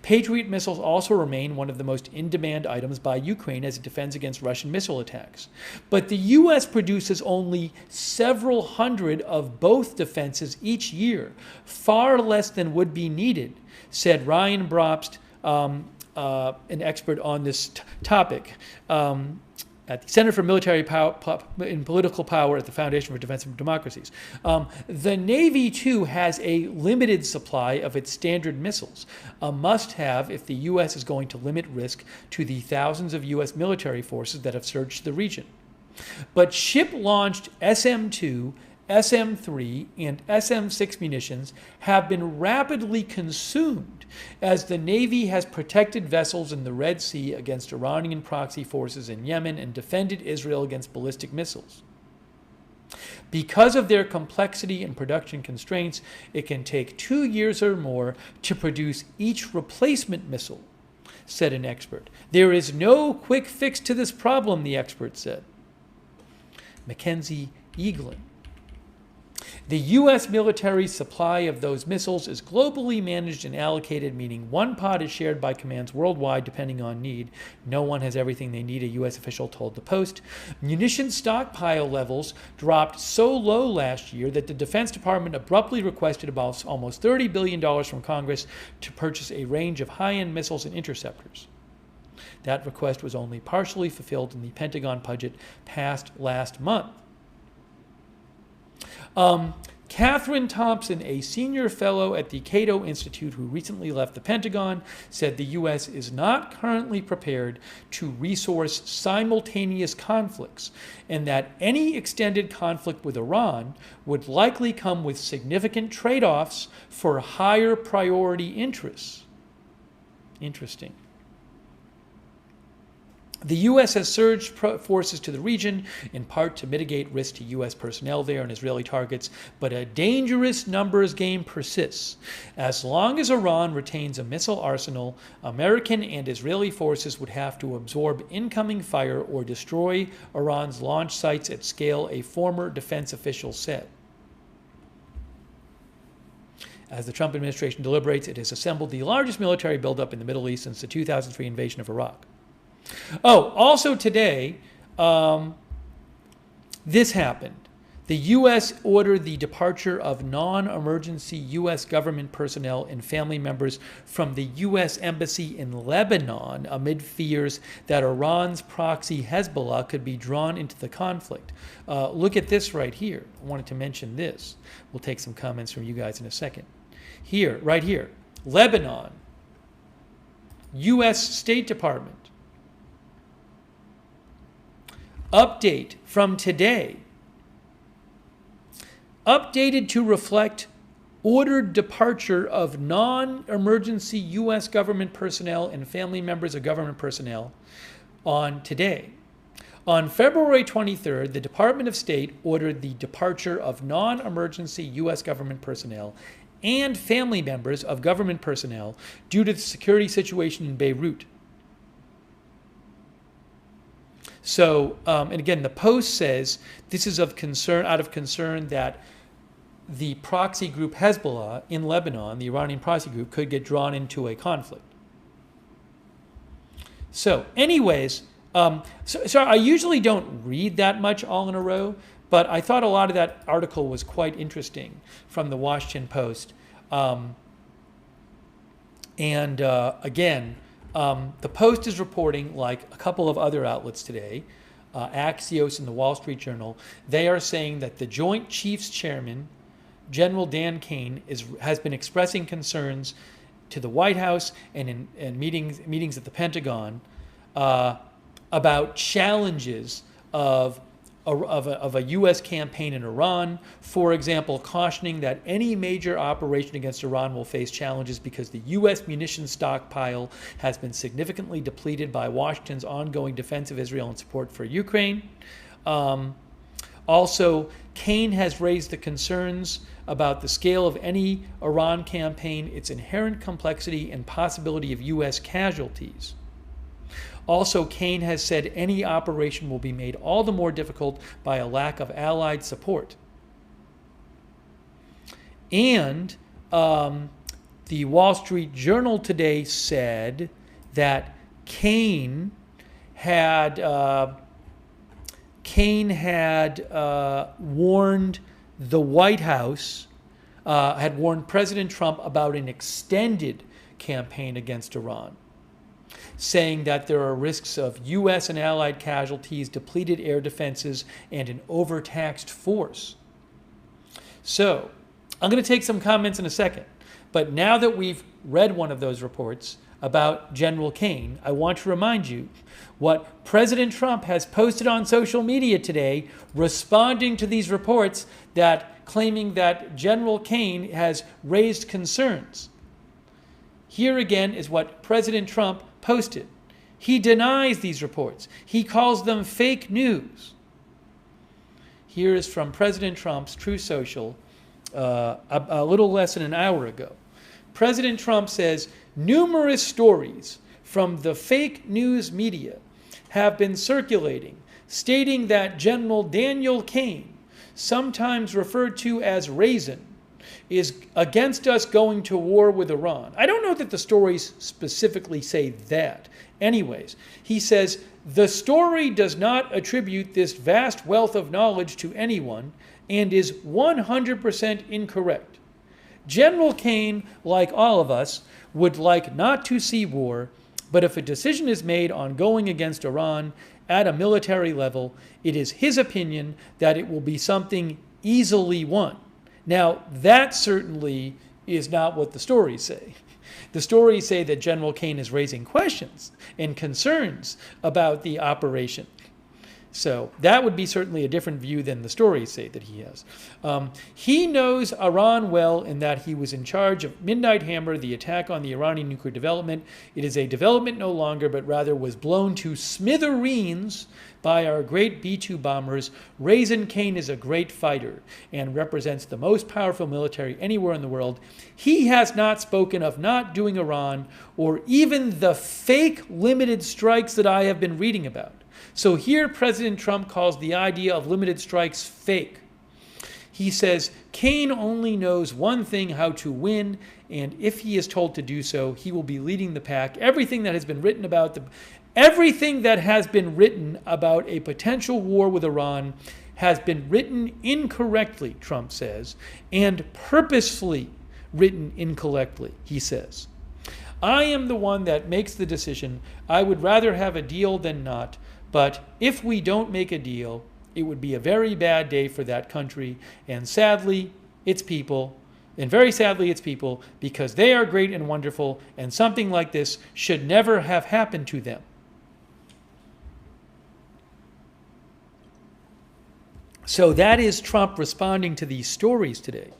Patriot missiles also remain one of the most in-demand items by Ukraine as it defends against Russian missile attacks. But the U.S. produces only several hundred of both defenses each year, far less than would be needed, said Ryan Brobst, an expert on this topic, at the Center for Military and Political Power at the Foundation for Defense of Democracies. The Navy, too, has a limited supply of its Standard missiles, a must-have if the U.S. is going to limit risk to the thousands of U.S. military forces that have surged the region. But ship-launched SM-2, SM-3, and SM-6 munitions have been rapidly consumed as the Navy has protected vessels in the Red Sea against Iranian proxy forces in Yemen and defended Israel against ballistic missiles. Because of their complexity and production constraints, it can take 2 years or more to produce each replacement missile, said an expert. There is no quick fix to this problem, the expert said. Mackenzie Eaglin. The U.S. military supply of those missiles is globally managed and allocated, meaning one pot is shared by commands worldwide depending on need. No one has everything they need, a U.S. official told the Post. Munition stockpile levels dropped so low last year that the Defense Department abruptly requested about almost $30 billion from Congress to purchase a range of high-end missiles and interceptors. That request was only partially fulfilled in the Pentagon budget passed last month. Catherine Thompson, a senior fellow at the Cato Institute who recently left the Pentagon, said the U.S. is not currently prepared to resource simultaneous conflicts and that any extended conflict with Iran would likely come with significant trade-offs for higher priority interests. Interesting. The U.S. has surged forces to the region, in part to mitigate risk to U.S. personnel there and Israeli targets, but a dangerous numbers game persists. As long as Iran retains a missile arsenal, American and Israeli forces would have to absorb incoming fire or destroy Iran's launch sites at scale, a former defense official said. As the Trump administration deliberates, it has assembled the largest military buildup in the Middle East since the 2003 invasion of Iraq. Oh, also today, this happened. The U.S. ordered the departure of non-emergency U.S. government personnel and family members from the U.S. Embassy in Lebanon amid fears that Iran's proxy Hezbollah could be drawn into the conflict. Look at this right here. I wanted to mention this. We'll take some comments from you guys in a second. Here, right here, Lebanon, U.S. State Department. Update from today. Updated to reflect ordered departure of non-emergency U.S. government personnel and family members of government personnel on today. On February 23rd, the Department of State ordered the departure of non-emergency U.S. government personnel and family members of government personnel due to the security situation in Beirut. So, and again, the Post says this is out of concern that the proxy group Hezbollah in Lebanon, the Iranian proxy group, could get drawn into a conflict. So, anyways, so I usually don't read that much all in a row, but I thought a lot of that article was quite interesting from the Washington Post. Again, the Post is reporting, like a couple of other outlets today, Axios and the Wall Street Journal, they are saying that the Joint Chiefs Chairman, General Dan Kane, has been expressing concerns to the White House and in meetings at the Pentagon about challenges of a U.S. campaign in Iran, for example, cautioning that any major operation against Iran will face challenges because the U.S. munitions stockpile has been significantly depleted by Washington's ongoing defense of Israel and support for Ukraine. Also, Kane has raised the concerns about the scale of any Iran campaign, its inherent complexity, and possibility of U.S. casualties. Also, Kane has said any operation will be made all the more difficult by a lack of Allied support. And the Wall Street Journal today said that Kane had warned the White House, had warned President Trump about an extended campaign against Iran, saying that there are risks of U.S. and Allied casualties, depleted air defenses, and an overtaxed force. So, I'm going to take some comments in a second, but now that we've read one of those reports about General Kane, I want to remind you what President Trump has posted on social media today, responding to these reports that claiming that General Kane has raised concerns. Here again is what President Trump posted. He denies these reports. He calls them fake news. Here is from President Trump's Truth Social a little less than an hour ago. President Trump says, numerous stories from the fake news media have been circulating stating that General Daniel Kane, sometimes referred to as Raisin, is against us going to war with Iran. I don't know that the stories specifically say that. Anyways, he says, the story does not attribute this vast wealth of knowledge to anyone and is 100% incorrect. General Kane, like all of us, would like not to see war, but if a decision is made on going against Iran at a military level, it is his opinion that it will be something easily won. Now, that certainly is not what the stories say. The stories say that General Kane is raising questions and concerns about the operation. So that would be certainly a different view than the stories say that he has. He knows Iran well in that he was in charge of Midnight Hammer, the attack on the Iranian nuclear development. It is a development no longer, but rather was blown to smithereens by our great B-2 bombers. Raisin Kane is a great fighter and represents the most powerful military anywhere in the world. He has not spoken of not doing Iran or even the fake limited strikes that I have been reading about. So here President Trump calls the idea of limited strikes fake. He says Kane only knows one thing, how to win, and if he is told to do so, he will be leading the pack. Everything that has been written about a potential war with Iran has been written incorrectly, Trump says, and purposefully written incorrectly, he says. I am the one that makes the decision. I would rather have a deal than not. But if we don't make a deal, it would be a very bad day for that country and sadly, its people, and very sadly its people, because they are great and wonderful, and something like this should never have happened to them. So that is Trump responding to these stories today.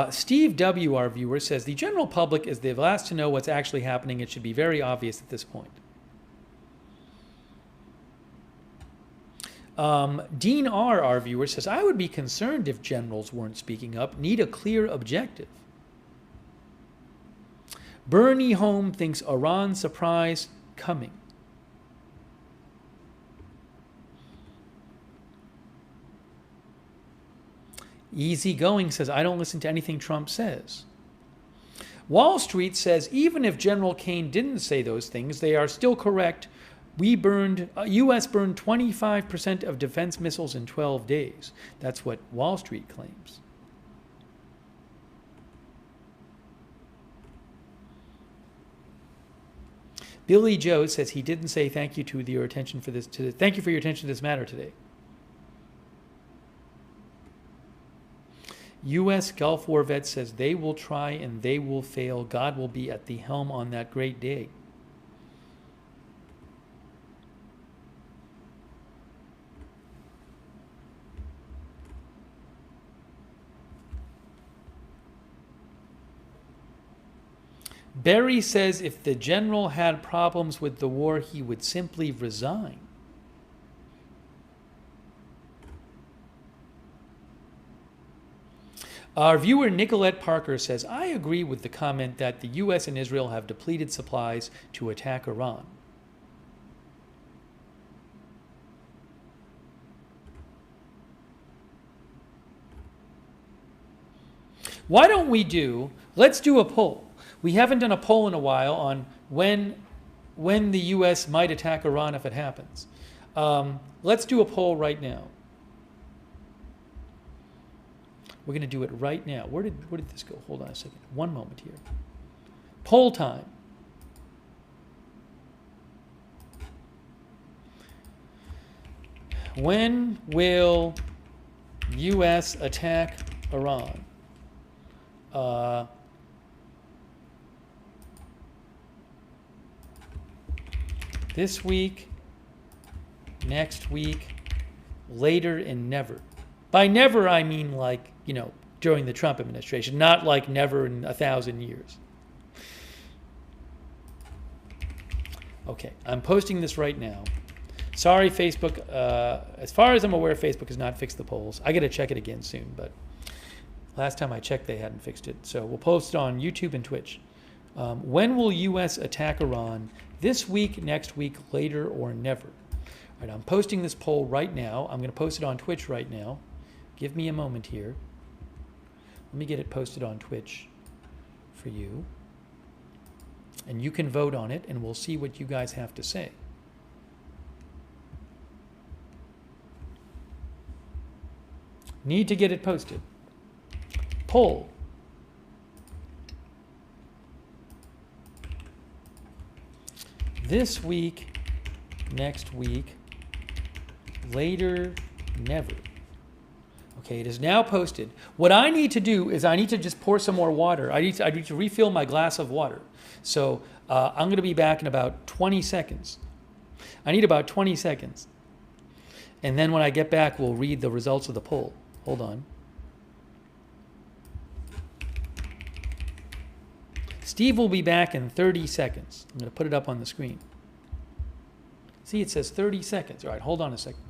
Steve W., our viewer, says, the general public is the last to know what's actually happening. It should be very obvious at this point. Dean R., our viewer, says, I would be concerned if generals weren't speaking up. Need a clear objective. Bernie Home thinks Iran surprise coming. Easy Going says, I don't listen to anything Trump says. Wall Street says, even if General Kane didn't say those things, they are still correct. U.S. burned 25% of defense missiles in 12 days. That's what Wall Street claims. Billy Joe says he didn't say thank you for your attention to this matter today. U.S. Gulf War vet says they will try and they will fail. God will be at the helm on that great day. Barry says if the general had problems with the war, he would simply resign. Our viewer Nicolette Parker says, I agree with the comment that the U.S. and Israel have depleted supplies to attack Iran. Why don't let's do a poll. We haven't done a poll in a while on when the U.S. might attack Iran if it happens. Let's do a poll right now. We're going to do it right now. Where did this go? Hold on a second. One moment here. Poll time. When will U.S. attack Iran? This week, next week, later, and never. By never, I mean like, during the Trump administration, not like never in 1,000 years. Okay, I'm posting this right now. Sorry, Facebook. As far as I'm aware, Facebook has not fixed the polls. I got to check it again soon, but last time I checked, they hadn't fixed it. So we'll post it on YouTube and Twitch. When will U.S. attack Iran? This week, next week, later, or never? All right, I'm posting this poll right now. I'm going to post it on Twitch right now. Give me a moment here. Let me get it posted on Twitch for you. And you can vote on it, and we'll see what you guys have to say. Need to get it posted. Poll. This week, next week, later, never. Okay, it is now posted. What I need to do is I need to just pour some more water. I need to refill my glass of water. So I'm going to be back in about 20 seconds. I need about 20 seconds. And then when I get back, we'll read the results of the poll. Hold on. Steve will be back in 30 seconds. I'm going to put it up on the screen. See, it says 30 seconds. All right, hold on a second.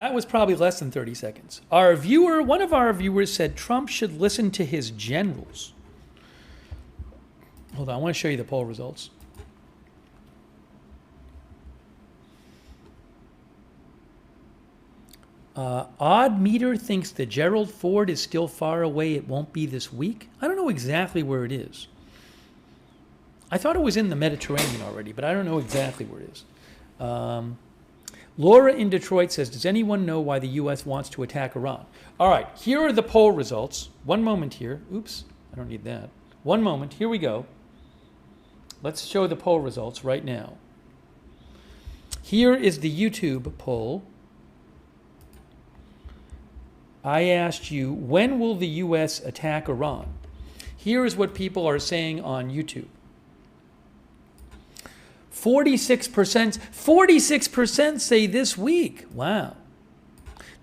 That was probably less than 30 seconds. One of our viewers said Trump should listen to his generals. Hold on, I want to show you the poll results. Odd Meter thinks that Gerald Ford is still far away. It won't be this week. I don't know exactly where it is. I thought it was in the Mediterranean already, but I don't know exactly where it is. Laura in Detroit says, does anyone know why the U.S. wants to attack Iran? All right, here are the poll results. One moment here. Oops, I don't need that. One moment. Here we go. Let's show the poll results right now. Here is the YouTube poll. I asked you, when will the U.S. attack Iran? Here is what people are saying on YouTube. 46% say this week. Wow.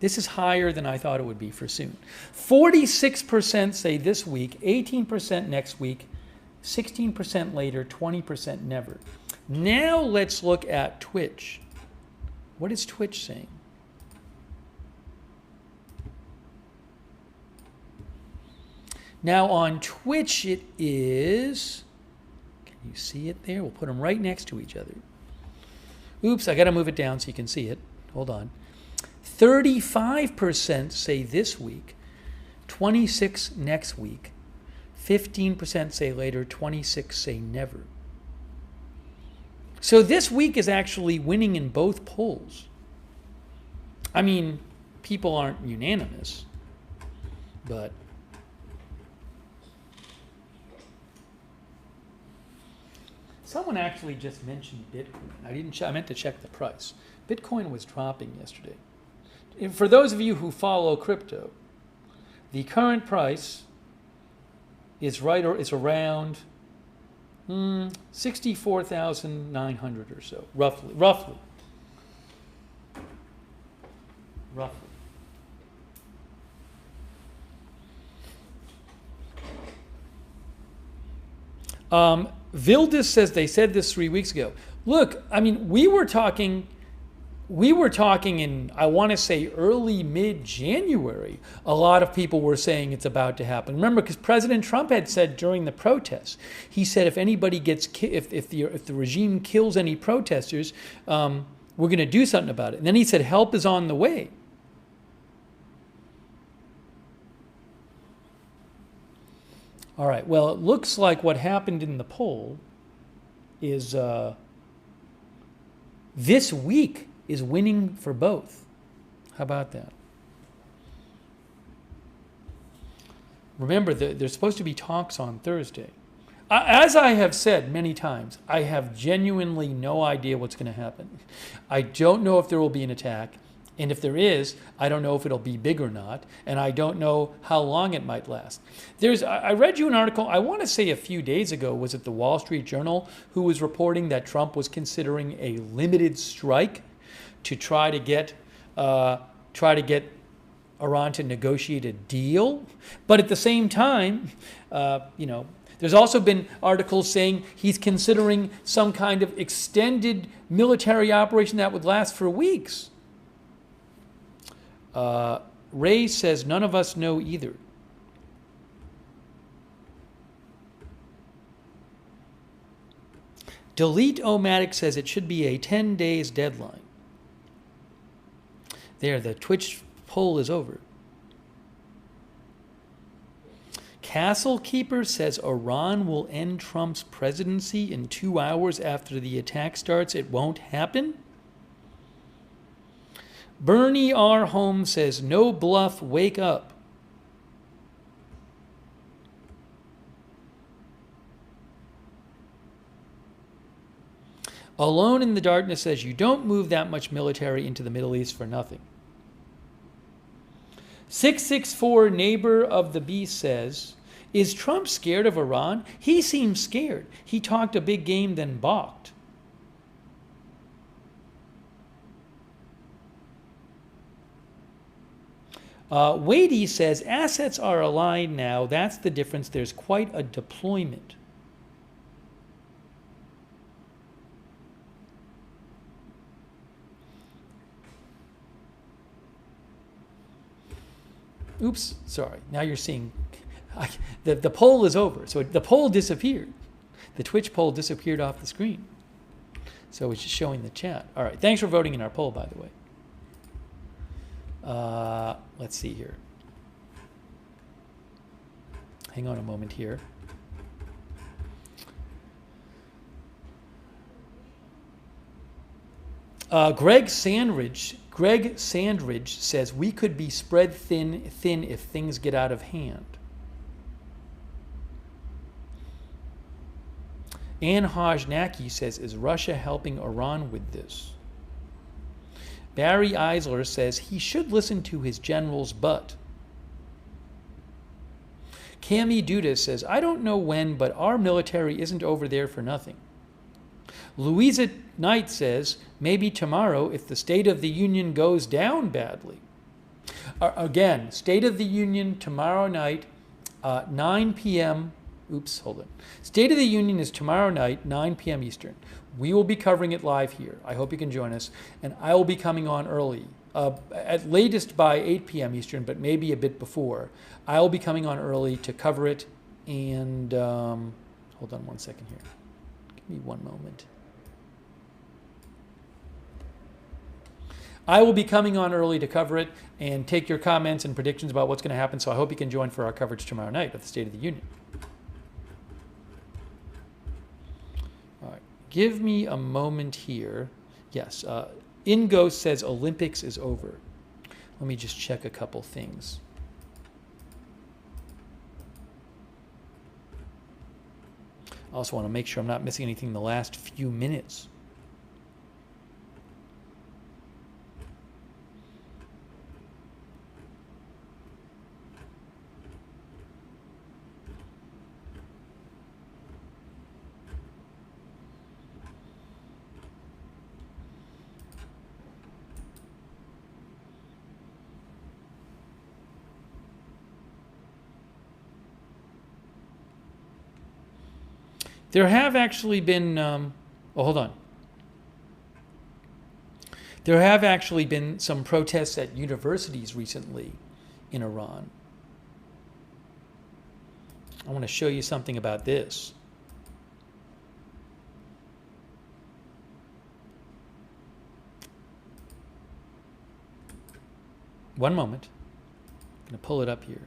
This is higher than I thought it would be for soon. 46% say this week, 18% next week, 16% later, 20% never. Now let's look at Twitch. What is Twitch saying? Now on Twitch it is... You see it there? We'll put them right next to each other. Oops, I got to move it down so you can see it. Hold on. 35% say this week, 26% next week, 15% say later, 26% say never. So this week is actually winning in both polls. I mean, people aren't unanimous, but... Someone actually just mentioned Bitcoin. I meant to check the price. Bitcoin was dropping yesterday. For those of you who follow crypto, the current price is around 64,900 or so, roughly. Vildis says they said this 3 weeks ago. Look, I mean, we were talking in, I want to say, early mid-January. A lot of people were saying it's about to happen. Remember, because President Trump had said during the protests, he said if anybody gets, if the regime kills any protesters, we're going to do something about it. And then he said help is on the way. All right, well, it looks like what happened in the poll is this week is winning for both. How about that? Remember, there's supposed to be talks on Thursday. As I have said many times, I have genuinely no idea what's going to happen. I don't know if there will be an attack. And if there is, I don't know if it'll be big or not, and I don't know how long it might last. I read you an article, I want to say a few days ago, was it the Wall Street Journal, who was reporting that Trump was considering a limited strike to try to get Iran to negotiate a deal. But at the same time, there's also been articles saying he's considering some kind of extended military operation that would last for weeks. Ray says, none of us know either. Delete-O-Matic says it should be a 10 days deadline. There, the Twitch poll is over. Castle Keeper says Iran will end Trump's presidency in 2 hours after the attack starts. It won't happen. Bernie R. Holmes says, no bluff, wake up. Alone in the Darkness says, you don't move that much military into the Middle East for nothing. 664 Neighbor of the Beast says, is Trump scared of Iran? He seems scared. He talked a big game, then balked. Wadey says, assets are aligned now. That's the difference. There's quite a deployment. Oops, sorry. Now you're seeing, the poll is over. So the poll disappeared. The Twitch poll disappeared off the screen. So it's just showing the chat. All right, thanks for voting in our poll, by the way. Let's see here. Hang on a moment here. Greg Sandridge says we could be spread thin if things get out of hand. Ann Hajnaki says, is Russia helping Iran with this? Barry Eisler says he should listen to his general's butt. Cami Duda says, I don't know when, but our military isn't over there for nothing. Louisa Knight says, maybe tomorrow if the State of the Union goes down badly. Again, State of the Union tomorrow night, 9 p.m. Oops, hold on. State of the Union is tomorrow night, 9 p.m. Eastern. We will be covering it live here. I hope you can join us. And I will be coming on early, at latest by 8 p.m. Eastern, but maybe a bit before. I will be coming on early to cover it. And hold on one second here. Give me one moment. I will be coming on early to cover it and take your comments and predictions about what's going to happen. So I hope you can join for our coverage tomorrow night of the State of the Union. All right. Give me a moment here. Yes. Ingo says Olympics is over. Let me just check a couple things. I also want to make sure I'm not missing anything in the last few minutes. There have actually been, hold on. There have actually been some protests at universities recently in Iran. I want to show you something about this. One moment. I'm going to pull it up here.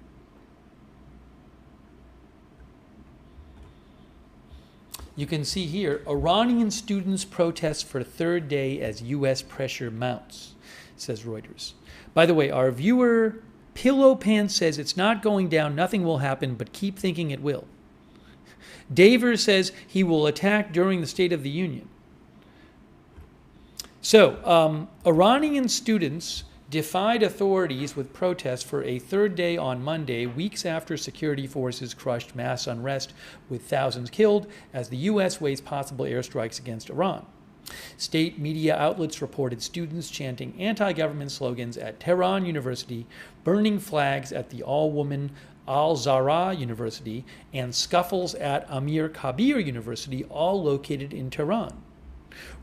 You can see here, Iranian students protest for third day as U.S. pressure mounts, says Reuters. By the way, our viewer, Pillow Pants, says it's not going down, nothing will happen, but keep thinking it will. Daver says he will attack during the State of the Union. So, Iranian students defied authorities with protests for a third day on Monday, weeks after security forces crushed mass unrest with thousands killed as the U.S. weighs possible airstrikes against Iran. State media outlets reported students chanting anti-government slogans at Tehran University, burning flags at the all-woman Al-Zahra University, and scuffles at Amir Kabir University, all located in Tehran.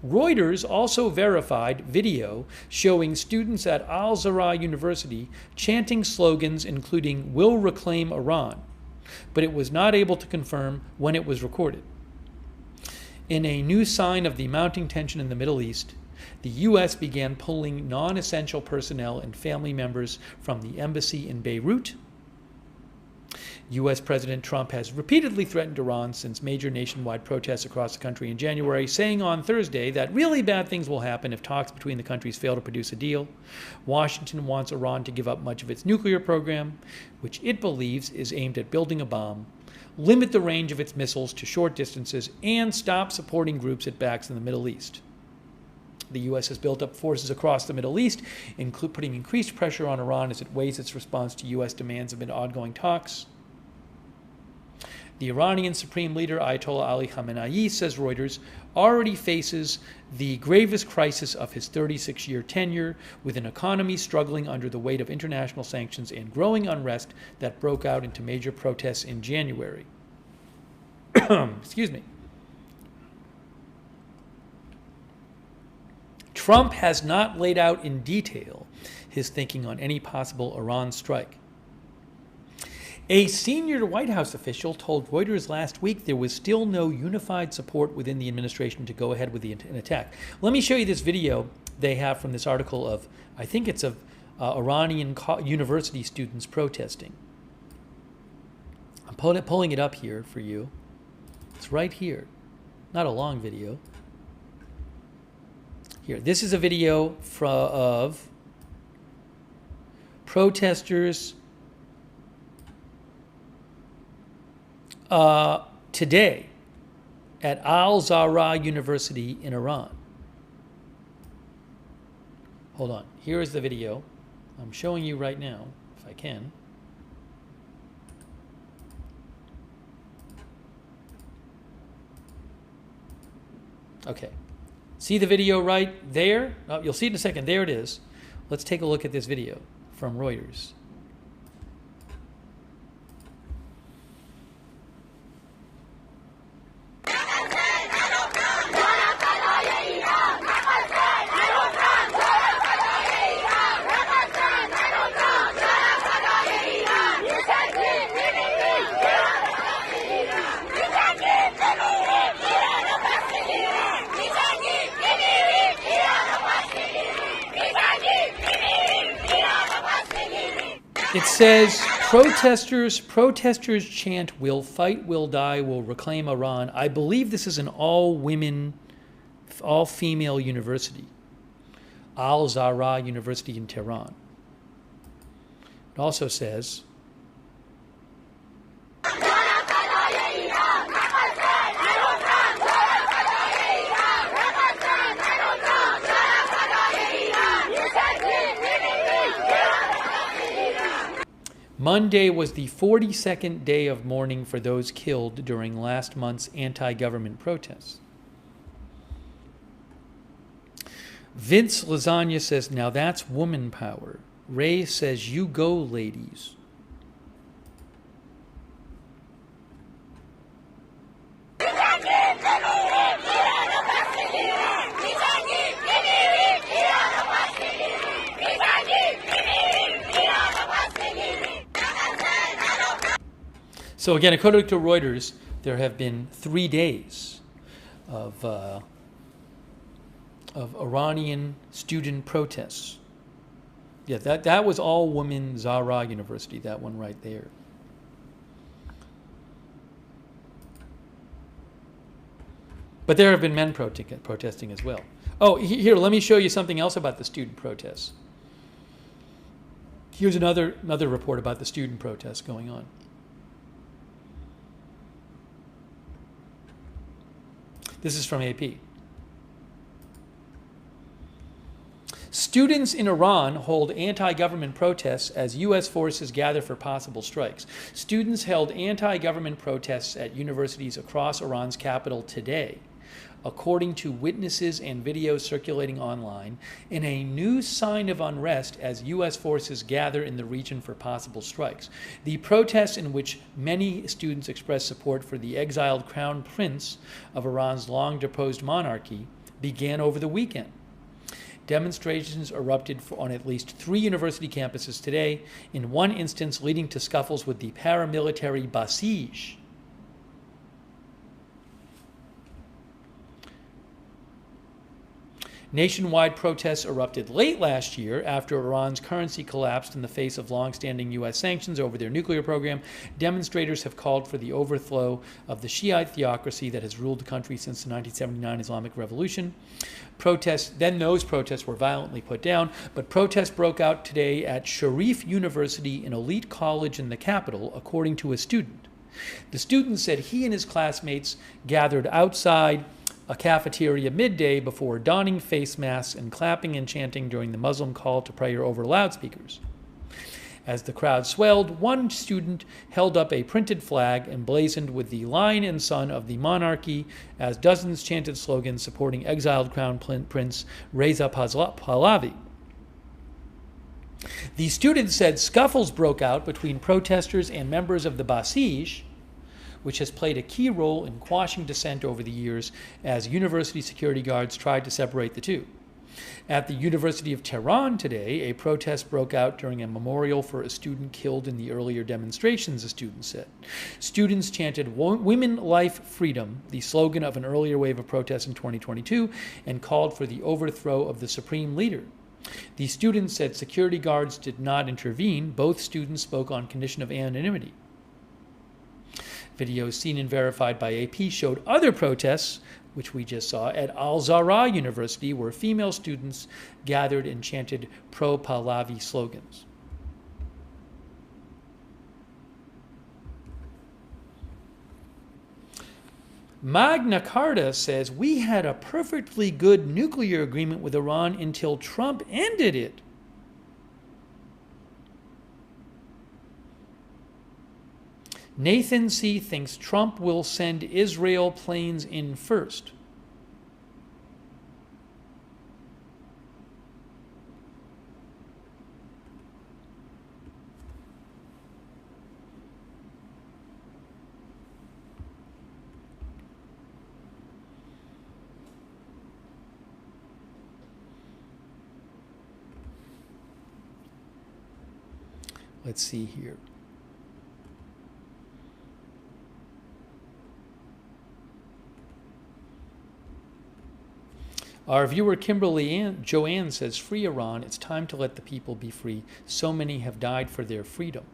Reuters also verified video showing students at Al-Zahra University chanting slogans including "We'll reclaim Iran," but it was not able to confirm when it was recorded. In a new sign of the mounting tension in the Middle East, the U.S. began pulling non-essential personnel and family members from the embassy in Beirut. U.S. President Trump has repeatedly threatened Iran since major nationwide protests across the country in January, saying on Thursday that really bad things will happen if talks between the countries fail to produce a deal. Washington wants Iran to give up much of its nuclear program, which it believes is aimed at building a bomb, limit the range of its missiles to short distances, and stop supporting groups it backs in the Middle East. The U.S. has built up forces across the Middle East, putting increased pressure on Iran as it weighs its response to U.S. demands amid ongoing talks. The Iranian Supreme Leader Ayatollah Ali Khamenei, says Reuters, already faces the gravest crisis of his 36-year tenure, with an economy struggling under the weight of international sanctions and growing unrest that broke out into major protests in January. Excuse me. Trump has not laid out in detail his thinking on any possible Iran strike. A senior White House official told Reuters last week there was still no unified support within the administration to go ahead with an attack. Let me show you this video they have from this article of, I think it's of Iranian university students protesting. I'm pulling it up here for you. It's right here. Not a long video. Here, this is a video of protesters today at Al-Zahra University in Iran. Hold on. Here is the video. I'm showing you right now, if I can. Okay. See the video right there? Oh, you'll see it in a second. There it is. Let's take a look at this video from Reuters. It says, protesters chant, "We'll fight, we'll die, we'll reclaim Iran." I believe this is an all-women, all-female university. Al-Zahra University in Tehran. It also says, Monday was the 42nd day of mourning for those killed during last month's anti-government protests. Vince Lasagna says, now that's woman power. Ray says, you go, ladies. So again, according to Reuters, there have been 3 days of Iranian student protests. Yeah, that was all-women Zahra University, that one right there. But there have been men protesting as well. Oh, here, let me show you something else about the student protests. Here's another report about the student protests going on. This is from AP. Students in Iran hold anti-government protests as U.S. forces gather for possible strikes. Students held anti-government protests at universities across Iran's capital today, according to witnesses and videos circulating online, in a new sign of unrest as U.S. forces gather in the region for possible strikes. The protests, in which many students expressed support for the exiled crown prince of Iran's long-deposed monarchy, began over the weekend. Demonstrations erupted on at least 3 university campuses today, in one instance leading to scuffles with the paramilitary Basij. Nationwide protests erupted late last year after Iran's currency collapsed in the face of long-standing U.S. sanctions over their nuclear program. Demonstrators have called for the overthrow of the Shiite theocracy that has ruled the country since the 1979 Islamic Revolution. Those protests were violently put down, but protests broke out today at Sharif University, an elite college in the capital, according to a student. The student said he and his classmates gathered outside a cafeteria midday before donning face masks and clapping and chanting during the Muslim call to prayer over loudspeakers. As the crowd swelled, one student held up a printed flag emblazoned with the Lion and Son of the monarchy as dozens chanted slogans supporting exiled Crown Prince Reza Pahlavi. The student said scuffles broke out between protesters and members of the Basij, which has played a key role in quashing dissent over the years as university security guards tried to separate the two. At the University of Tehran today, a protest broke out during a memorial for a student killed in the earlier demonstrations, a student said. Students chanted "Women, Life, Freedom," the slogan of an earlier wave of protests in 2022, and called for the overthrow of the supreme leader. The students said security guards did not intervene. Both students spoke on condition of anonymity. Videos seen and verified by AP showed other protests, which we just saw, at Al-Zahra University, where female students gathered and chanted pro-Pahlavi slogans. Magna Carta says we had a perfectly good nuclear agreement with Iran until Trump ended it. Nathan C. thinks Trump will send Israel planes in first. Let's see here. Our viewer Kimberly Joanne says, "Free Iran. It's time to let the people be free. So many have died for their freedom."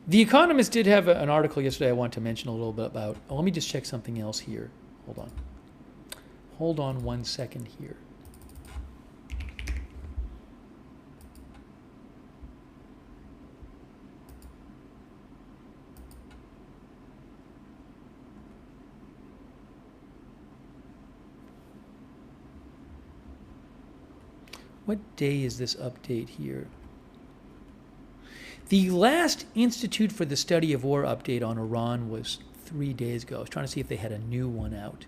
The Economist did have an article yesterday I want to mention a little bit about. Oh, let me just check something else here. Hold on. Hold on 1 second here. What day is this update here? The last Institute for the Study of War update on Iran was 3 days ago. I was trying to see if they had a new one out.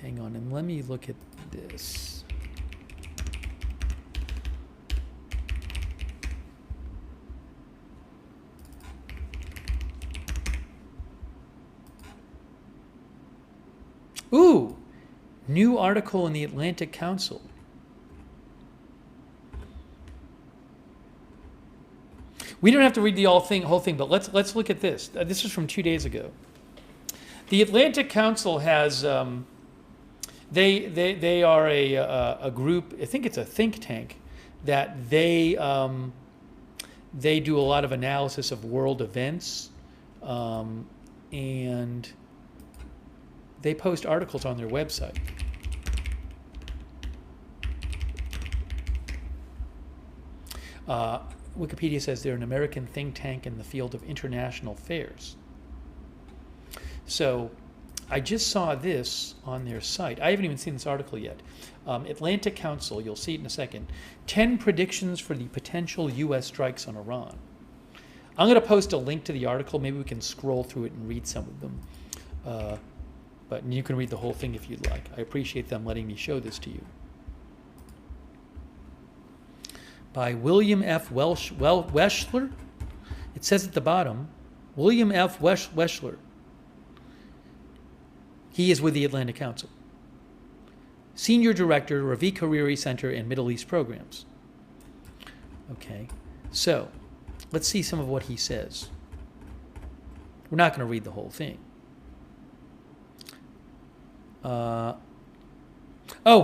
Hang on, and let me look at this. Ooh, new article in the Atlantic Council. We don't have to read the whole thing, but let's look at this. This is from 2 days ago. The Atlantic Council has they are a group. I think it's a think tank that they do a lot of analysis of world events, and they post articles on their website. Wikipedia says they're an American think tank in the field of international affairs. So I just saw this on their site. I haven't even seen this article yet. Atlantic Council, you'll see it in a second. 10 predictions for the potential U.S. strikes on Iran. I'm going to post a link to the article. Maybe we can scroll through it and read some of them. But you can read the whole thing if you'd like. I appreciate them letting me show this to you. By William F. Weschler. It says at the bottom, William F. Weschler. He is with the Atlantic Council. Senior Director, Ravi Kariri Center and Middle East Programs. Okay, so let's see some of what he says. We're not going to read the whole thing.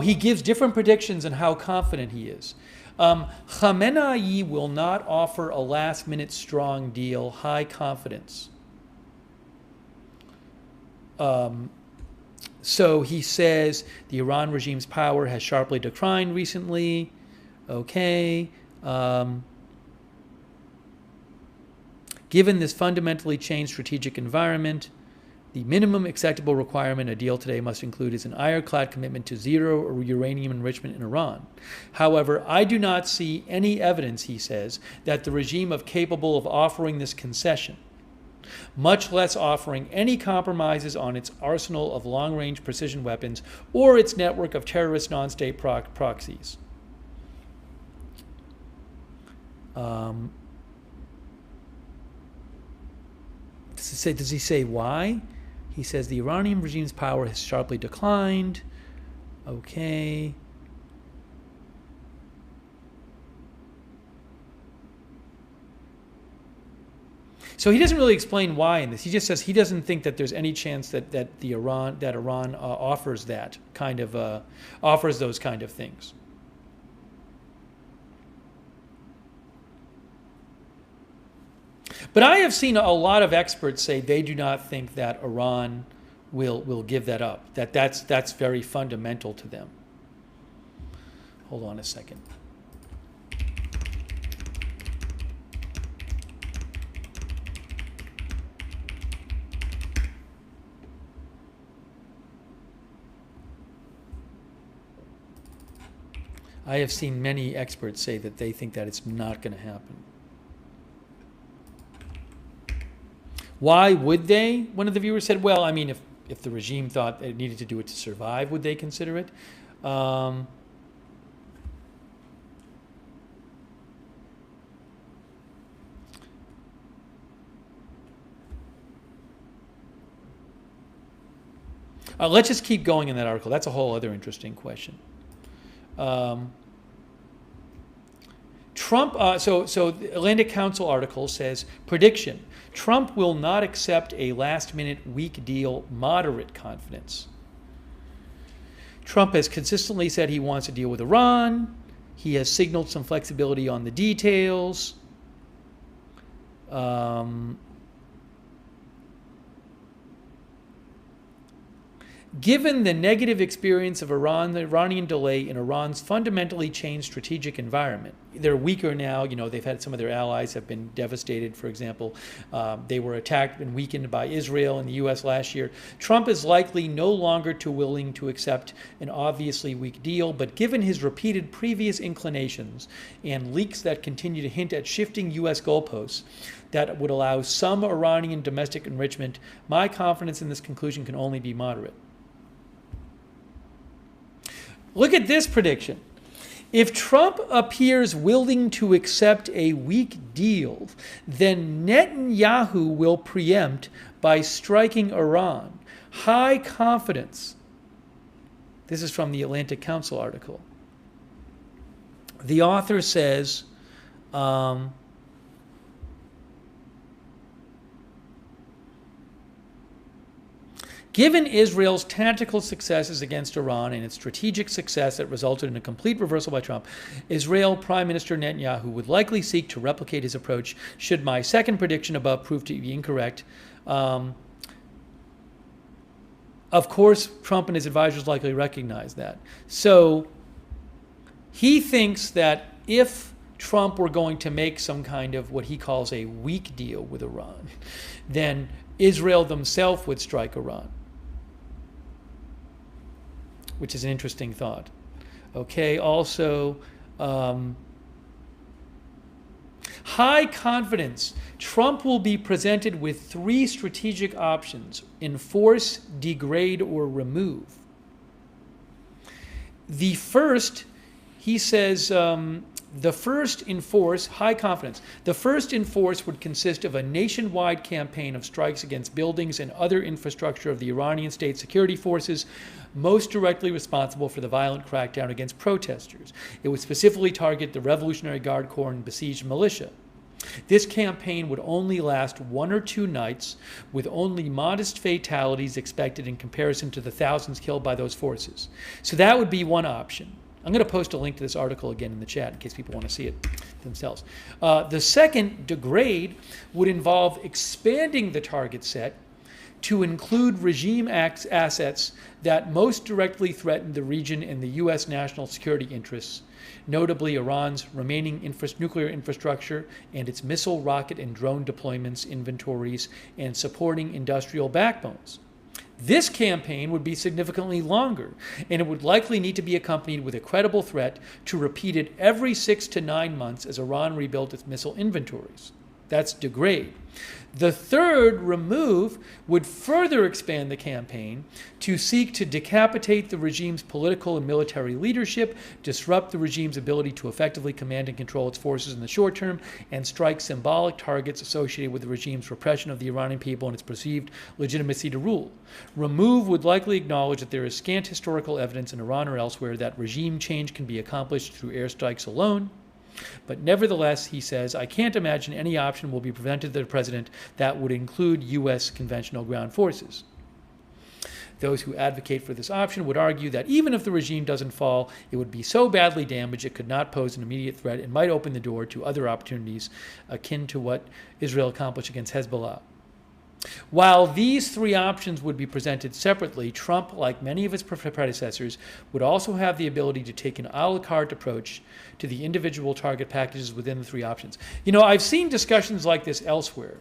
He gives different predictions on how confident he is. Khamenei will not offer a last-minute strong deal, high confidence. So he says the Iran regime's power has sharply declined recently. Okay. Given this fundamentally changed strategic environment, the minimum acceptable requirement a deal today must include is an ironclad commitment to zero uranium enrichment in Iran. However, I do not see any evidence, he says, that the regime is capable of offering this concession, much less offering any compromises on its arsenal of long-range precision weapons or its network of terrorist non-state proxies. Does he say why? He says the Iranian regime's power has sharply declined. Okay. So he doesn't really explain why in this. He just says he doesn't think that there's any chance that Iran offers that kind of offers those kind of things. But I have seen a lot of experts say they do not think that Iran will give that up. That's very fundamental to them. Hold on a second. I have seen many experts say that they think that it's not going to happen. Why would they? One of the viewers said, well, I mean, if the regime thought it needed to do it to survive, would they consider it? Let's just keep going in that article. That's a whole other interesting question. Trump, so the Atlantic Council article says, prediction, Trump will not accept a last-minute weak deal, moderate confidence. Trump has consistently said he wants to deal with Iran. He has signaled some flexibility on the details. Given the negative experience of Iran, the Iranian delay in Iran's fundamentally changed strategic environment, they're weaker now. You know, they've had some of their allies have been devastated. For example, they were attacked and weakened by Israel and the U.S. last year. Trump is likely no longer too willing to accept an obviously weak deal, but given his repeated previous inclinations and leaks that continue to hint at shifting U.S. goalposts that would allow some Iranian domestic enrichment, my confidence in this conclusion can only be moderate. Look at this prediction. If Trump appears willing to accept a weak deal, then Netanyahu will preempt by striking Iran. High confidence. This is from the Atlantic Council article. The author says, given Israel's tactical successes against Iran and its strategic success that resulted in a complete reversal by Trump, Israel Prime Minister Netanyahu would likely seek to replicate his approach should my second prediction above prove to be incorrect. Of course, Trump and his advisors likely recognize that. So he thinks that if Trump were going to make some kind of what he calls a weak deal with Iran, then Israel themselves would strike Iran, which is an interesting thought. Okay, also, high confidence. Trump will be presented with 3 strategic options: enforce, degrade, or remove. The first, he says, the first enforce, high confidence. The first enforce would consist of a nationwide campaign of strikes against buildings and other infrastructure of the Iranian state security forces most directly responsible for the violent crackdown against protesters. It would specifically target the Revolutionary Guard Corps and besieged militia. This campaign would only last 1 or 2 nights, with only modest fatalities expected in comparison to the thousands killed by those forces. So that would be one option. I'm going to post a link to this article again in the chat in case people want to see it themselves. The second, degrade, would involve expanding the target set to include regime assets that most directly threaten the region and the U.S. national security interests, notably Iran's remaining nuclear infrastructure and its missile, rocket, and drone deployments, inventories, and supporting industrial backbones. This campaign would be significantly longer, and it would likely need to be accompanied with a credible threat to repeat it every 6 to 9 months as Iran rebuilt its missile inventories. That's degrade. The third, remove, would further expand the campaign to seek to decapitate the regime's political and military leadership, disrupt the regime's ability to effectively command and control its forces in the short term, and strike symbolic targets associated with the regime's repression of the Iranian people and its perceived legitimacy to rule. Remove would likely acknowledge that there is scant historical evidence in Iran or elsewhere that regime change can be accomplished through airstrikes alone. But nevertheless, he says, I can't imagine any option will be presented to the president that would include U.S. conventional ground forces. Those who advocate for this option would argue that even if the regime doesn't fall, it would be so badly damaged it could not pose an immediate threat and might open the door to other opportunities akin to what Israel accomplished against Hezbollah. While these 3 options would be presented separately, Trump, like many of his predecessors, would also have the ability to take an a la carte approach to the individual target packages within the 3 options. You know, I've seen discussions like this elsewhere.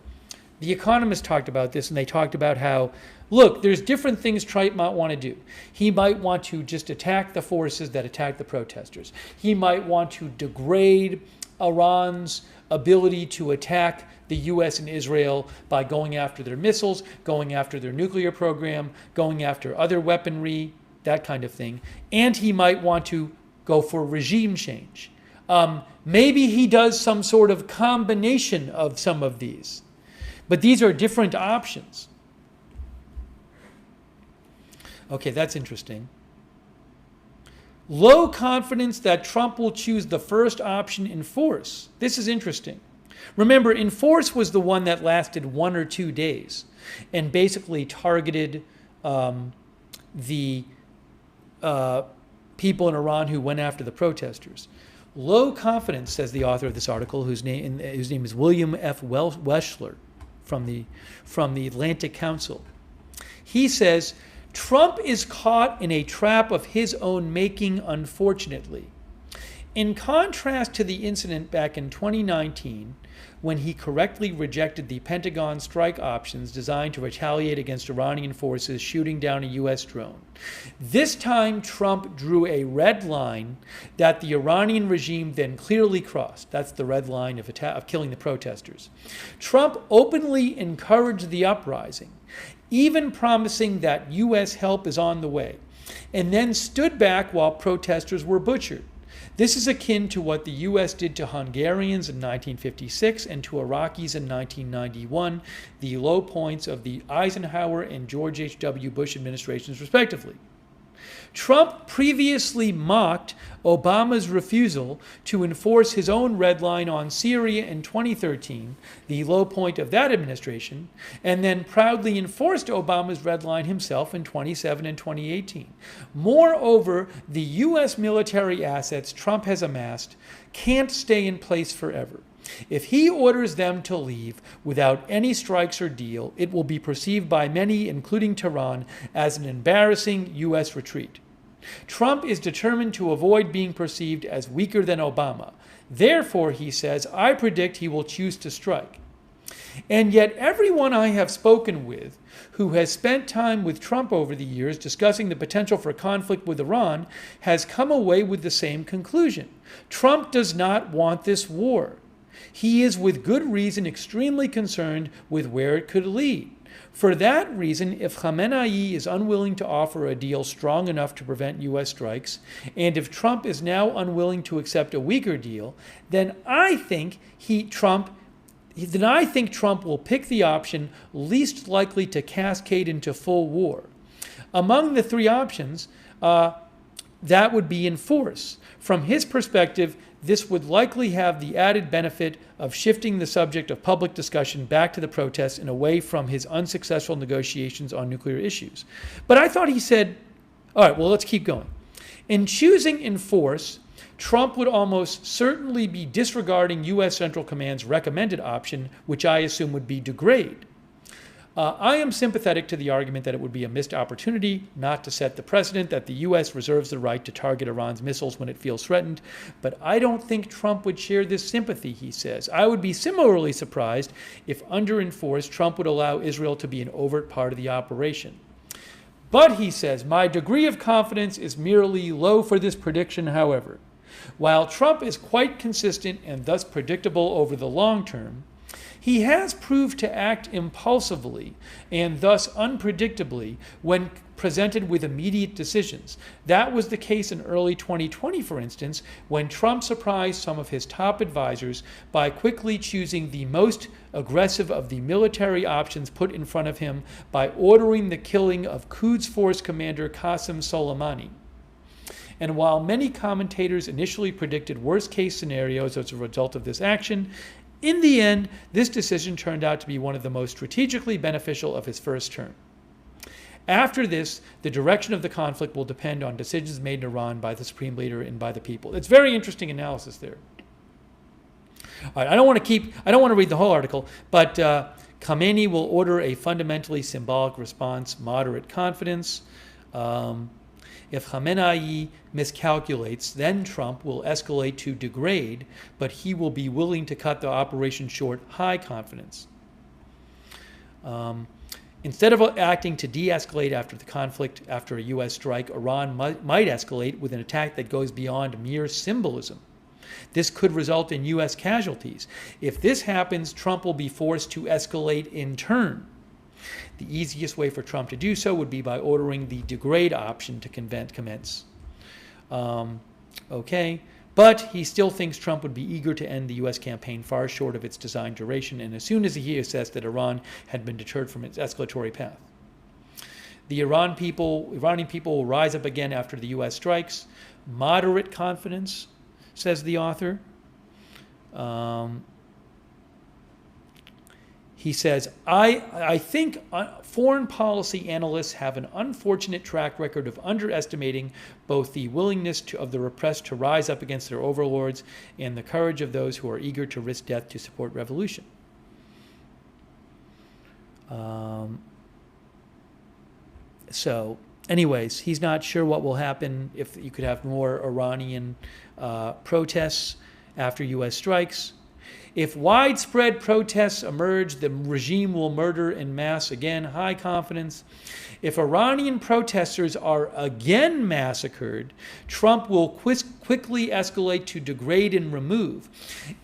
The Economist talked about this, and they talked about how, look, there's different things Trump might want to do. He might want to just attack the forces that attack the protesters. He might want to degrade Iran's ability to attack the U.S. and Israel by going after their missiles, going after their nuclear program, going after other weaponry, that kind of thing. And he might want to go for regime change. Maybe he does some sort of combination of some of these. But these are different options. Okay, that's interesting. Low confidence that Trump will choose the first option, enforce. This is interesting. Remember, enforce was the one that lasted 1 or 2 days and basically targeted the people in Iran who went after the protesters. Low confidence, says the author of this article, whose name is William F. Weschler from the Atlantic Council. He says, Trump is caught in a trap of his own making, unfortunately. In contrast to the incident back in 2019, when he correctly rejected the Pentagon strike options designed to retaliate against Iranian forces shooting down a U.S. drone. This time, Trump drew a red line that the Iranian regime then clearly crossed. That's the red line of killing the protesters. Trump openly encouraged the uprising, even promising that U.S. help is on the way, and then stood back while protesters were butchered. This is akin to what the U.S. did to Hungarians in 1956 and to Iraqis in 1991, the low points of the Eisenhower and George H.W. Bush administrations, respectively. Trump previously mocked Obama's refusal to enforce his own red line on Syria in 2013, the low point of that administration, and then proudly enforced Obama's red line himself in 2017 and 2018. Moreover, the U.S. military assets Trump has amassed can't stay in place forever. If he orders them to leave without any strikes or deal, it will be perceived by many, including Tehran, as an embarrassing U.S. retreat. Trump is determined to avoid being perceived as weaker than Obama. Therefore, he says, I predict he will choose to strike. And yet everyone I have spoken with who has spent time with Trump over the years discussing the potential for conflict with Iran has come away with the same conclusion. Trump does not want this war. He is with good reason extremely concerned with where it could lead. For that reason, if Khamenei is unwilling to offer a deal strong enough to prevent U.S. strikes, and if Trump is now unwilling to accept a weaker deal, then I think Trump will pick the option least likely to cascade into full war. Among the three options, that would be enforce. From his perspective, this would likely have the added benefit of shifting the subject of public discussion back to the protests and away from his unsuccessful negotiations on nuclear issues. But I thought he said, all right, well, let's keep going. In choosing enforce, Trump would almost certainly be disregarding U.S. Central Command's recommended option, which I assume would be degrade. I am sympathetic to the argument that it would be a missed opportunity not to set the precedent that the U.S. reserves the right to target Iran's missiles when it feels threatened, but I don't think Trump would share this sympathy, he says. I would be similarly surprised if, under enforce, Trump would allow Israel to be an overt part of the operation. But, he says, my degree of confidence is merely low for this prediction, however. While Trump is quite consistent and thus predictable over the long term, he has proved to act impulsively and thus unpredictably when presented with immediate decisions. That was the case in early 2020, for instance, when Trump surprised some of his top advisors by quickly choosing the most aggressive of the military options put in front of him by ordering the killing of Quds Force Commander Qasem Soleimani. And while many commentators initially predicted worst-case scenarios as a result of this action, in the end, this decision turned out to be one of the most strategically beneficial of his first term. After this, the direction of the conflict will depend on decisions made in Iran by the supreme leader and by the people. It's very interesting analysis there. All right, I don't want to read the whole article, but Khamenei will order a fundamentally symbolic response, moderate confidence. If Khamenei miscalculates, then Trump will escalate to degrade, but he will be willing to cut the operation short, high confidence. Instead of acting to de-escalate after the conflict, after a U.S. strike, Iran might escalate with an attack that goes beyond mere symbolism. This could result in U.S. casualties. If this happens, Trump will be forced to escalate in turn. The easiest way for Trump to do so would be by ordering the degrade option to commence. Okay, but he still thinks Trump would be eager to end the U.S. campaign far short of its designed duration, and as soon as he assessed that Iran had been deterred from its escalatory path. The Iranian people will rise up again after the U.S. strikes. Moderate confidence, says the author. He says, I think foreign policy analysts have an unfortunate track record of underestimating both the willingness of the repressed to rise up against their overlords and the courage of those who are eager to risk death to support revolution. So, anyways, he's not sure what will happen if you could have more Iranian protests after U.S. strikes. If widespread protests emerge, the regime will murder en masse again, high confidence. If Iranian protesters are again massacred, Trump will quickly escalate to degrade and remove.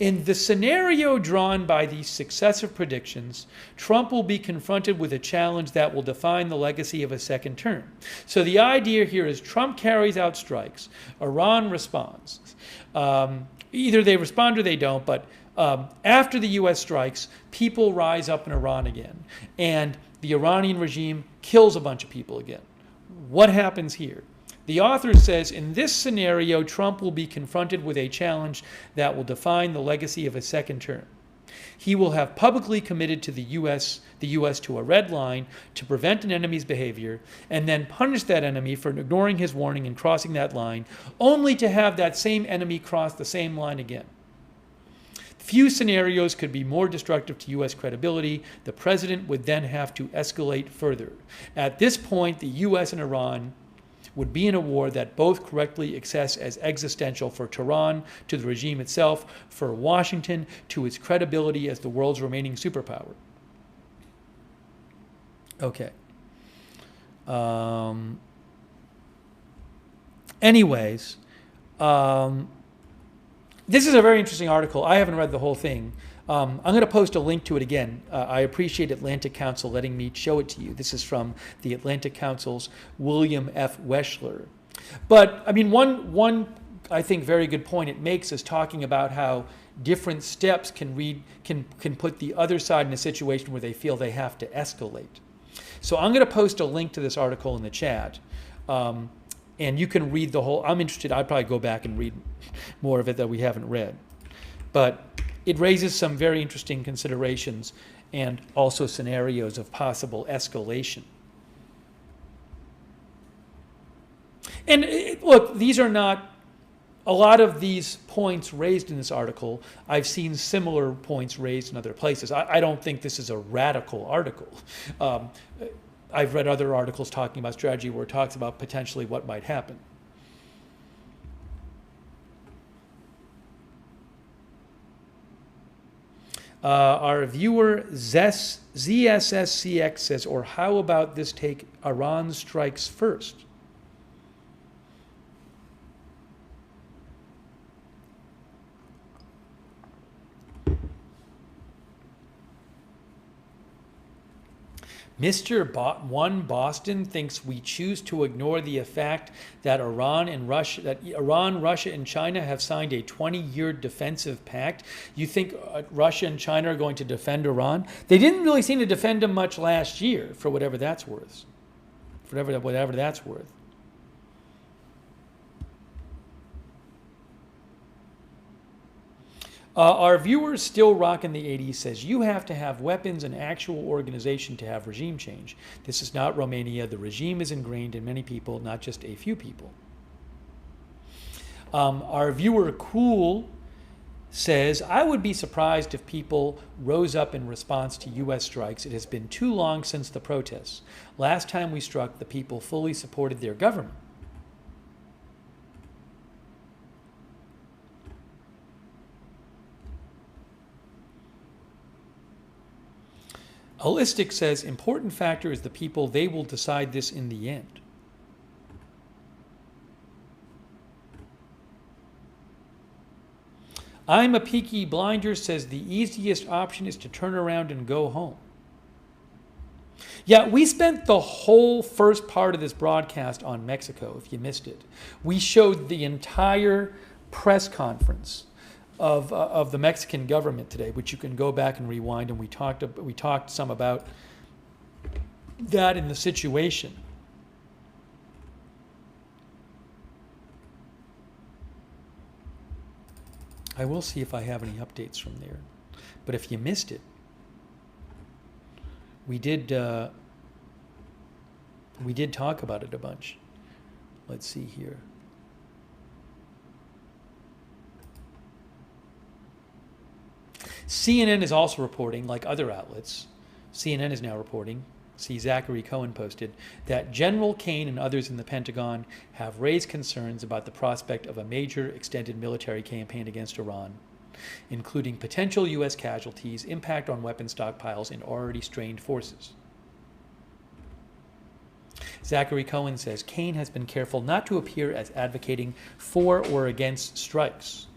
In the scenario drawn by these successive predictions, Trump will be confronted with a challenge that will define the legacy of a second term. So the idea here is Trump carries out strikes, Iran responds. Either they respond or they don't, but after the U.S. strikes, people rise up in Iran again, and the Iranian regime kills a bunch of people again. What happens here? The author says, in this scenario, Trump will be confronted with a challenge that will define the legacy of a second term. He will have publicly committed to the U.S. to a red line to prevent an enemy's behavior, and then punish that enemy for ignoring his warning and crossing that line, only to have that same enemy cross the same line again. Few scenarios could be more destructive to U.S. credibility. The president would then have to escalate further. At this point, the U.S. and Iran would be in a war that both correctly assess as existential for Tehran to the regime itself, for Washington to its credibility as the world's remaining superpower. Okay. This is a very interesting article. I haven't read the whole thing. I'm going to post a link to it again. I appreciate Atlantic Council letting me show it to you. This is from the Atlantic Council's William F. Weschler. But I mean, one I think very good point it makes is talking about how different steps can put the other side in a situation where they feel they have to escalate. So I'm going to post a link to this article in the chat, and you can read the whole. I'm interested. I'd probably go back and read more of it that we haven't read, but it raises some very interesting considerations and also scenarios of possible escalation. And look, these are not, a lot of these points raised in this article, I've seen similar points raised in other places. I don't think this is a radical article. I've read other articles talking about strategy where it talks about potentially what might happen. Our viewer ZSSCX says, or how about this take Iran strikes first? Mr. One Boston thinks we choose to ignore the fact that Iran, Russia, and China have signed a 20-year defensive pact. You think Russia and China are going to defend Iran? They didn't really seem to defend him much last year, for whatever that's worth. For whatever that's worth. Our viewer Still Rockin' the 80s says, you have to have weapons and actual organization to have regime change. This is not Romania. The regime is ingrained in many people, not just a few people. Our viewer Cool says, I would be surprised if people rose up in response to U.S. strikes. It has been too long since the protests. Last time we struck, the people fully supported their government. Holistic says, important factor is the people. They will decide this in the end. I'm a Peaky Blinder says, the easiest option is to turn around and go home. Yeah, we spent the whole first part of this broadcast on Mexico, if you missed it. We showed the entire press conference of the Mexican government today, which you can go back and rewind, and we talked some about that in the situation. I will see if I have any updates from there. But if you missed it, we did talk about it a bunch. Let's see here. CNN is also reporting, like other outlets, CNN is now reporting, see Zachary Cohen posted, that General Kane and others in the Pentagon have raised concerns about the prospect of a major extended military campaign against Iran, including potential U.S. casualties, impact on weapon stockpiles, and already strained forces. Zachary Cohen says Kane has been careful not to appear as advocating for or against strikes.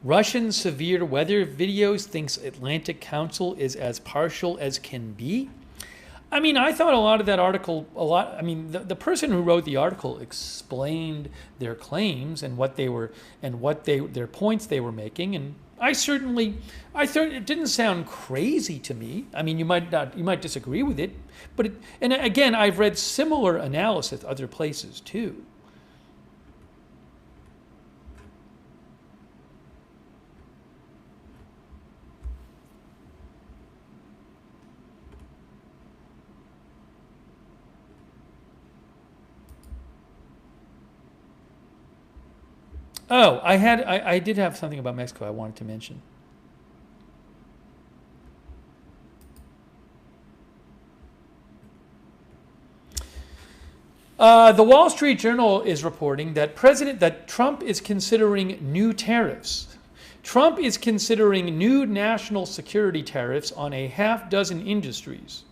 Russian severe weather videos thinks Atlantic Council is as partial as can be. I mean, I thought a lot of that article, the person who wrote the article explained their claims and their points they were making, and I thought it didn't sound crazy to me. I mean, you might disagree with it, but and again, I've read similar analysis other places too. Oh, I did have something about Mexico I wanted to mention. The Wall Street Journal is reporting that Trump is considering new tariffs. Trump is considering new national security tariffs on a half dozen industries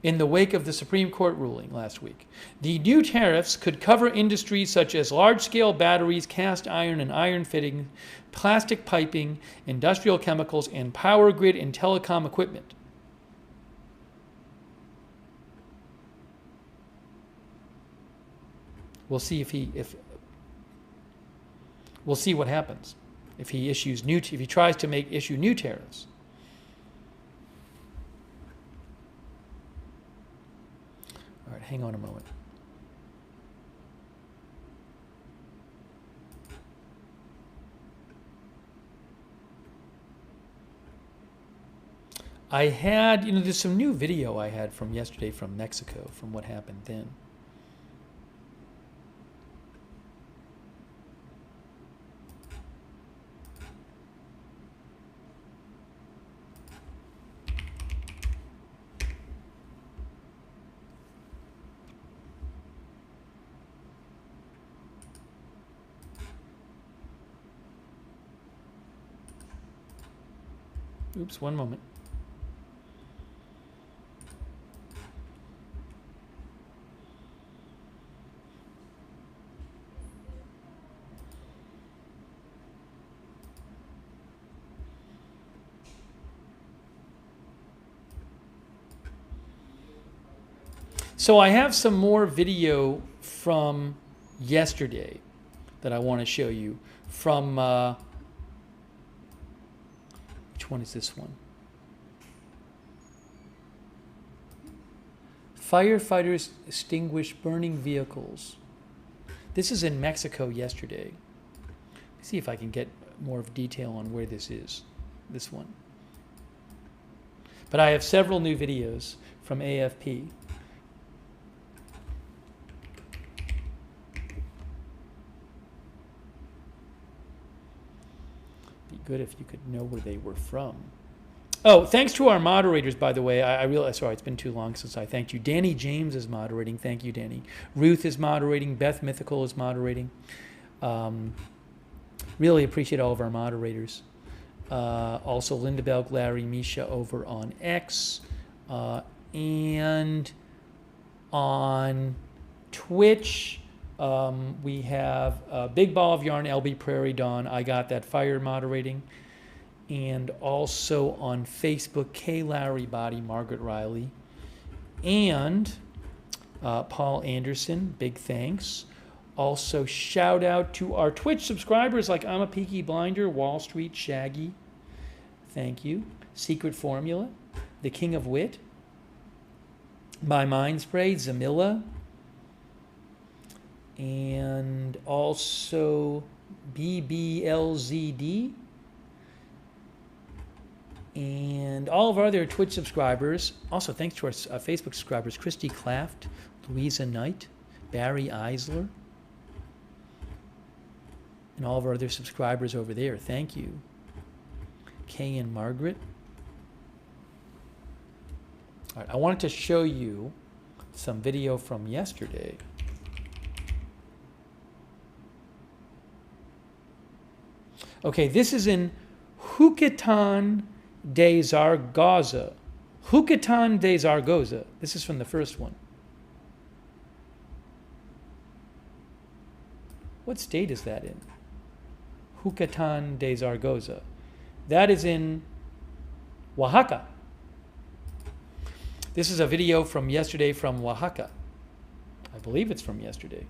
in the wake of the Supreme Court ruling last week. The new tariffs could cover industries such as large-scale batteries, cast iron and iron fitting, plastic piping, industrial chemicals, and power grid and telecom equipment. We'll see we'll see what happens if he tries to issue new tariffs. All right, hang on a moment. I had, there's some new video I had from yesterday from Mexico, from what happened then. Oops, one moment. So I have some more video from yesterday that I want to show you from, which one is this one? Firefighters extinguish burning vehicles. This is in Mexico yesterday. Let's see if I can get more of detail on where this is, this one. But I have several new videos from AFP. Good if you could know where they were from. Oh, thanks to our moderators, by the way. I realize, sorry, it's been too long since I thanked you. Danny James is moderating. Thank you, Danny. Ruth is moderating. Beth Mythical is moderating. Really appreciate all of our moderators. Also, Linda Belk, Larry, Misha over on X. And on Twitch, we have Big Ball of Yarn, LB Prairie Dawn, I Got That Fire moderating. And also on Facebook, K. Larry Body, Margaret Riley. And Paul Anderson, big thanks. Also, shout out to our Twitch subscribers like I'm a Peaky Blinder, Wall Street, Shaggy. Thank you. Secret Formula, The King of Wit, My Mind Spray, Zamilla. And also BBLZD. And all of our other Twitch subscribers. Also, thanks to our Facebook subscribers, Christy Claft, Louisa Knight, Barry Eisler, and all of our other subscribers over there. Thank you. Kay and Margaret. All right, I wanted to show you some video from yesterday. Okay, this is in Jucatán de Zaragoza. Jucatán de Zaragoza. This is from the first one. What state is that in? Jucatán de Zaragoza. That is in Oaxaca. This is a video from yesterday from Oaxaca. I believe it's from yesterday.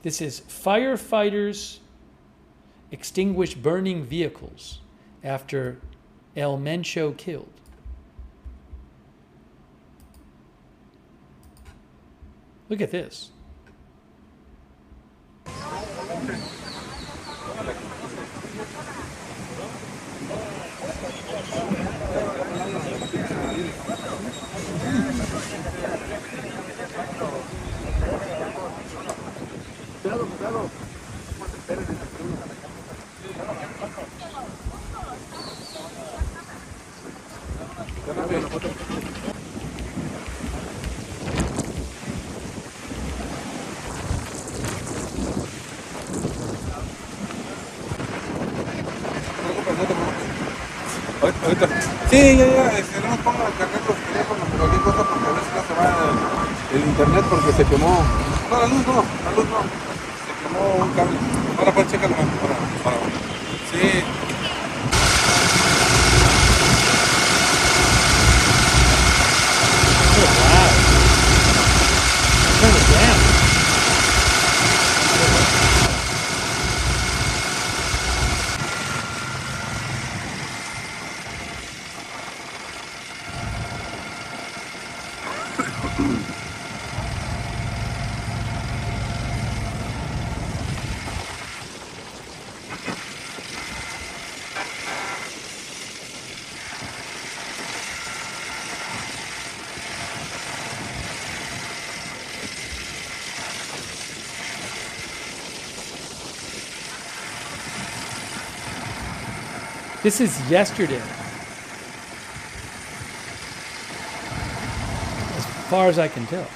This is firefighters extinguish burning vehicles after El Mencho killed. Look at this. tomé una foto. Ahorita. Sí, ya, no nos pongan a cargar los teléfonos o cualquier cosa porque a veces no se va el internet porque se quemó. No, la luz no. Se quemó un cable. Ahora pues chécalo para. Sí. Turn it down. This is yesterday. As far as I can tell.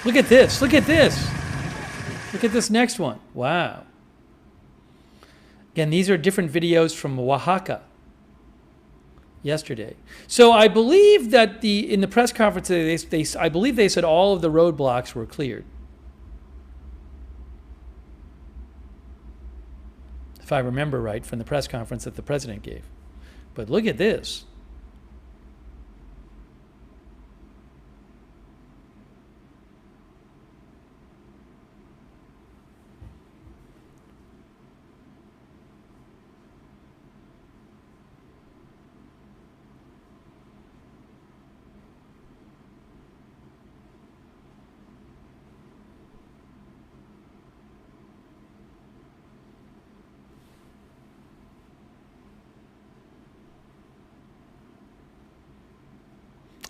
Look at this. Look at this. Look at this next one. Wow. Again, these are different videos from Oaxaca yesterday. So I believe that in the press conference, I believe they said all of the roadblocks were cleared. If I remember right from the press conference that the president gave. But look at this.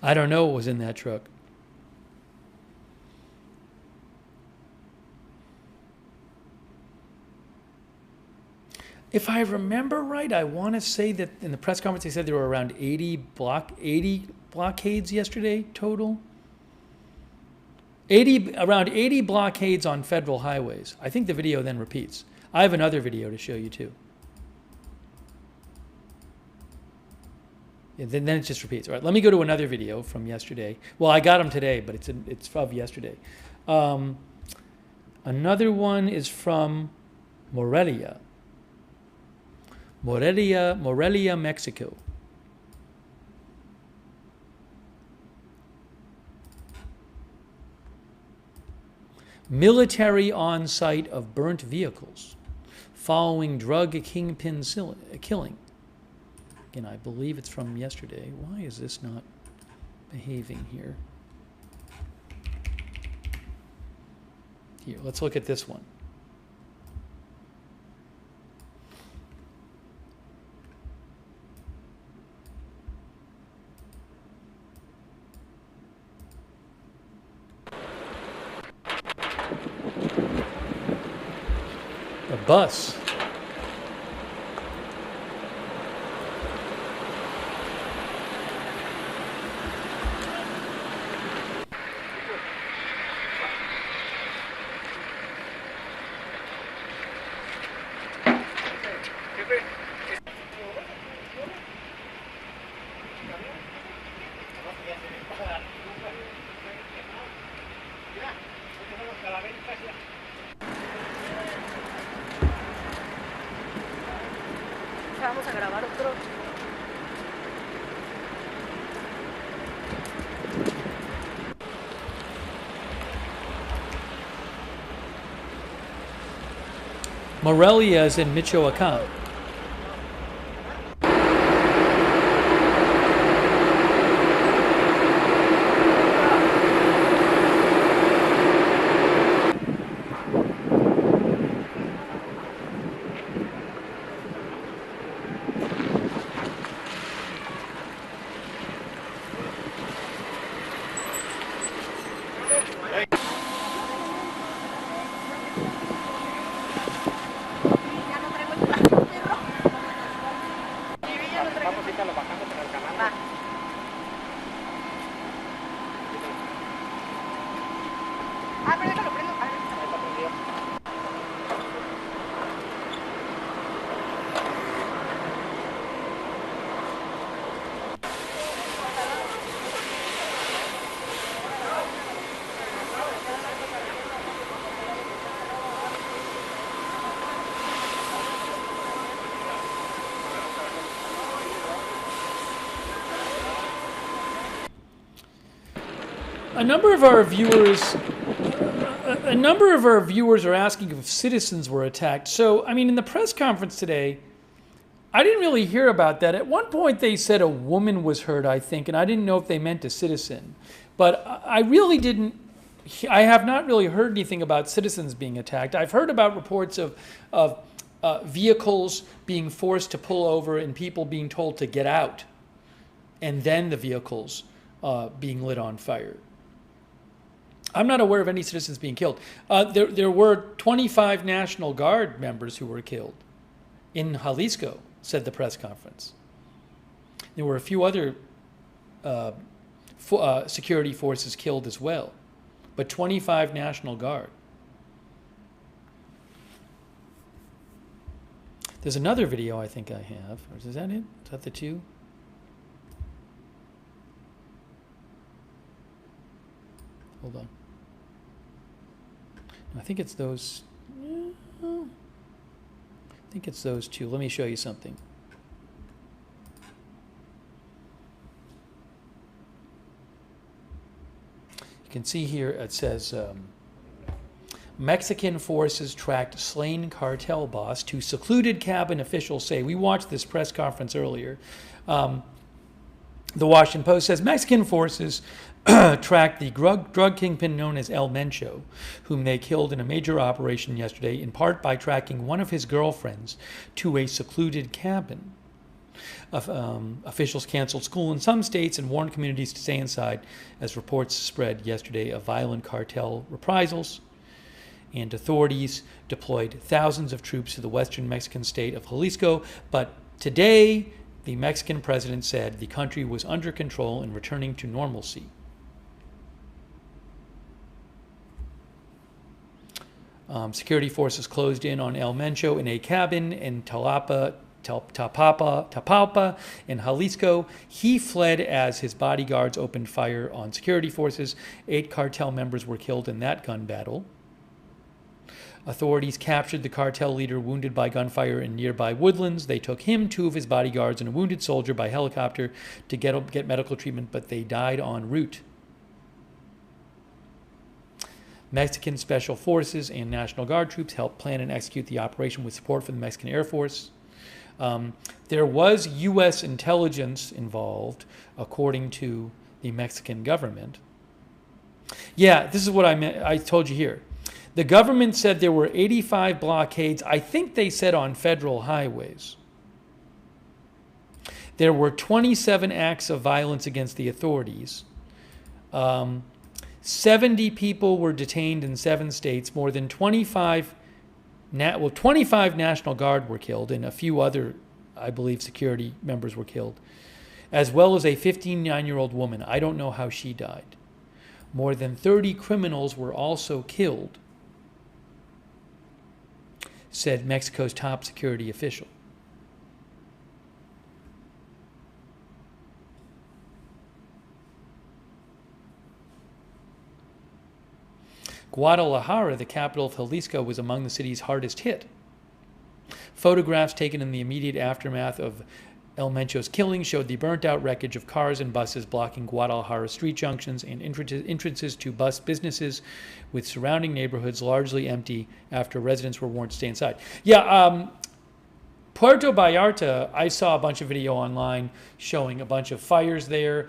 I don't know what was in that truck. If I remember right, I want to say that in the press conference they said there were around 80 blockades yesterday total. Around 80 blockades on federal highways. I think the video then repeats. I have another video to show you too. Yeah, then it just repeats. All right, let me go to another video from yesterday. Well, I got them today, but it's of yesterday. Another one is from Morelia, Mexico. Military on site of burnt vehicles following drug kingpin killing. Again, I believe it's from yesterday. Why is this not behaving here? Here, let's look at this one. A bus. Vamos a grabar otro. Morelia is in Michoacán. A number of our viewers are asking if citizens were attacked. So, I mean, in the press conference today, I didn't really hear about that. At one point, they said a woman was hurt, I think, and I didn't know if they meant a citizen. But I really didn't. I have not really heard anything about citizens being attacked. I've heard about reports of vehicles being forced to pull over and people being told to get out, and then the vehicles being lit on fire. I'm not aware of any citizens being killed. There were 25 National Guard members who were killed in Jalisco, said the press conference. There were a few other security forces killed as well, but 25 National Guard. There's another video I think I have. Or is that it? Is that the two? Hold on. I think it's those. I think it's those two. Let me show you something. You can see here it says Mexican forces tracked slain cartel boss to secluded cabin, officials say. We watched this press conference earlier. The Washington Post says Mexican forces tracked the drug kingpin known as El Mencho, whom they killed in a major operation yesterday, in part by tracking one of his girlfriends to a secluded cabin. Officials canceled school in some states and warned communities to stay inside as reports spread yesterday of violent cartel reprisals. And authorities deployed thousands of troops to the western Mexican state of Jalisco, but today the Mexican president said the country was under control and returning to normalcy. Security forces closed in on El Mencho in a cabin in Tapalpa in Jalisco. He fled as his bodyguards opened fire on security forces. 8 cartel members were killed in that gun battle. Authorities captured the cartel leader wounded by gunfire in nearby woodlands. They took him, 2 of his bodyguards, and a wounded soldier by helicopter to get medical treatment, but they died en route. Mexican Special Forces and National Guard troops helped plan and execute the operation with support from the Mexican Air Force. There was U.S. intelligence involved, according to the Mexican government. Yeah, this is what I told you here. The government said there were 85 blockades, I think they said on federal highways. There were 27 acts of violence against the authorities. 70 people were detained in 7 states. More than 25 National Guard were killed, and a few other, I believe, security members were killed, as well as a 59-year-old woman. I don't know how she died. More than 30 criminals were also killed, said Mexico's top security official. Guadalajara, the capital of Jalisco, was among the city's hardest hit. Photographs taken in the immediate aftermath of El Mencho's killing showed the burnt-out wreckage of cars and buses blocking Guadalajara street junctions and entrances to bus businesses, with surrounding neighborhoods largely empty after residents were warned to stay inside. Yeah, Puerto Vallarta, I saw a bunch of video online showing a bunch of fires there.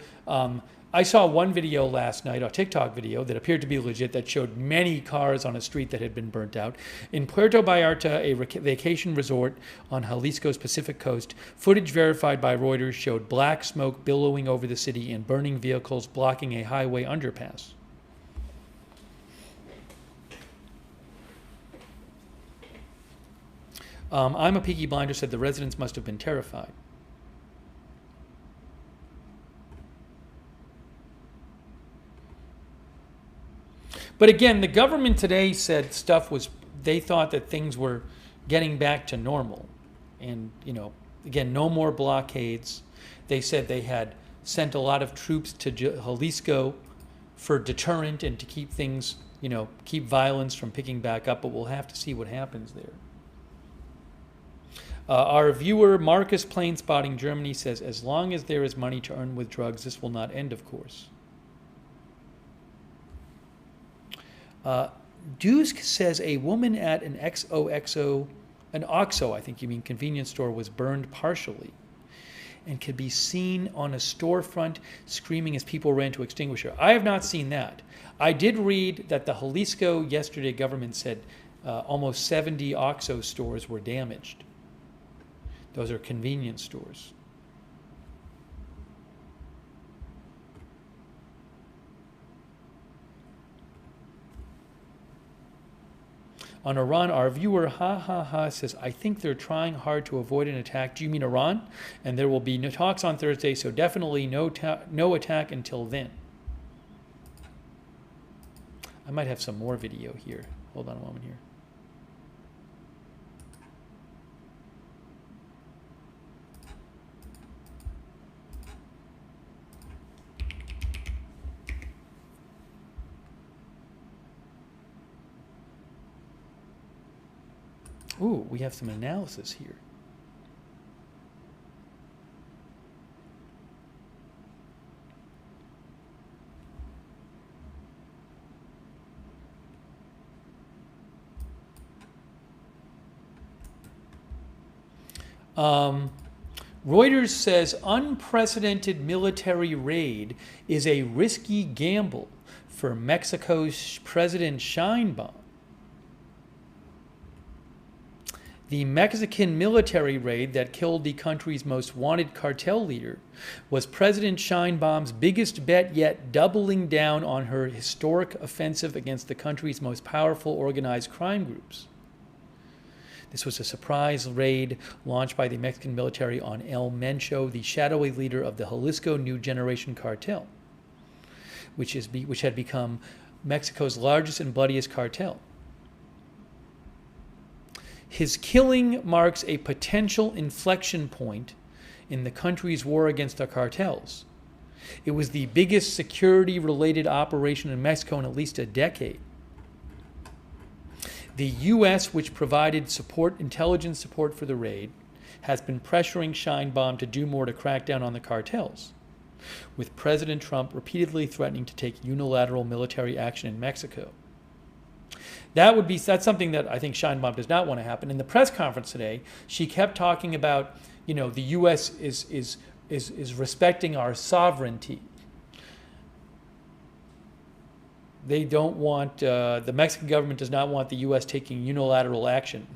I saw one video last night, a TikTok video, that appeared to be legit, that showed many cars on a street that had been burnt out. In Puerto Vallarta, a vacation resort on Jalisco's Pacific coast, footage verified by Reuters showed black smoke billowing over the city and burning vehicles blocking a highway underpass. I'm a Peaky Blinder said the residents must have been terrified. But again, the government today said they thought that things were getting back to normal. And, again, no more blockades. They said they had sent a lot of troops to Jalisco for deterrent and to keep things, keep violence from picking back up, but we'll have to see what happens there. Our viewer, Marcus Planespotting Germany, says, as long as there is money to earn with drugs, this will not end, of course. Dusk says a woman at an OXXO, I think you mean convenience store, was burned partially and could be seen on a storefront screaming as people ran to extinguish her. I have not seen that. I did read that the Jalisco yesterday government said almost 70 OXXO stores were damaged. Those are convenience stores. On Iran, our viewer, says, I think they're trying hard to avoid an attack. Do you mean Iran? And there will be no talks on Thursday, so definitely no attack until then. I might have some more video here. Hold on a moment here. Ooh, we have some analysis here. Reuters says unprecedented military raid is a risky gamble for Mexico's President Sheinbaum. The Mexican military raid that killed the country's most wanted cartel leader was President Sheinbaum's biggest bet yet, doubling down on her historic offensive against the country's most powerful organized crime groups. This was a surprise raid launched by the Mexican military on El Mencho, the shadowy leader of the Jalisco New Generation Cartel, which had become Mexico's largest and bloodiest cartel. His killing marks a potential inflection point in the country's war against the cartels. It was the biggest security-related operation in Mexico in at least a decade. The U.S., which provided intelligence support for the raid, has been pressuring Sheinbaum to do more to crack down on the cartels, with President Trump repeatedly threatening to take unilateral military action in Mexico. That's something that I think Sheinbaum does not want to happen. In the press conference today, she kept talking about, the U.S. is respecting our sovereignty. They don't want, the Mexican government does not want the U.S. taking unilateral action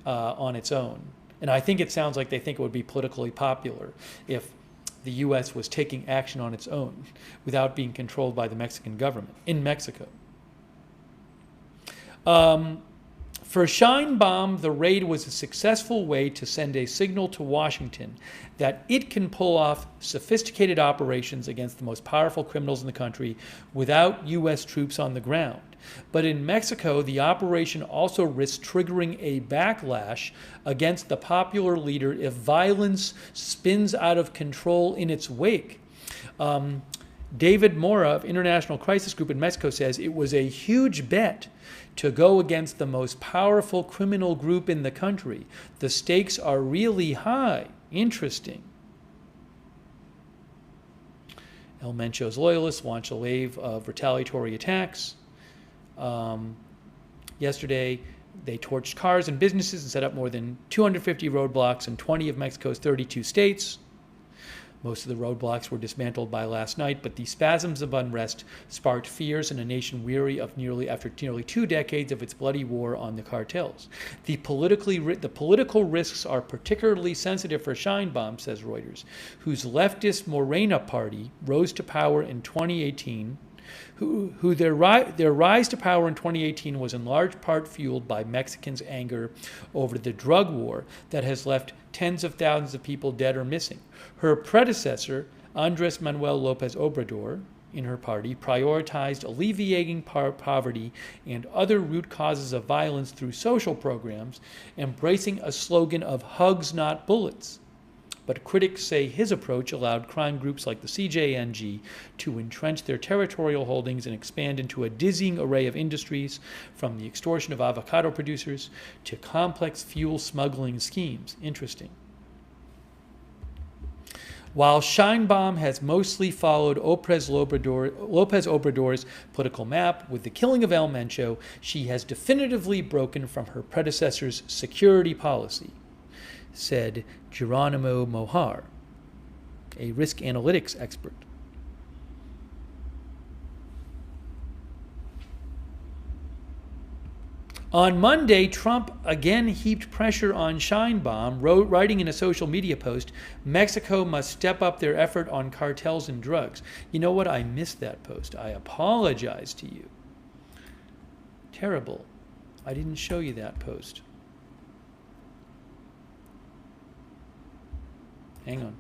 on its own. And I think it sounds like they think it would be politically popular if the U.S. was taking action on its own without being controlled by the Mexican government in Mexico. For Sheinbaum, the raid was a successful way to send a signal to Washington that it can pull off sophisticated operations against the most powerful criminals in the country without U.S. troops on the ground. But in Mexico, the operation also risks triggering a backlash against the popular leader if violence spins out of control in its wake. David Mora of International Crisis Group in Mexico says it was a huge bet to go against the most powerful criminal group in the country. The stakes are really high. Interesting. El Mencho's loyalists launched a wave of retaliatory attacks. Yesterday, they torched cars and businesses and set up more than 250 roadblocks in 20 of Mexico's 32 states. Most of the roadblocks were dismantled by last night, but the spasms of unrest sparked fears in a nation weary of after nearly 2 decades of its bloody war on the cartels. The political risks are particularly sensitive for Sheinbaum, says Reuters, whose leftist Morena party rose to power in 2018. Their rise to power in 2018 was in large part fueled by Mexicans' anger over the drug war that has left tens of thousands of people dead or missing. Her predecessor, Andres Manuel Lopez Obrador, in her party, prioritized alleviating poverty and other root causes of violence through social programs, embracing a slogan of hugs, not bullets. But critics say his approach allowed crime groups like the CJNG to entrench their territorial holdings and expand into a dizzying array of industries, from the extortion of avocado producers to complex fuel smuggling schemes. Interesting. While Sheinbaum has mostly followed Lopez Obrador's political map with the killing of El Mencho, she has definitively broken from her predecessor's security policy, said Geronimo Mojar, a risk analytics expert. On Monday, Trump again heaped pressure on Sheinbaum, writing in a social media post, "Mexico must step up their effort on cartels and drugs." You know what? I missed that post. I apologize to you. Terrible. I didn't show you that post. Hang on.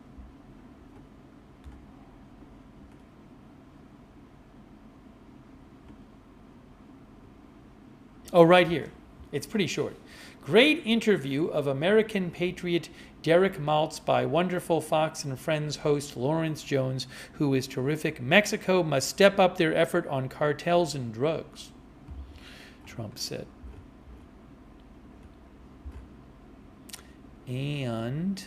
Oh, right here. It's pretty short. Great interview of American patriot Derek Maltz by wonderful Fox and Friends host Lawrence Jones, who is terrific. Mexico must step up their effort on cartels and drugs, Trump said. And,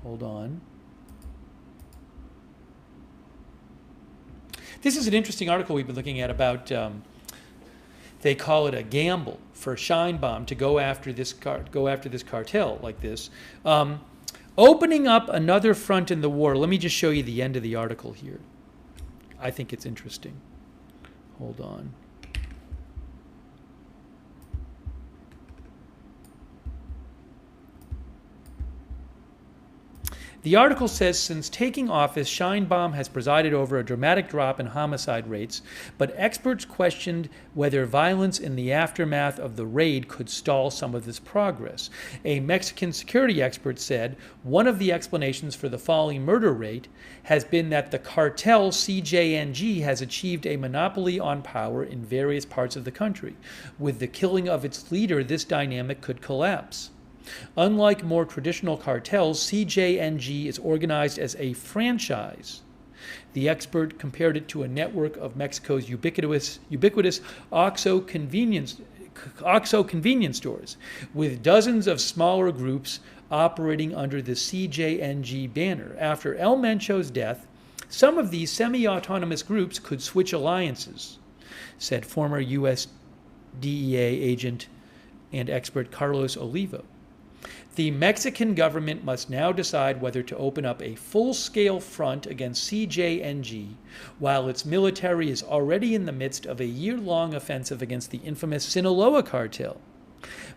hold on. This is an interesting article we've been looking at about, they call it a gamble for Sheinbaum to go after this cartel like this. Opening up another front in the war. Let me just show you the end of the article here. I think it's interesting. Hold on. The article says, since taking office, Sheinbaum has presided over a dramatic drop in homicide rates, but experts questioned whether violence in the aftermath of the raid could stall some of this progress. A Mexican security expert said one of the explanations for the falling murder rate has been that the cartel CJNG has achieved a monopoly on power in various parts of the country. With the killing of its leader, this dynamic could collapse. Unlike more traditional cartels, CJNG is organized as a franchise. The expert compared it to a network of Mexico's ubiquitous OXXO convenience stores, with dozens of smaller groups operating under the CJNG banner. After El Mencho's death, some of these semi-autonomous groups could switch alliances, said former U.S. DEA agent and expert Carlos Olivo. The Mexican government must now decide whether to open up a full-scale front against CJNG, while its military is already in the midst of a year-long offensive against the infamous Sinaloa cartel.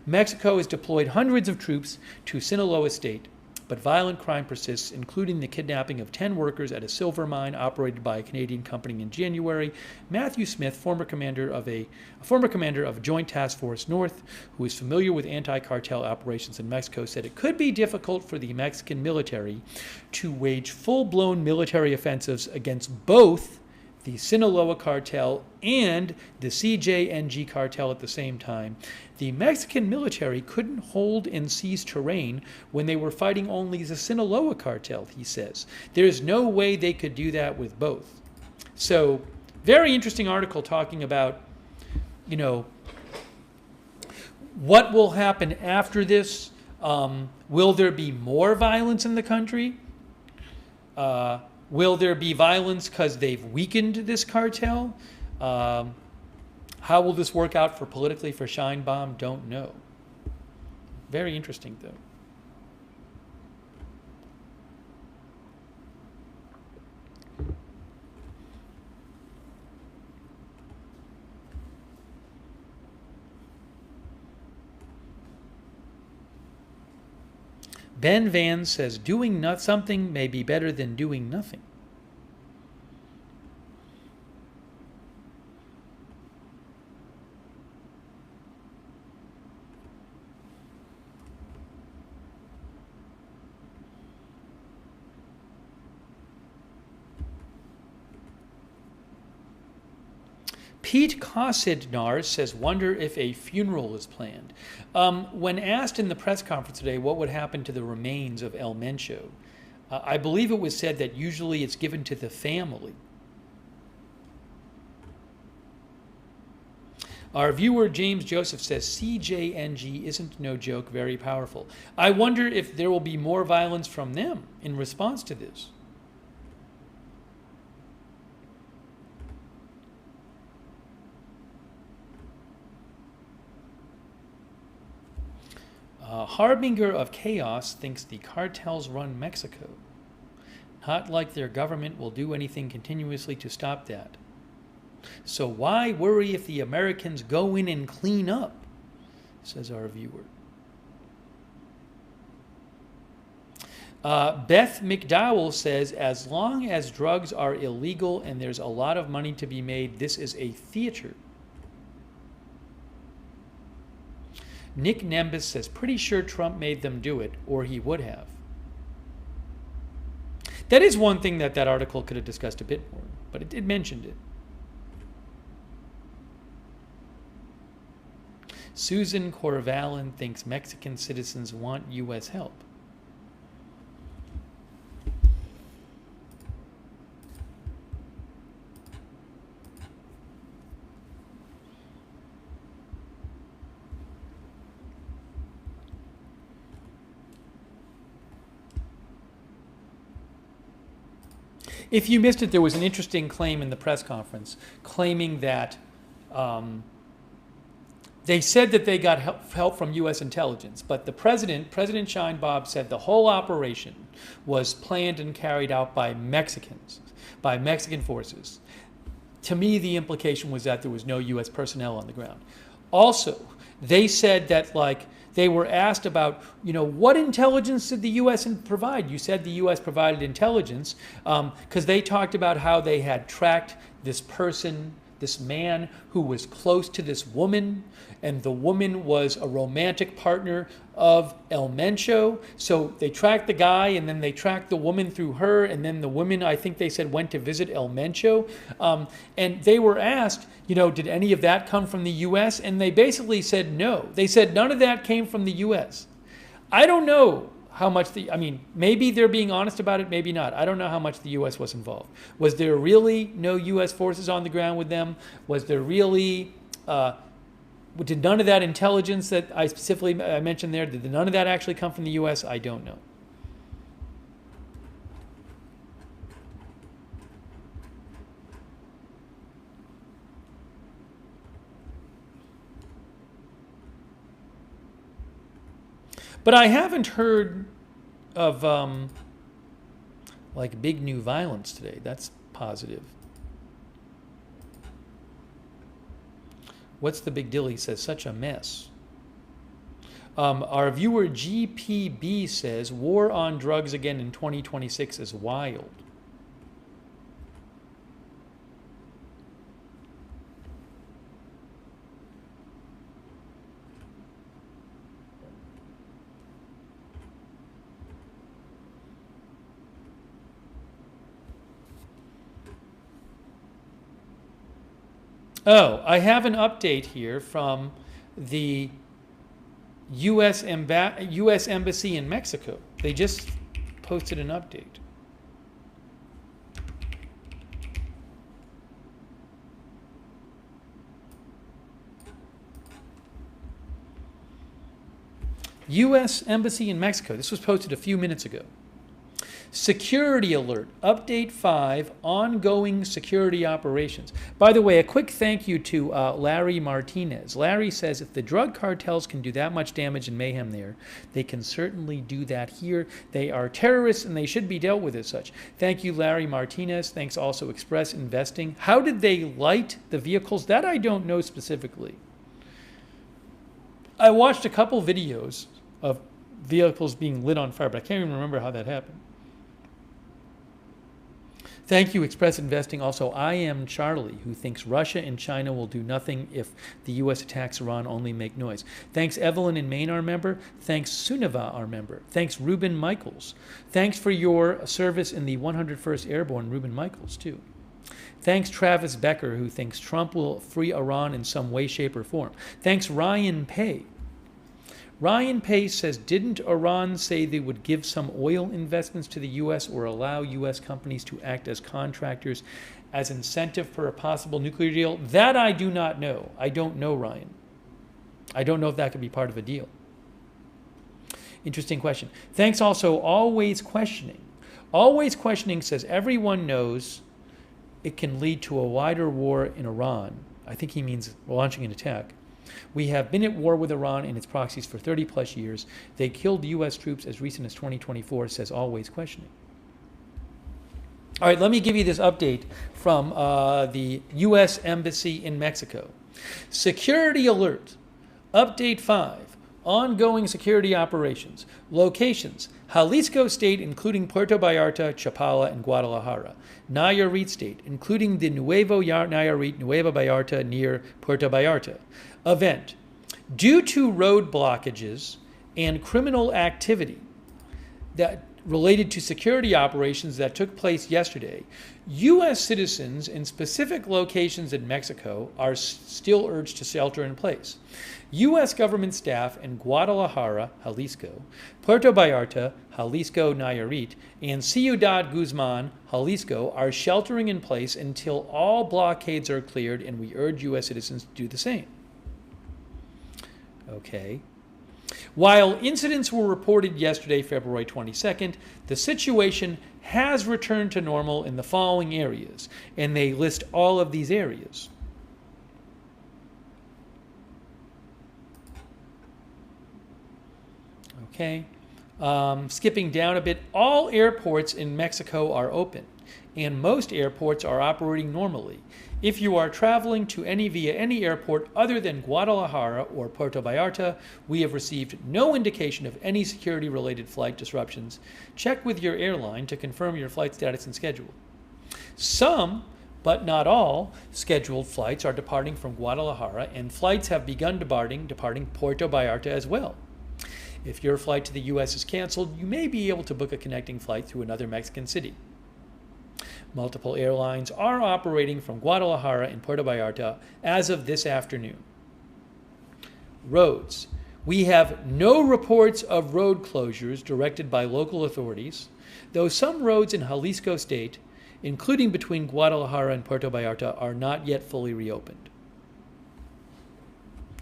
Mexico has deployed hundreds of troops to Sinaloa state, but violent crime persists, including the kidnapping of 10 workers at a silver mine operated by a Canadian company in January. Matthew Smith, former commander of Joint Task Force North, who is familiar with anti-cartel operations in Mexico, said it could be difficult for the Mexican military to wage full-blown military offensives against both the Sinaloa cartel and the CJNG cartel at the same time. The Mexican military couldn't hold and seize terrain when they were fighting only the Sinaloa cartel, he says. There's no way they could do that with both. So, very interesting article talking about, you know, what will happen after this. Will there be more violence in the country? Will there be violence because they've weakened this cartel? How will this work out politically for Scheinbaum? Don't know. Very interesting, though. Ben Van says, doing something may be better than doing nothing. Pete Kossidnar says, wonder if a funeral is planned. When asked in the press conference today what would happen to the remains of El Mencho, I believe it was said that usually it's given to the family. Our viewer James Joseph says, CJNG isn't no joke, very powerful. I wonder if there will be more violence from them in response to this. Harbinger of Chaos thinks the cartels run Mexico. Not like their government will do anything continuously to stop that. So why worry if the Americans go in and clean up, says our viewer. Beth McDowell says, as long as drugs are illegal and there's a lot of money to be made, this is a theater. Nick Nembus says, pretty sure Trump made them do it, or he would have. That is one thing that article could have discussed a bit more, but it mentioned it. Susan Corvalin thinks Mexican citizens want U.S. help. If you missed it, there was an interesting claim in the press conference claiming that they said that they got help from U.S. intelligence, but the President Scheinbaum, said the whole operation was planned and carried out by Mexicans, by Mexican forces. To me, the implication was that there was no U.S. personnel on the ground. Also, they said that, like, they were asked about, what intelligence did the U.S. provide? You said the U.S. provided intelligence because they talked about how they had tracked this person, this man who was close to this woman, and the woman was a romantic partner of El Mencho. So they tracked the guy, and then they tracked the woman through her, and then the woman, I think they said, went to visit El Mencho. And they were asked, did any of that come from the U.S.? And they basically said no. They said none of that came from the U.S. I don't know how much maybe they're being honest about it, maybe not. I don't know how much the U.S. was involved. Was there really no U.S. forces on the ground with them? Was there really, did none of that intelligence that I specifically mentioned there, did none of that actually come from the U.S.? I don't know. But I haven't heard of big new violence today. That's positive. What's the big deal? He says, such a mess. Our viewer GPB says, war on drugs again in 2026 is wild. Oh, I have an update here from the U.S. Embassy in Mexico. They just posted an update. U.S. Embassy in Mexico. This was posted a few minutes ago. Security alert, update 5, ongoing security operations. By the way, a quick thank you to Larry Martinez. Larry says if the drug cartels can do that much damage and mayhem there, they can certainly do that here. They are terrorists and they should be dealt with as such. Thank you, Larry Martinez. Thanks also Express Investing. How did they light the vehicles? That I don't know specifically. I watched a couple videos of vehicles being lit on fire, but I can't even remember how that happened. Thank you, Express Investing. Also, I am Charlie, who thinks Russia and China will do nothing if the U.S. attacks Iran, only make noise. Thanks, Evelyn in Maine, our member. Thanks, Sunava, our member. Thanks, Ruben Michaels. Thanks for your service in the 101st Airborne, Ruben Michaels, too. Thanks, Travis Becker, who thinks Trump will free Iran in some way, shape, or form. Thanks, Ryan Pay. Ryan Pay says, didn't Iran say they would give some oil investments to the U.S. or allow U.S. companies to act as contractors as incentive for a possible nuclear deal? That I do not know. I don't know, Ryan. I don't know if that could be part of a deal. Interesting question. Thanks also, Always Questioning. Always Questioning says, everyone knows it can lead to a wider war in Iran. I think he means launching an attack. We have been at war with Iran and its proxies for 30 plus years. They killed U.S. troops as recent as 2024, says Always Questioning. All right, let me give you this update from the U.S. Embassy in Mexico. Security alert, update 5, ongoing security operations. Locations, Jalisco State, including Puerto Vallarta, Chapala, and Guadalajara. Nayarit State, including the Nuevo Nayarit, Nueva Vallarta near Puerto Vallarta. Event, due to road blockages and criminal activity that related to security operations that took place yesterday, U.S. citizens in specific locations in Mexico are still urged to shelter in place. U.S. government staff in Guadalajara, Jalisco, Puerto Vallarta, Jalisco Nayarit, and Ciudad Guzman, Jalisco, are sheltering in place until all blockades are cleared, and we urge U.S. citizens to do the same. Okay. While incidents were reported yesterday, February 22nd, the situation has returned to normal in the following areas, and they list all of these areas. Okay. Skipping down a bit, all airports in Mexico are open, and most airports are operating normally. If you are traveling to via any airport other than Guadalajara or Puerto Vallarta, we have received no indication of any security-related flight disruptions. Check with your airline to confirm your flight status and schedule. Some, but not all, scheduled flights are departing from Guadalajara, and flights have begun departing Puerto Vallarta as well. If your flight to the U.S. is canceled, you may be able to book a connecting flight through another Mexican city. Multiple airlines are operating from Guadalajara and Puerto Vallarta as of this afternoon. Roads. We have no reports of road closures directed by local authorities, though some roads in Jalisco State, including between Guadalajara and Puerto Vallarta, are not yet fully reopened.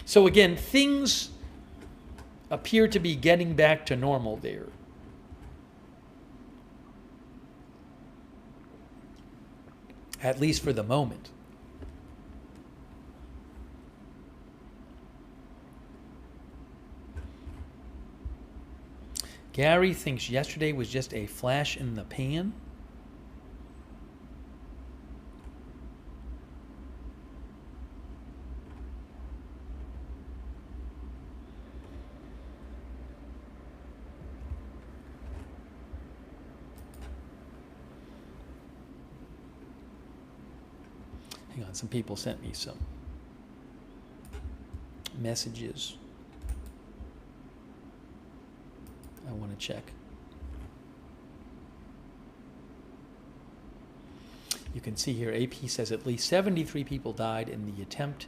So again, things appear to be getting back to normal there. At least for the moment. Gary thinks yesterday was just a flash in the pan. Hang on, some people sent me some messages. I want to check. You can see here, AP says at least 73 people died in the attempt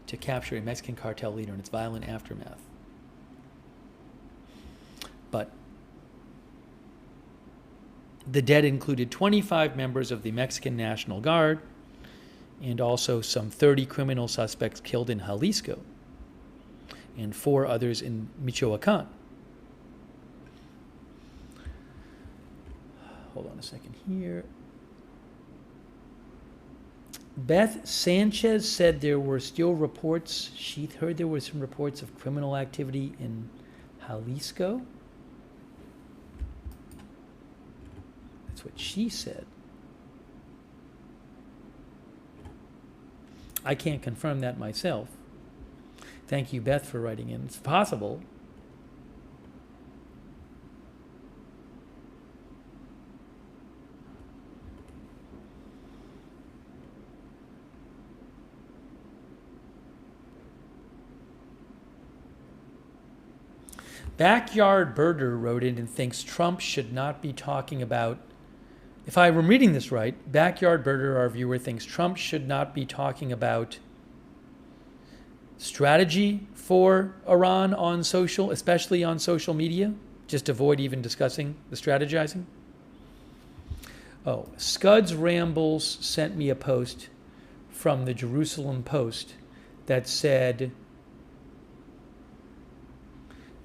to capture a Mexican cartel leader in its violent aftermath. But the dead included 25 members of the Mexican National Guard and also some 30 criminal suspects killed in Jalisco and 4 others in Michoacan. Hold on a second here. Beth Sanchez said there were still reports. She heard there were some reports of criminal activity in Jalisco. That's what she said. I can't confirm that myself. Thank you, Beth, for writing in. It's possible. Backyard Birder wrote in and thinks Trump should not be talking about, if I'm reading this right, Backyard Birder, our viewer, thinks Trump should not be talking about strategy for Iran on social, especially on social media. Just avoid even discussing the strategizing. Oh, Scuds Rambles sent me a post from the Jerusalem Post that said,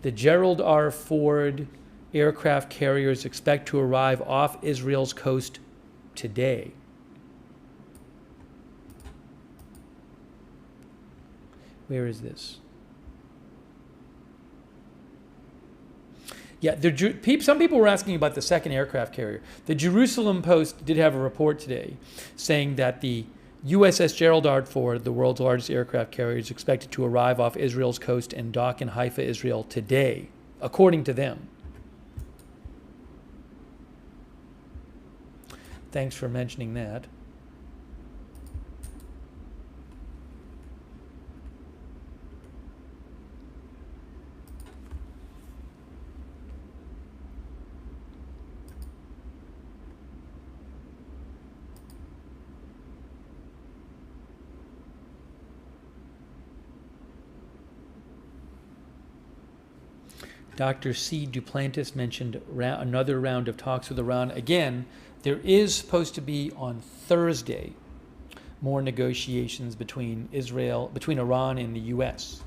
the Gerald R. Ford aircraft carriers expect to arrive off Israel's coast today. Where is this? Yeah, some people were asking about the second aircraft carrier. The Jerusalem Post did have a report today saying that the USS Gerald R. Ford, the world's largest aircraft carrier, is expected to arrive off Israel's coast and dock in Haifa, Israel today, according to them. Thanks for mentioning that. Dr. C. Duplantis mentioned another round of talks with Iran. Again, there is supposed to be on Thursday more negotiations between Iran and the U.S.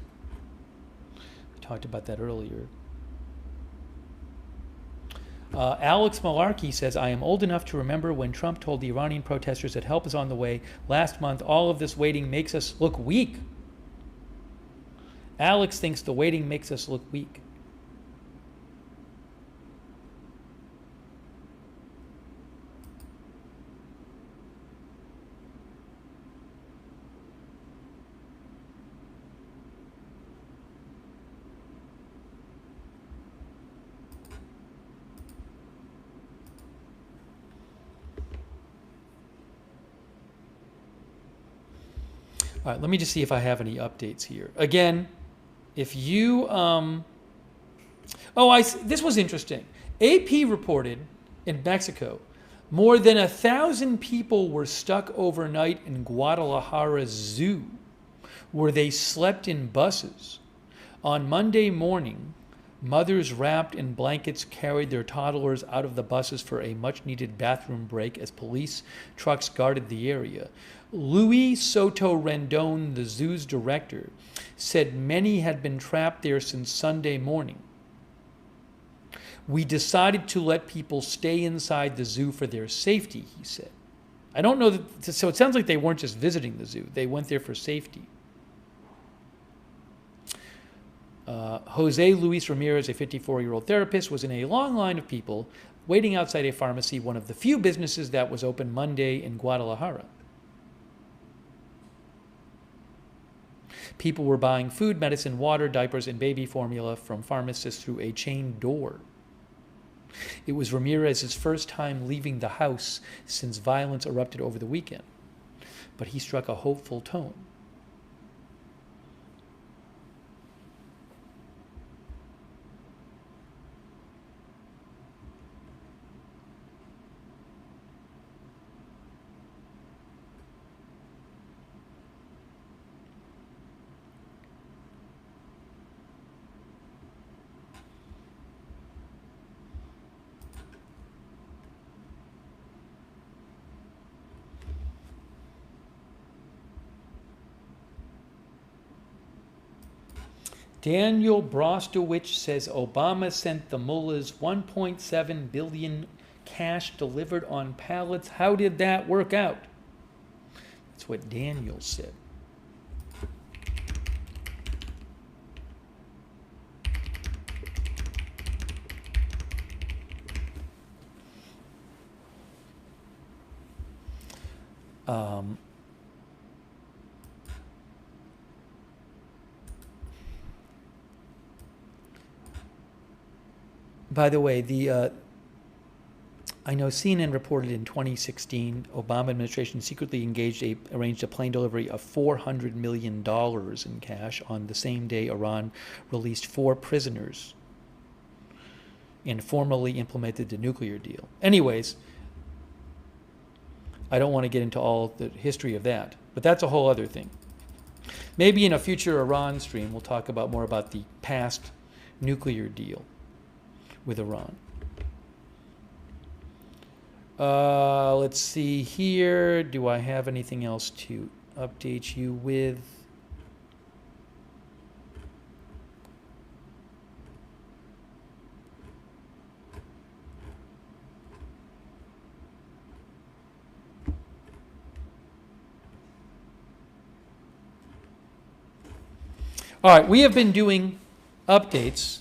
We talked about that earlier. Alex Malarkey says, I am old enough to remember when Trump told the Iranian protesters that help is on the way. Last month, all of this waiting makes us look weak. Alex thinks the waiting makes us look weak. All right, let me just see if I have any updates here. Again, if you, this was interesting. AP reported in Mexico, more than 1,000 people were stuck overnight in Guadalajara Zoo, where they slept in buses. On Monday morning, mothers wrapped in blankets carried their toddlers out of the buses for a much-needed bathroom break as police trucks guarded the area. Luis Soto Rendon, the zoo's director, said many had been trapped there since Sunday morning. We decided to let people stay inside the zoo for their safety, he said. I don't know so it sounds like they weren't just visiting the zoo. They went there for safety. Jose Luis Ramirez, a 54-year-old therapist, was in a long line of people waiting outside a pharmacy, one of the few businesses that was open Monday in Guadalajara. People were buying food, medicine, water, diapers, and baby formula from pharmacists through a chain door. It was Ramirez's first time leaving the house since violence erupted over the weekend, but he struck a hopeful tone. Daniel Brostowicz says Obama sent the mullahs 1.7 billion cash delivered on pallets. How did that work out? That's what Daniel said. By the way, I know CNN reported in 2016, Obama administration secretly arranged a plane delivery of $400 million in cash on the same day Iran released 4 prisoners and formally implemented the nuclear deal. Anyways, I don't want to get into all the history of that, but that's a whole other thing. Maybe in a future Iran stream, we'll talk more about the past nuclear deal with Iran. Let's see here. Do I have anything else to update you with? All right, we have been doing updates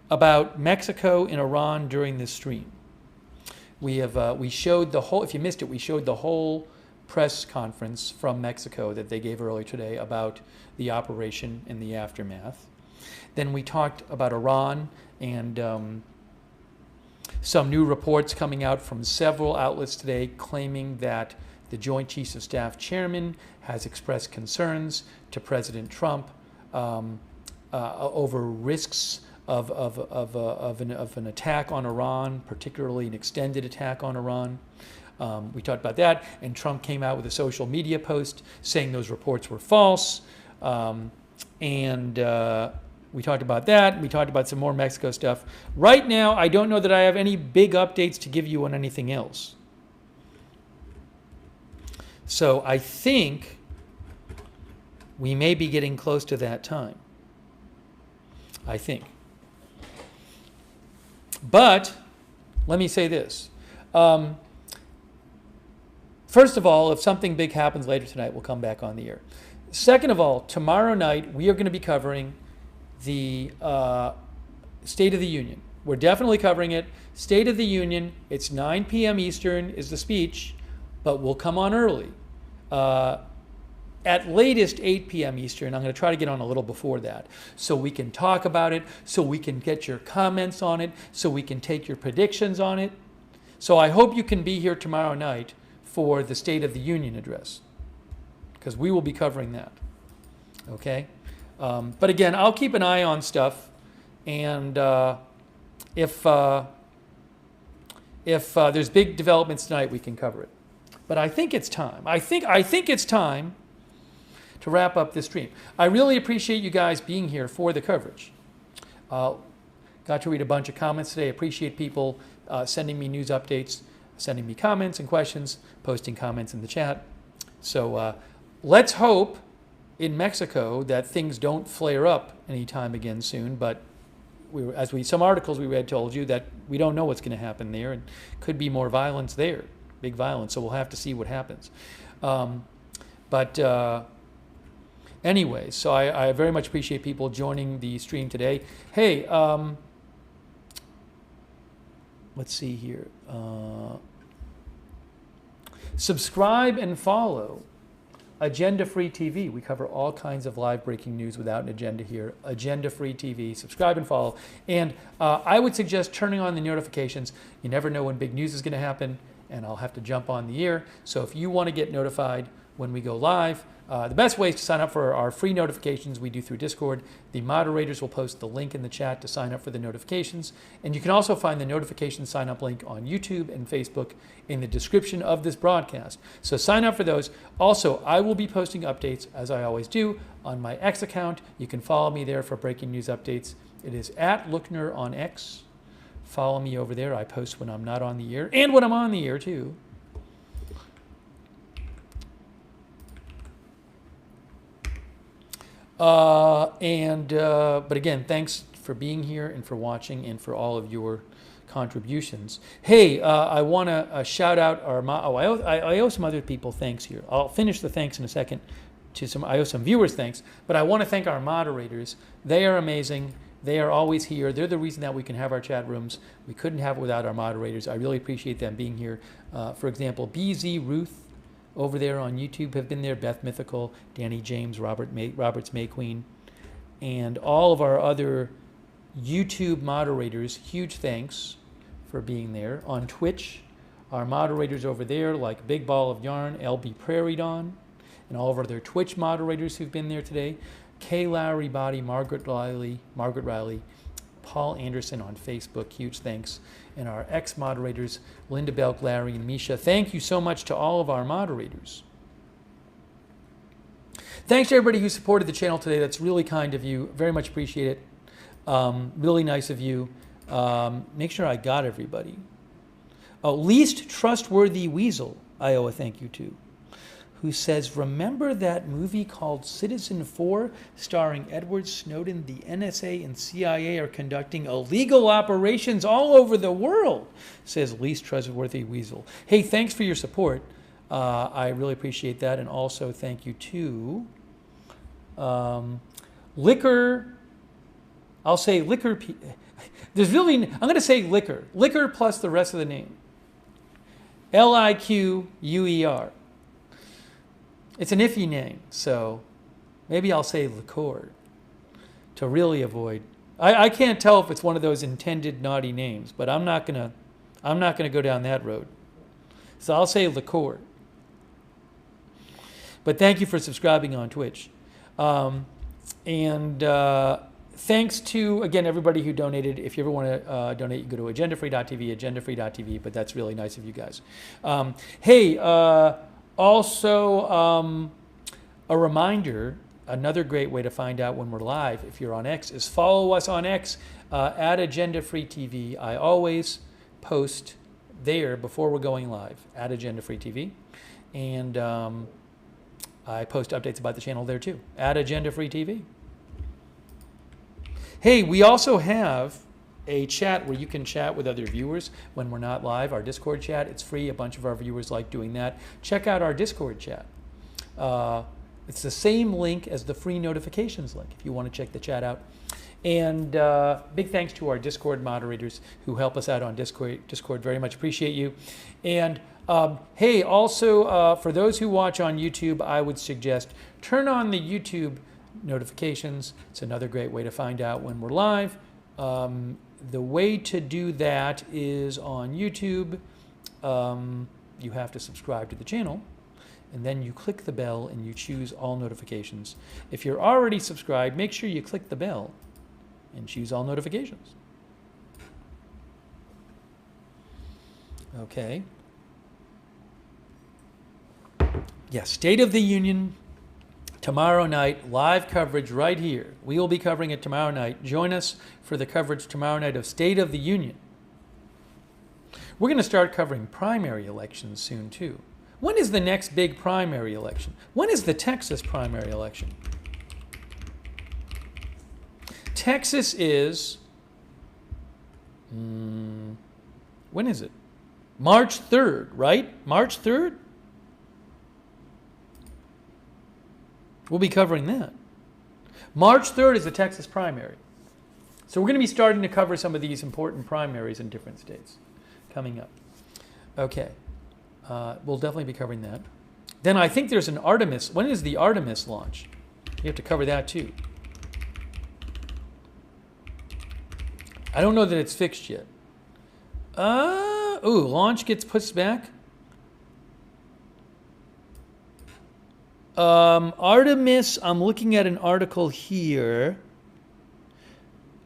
about Mexico and Iran during this stream. We showed the whole, if you missed it, we showed the whole press conference from Mexico that they gave earlier today about the operation and the aftermath. Then we talked about Iran and some new reports coming out from several outlets today claiming that the Joint Chiefs of Staff chairman has expressed concerns to President Trump over risks of an attack on Iran, particularly an extended attack on Iran. We talked about that, and Trump came out with a social media post saying those reports were false. We talked about that. We talked about some more Mexico stuff. Right now, I don't know that I have any big updates to give you on anything else. So I think we may be getting close to that time. I think. But let me say this. First of all, if something big happens later tonight, we'll come back on the air. Second of all, tomorrow night, we are going to be covering the State of the Union. We're definitely covering it. State of the Union, it's 9 p.m. Eastern is the speech, but we'll come on early. At latest 8 p.m. Eastern. I'm going to try to get on a little before that so we can talk about it, so we can get your comments on it, so we can take your predictions on it. So I hope you can be here tomorrow night for the State of the Union address, because we will be covering that. Okay? But again, I'll keep an eye on stuff, and if there's big developments tonight, we can cover it. But I think it's time. I think it's time to wrap up this stream. I really appreciate you guys being here for the coverage. Got to read a bunch of comments today. Appreciate people sending me news updates, sending me comments and questions, posting comments in the chat. So let's hope in Mexico that things don't flare up anytime again soon. But some articles we read told you that we don't know what's going to happen there, and could be more violence there, big violence. So we'll have to see what happens. Anyway, so I very much appreciate people joining the stream today. Hey, let's see here. Subscribe and follow Agenda Free TV. We cover all kinds of live breaking news without an agenda here. Agenda Free TV. Subscribe and follow. And I would suggest turning on the notifications. You never know when big news is going to happen, and I'll have to jump on the air. So if you want to get notified when we go live, the best way is to sign up for our free notifications we do through Discord. The moderators will post the link in the chat to sign up for the notifications. And you can also find the notification sign up link on YouTube and Facebook in the description of this broadcast. So sign up for those. Also, I will be posting updates, as I always do, on my X account. You can follow me there for breaking news updates. It is @Lookner on X. Follow me over there. I post when I'm not on the air and when I'm on the air too. But again, thanks for being here and for watching and for all of your contributions. Hey, I want to shout out our. I owe some other people thanks here. I'll finish the thanks in a second. I owe some viewers thanks, but I want to thank our moderators. They are amazing. They are always here. They're the reason that we can have our chat rooms. We couldn't have it without our moderators. I really appreciate them being here. For example, BZ Ruth over there on YouTube have been there. Beth Mythical, Danny James, Roberts May Queen, and all of our other YouTube moderators. Huge thanks for being there. On Twitch, our moderators over there like Big Ball of Yarn, LB Prairie Dawn, and all of our other Twitch moderators who've been there today. Kay Lowry Body, Margaret Riley, Paul Anderson on Facebook, huge thanks. And our ex-moderators, Linda Belk, Larry, and Misha. Thank you so much to all of our moderators. Thanks to everybody who supported the channel today. That's really kind of you. Very much appreciate it. Really nice of you. Make sure I got everybody. Oh, Least Trustworthy Weasel, I owe a thank you to, who says, remember that movie called Citizen 4 starring Edward Snowden? The NSA and CIA are conducting illegal operations all over the world, says Least Trustworthy Weasel. Hey, thanks for your support. I really appreciate that. And also thank you to Liquor. I'll say Liquor. There's really, I'm going to say Liquor. Liquor plus the rest of the name. Liquer. It's an iffy name, so maybe I'll say liqueur to really avoid. I can't tell if it's one of those intended naughty names, but I'm not gonna go down that road. So I'll say liqueur. But thank you for subscribing on Twitch, and thanks to again everybody who donated. If you ever want to donate, you go to agendafree.tv, agendafree.tv. But that's really nice of you guys. Hey. Also, a reminder, another great way to find out when we're live, if you're on X, is follow us on X at Agenda Free TV. I always post there before we're going live at Agenda Free TV. And I post updates about the channel there too, at Agenda Free TV. Hey, we also have a chat where you can chat with other viewers when we're not live. Our Discord chat, it's free. A bunch of our viewers like doing that. Check out our Discord chat. It's the same link as the free notifications link if you want to check the chat out. And big thanks to our Discord moderators who help us out on Discord. Very much appreciate you. And hey, also for those who watch on YouTube, I would suggest turn on the YouTube notifications. It's another great way to find out when we're live. The way to do that is on YouTube. You have to subscribe to the channel, and then you click the bell and you choose all notifications. If you're already subscribed, make sure you click the bell and choose all notifications. Okay. Yeah, State of the Union. Tomorrow night, live coverage right here. We will be covering it tomorrow night. Join us for the coverage tomorrow night of State of the Union. We're going to start covering primary elections soon, too. When is the next big primary election? When is the Texas primary election? Texas is... when is it? March 3rd, right? March 3rd? We'll be covering that. March 3rd is the Texas primary. So we're going to be starting to cover some of these important primaries in different states coming up. Okay. We'll definitely be covering that. Then I think there's an Artemis. When is the Artemis launch? You have to cover that too. I don't know that it's fixed yet. Launch gets pushed back. Artemis, I'm looking at an article here.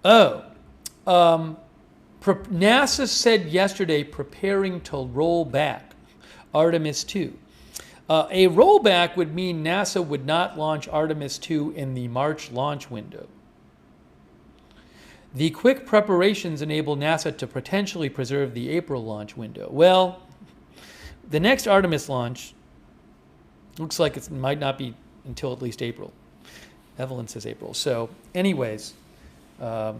NASA said yesterday preparing to roll back Artemis 2. A rollback would mean NASA would not launch Artemis 2 in the March launch window. The quick preparations enable NASA to potentially preserve the April launch window. Well, the next Artemis launch looks like it might not be until at least April. Evelyn says April. So, anyways, we'll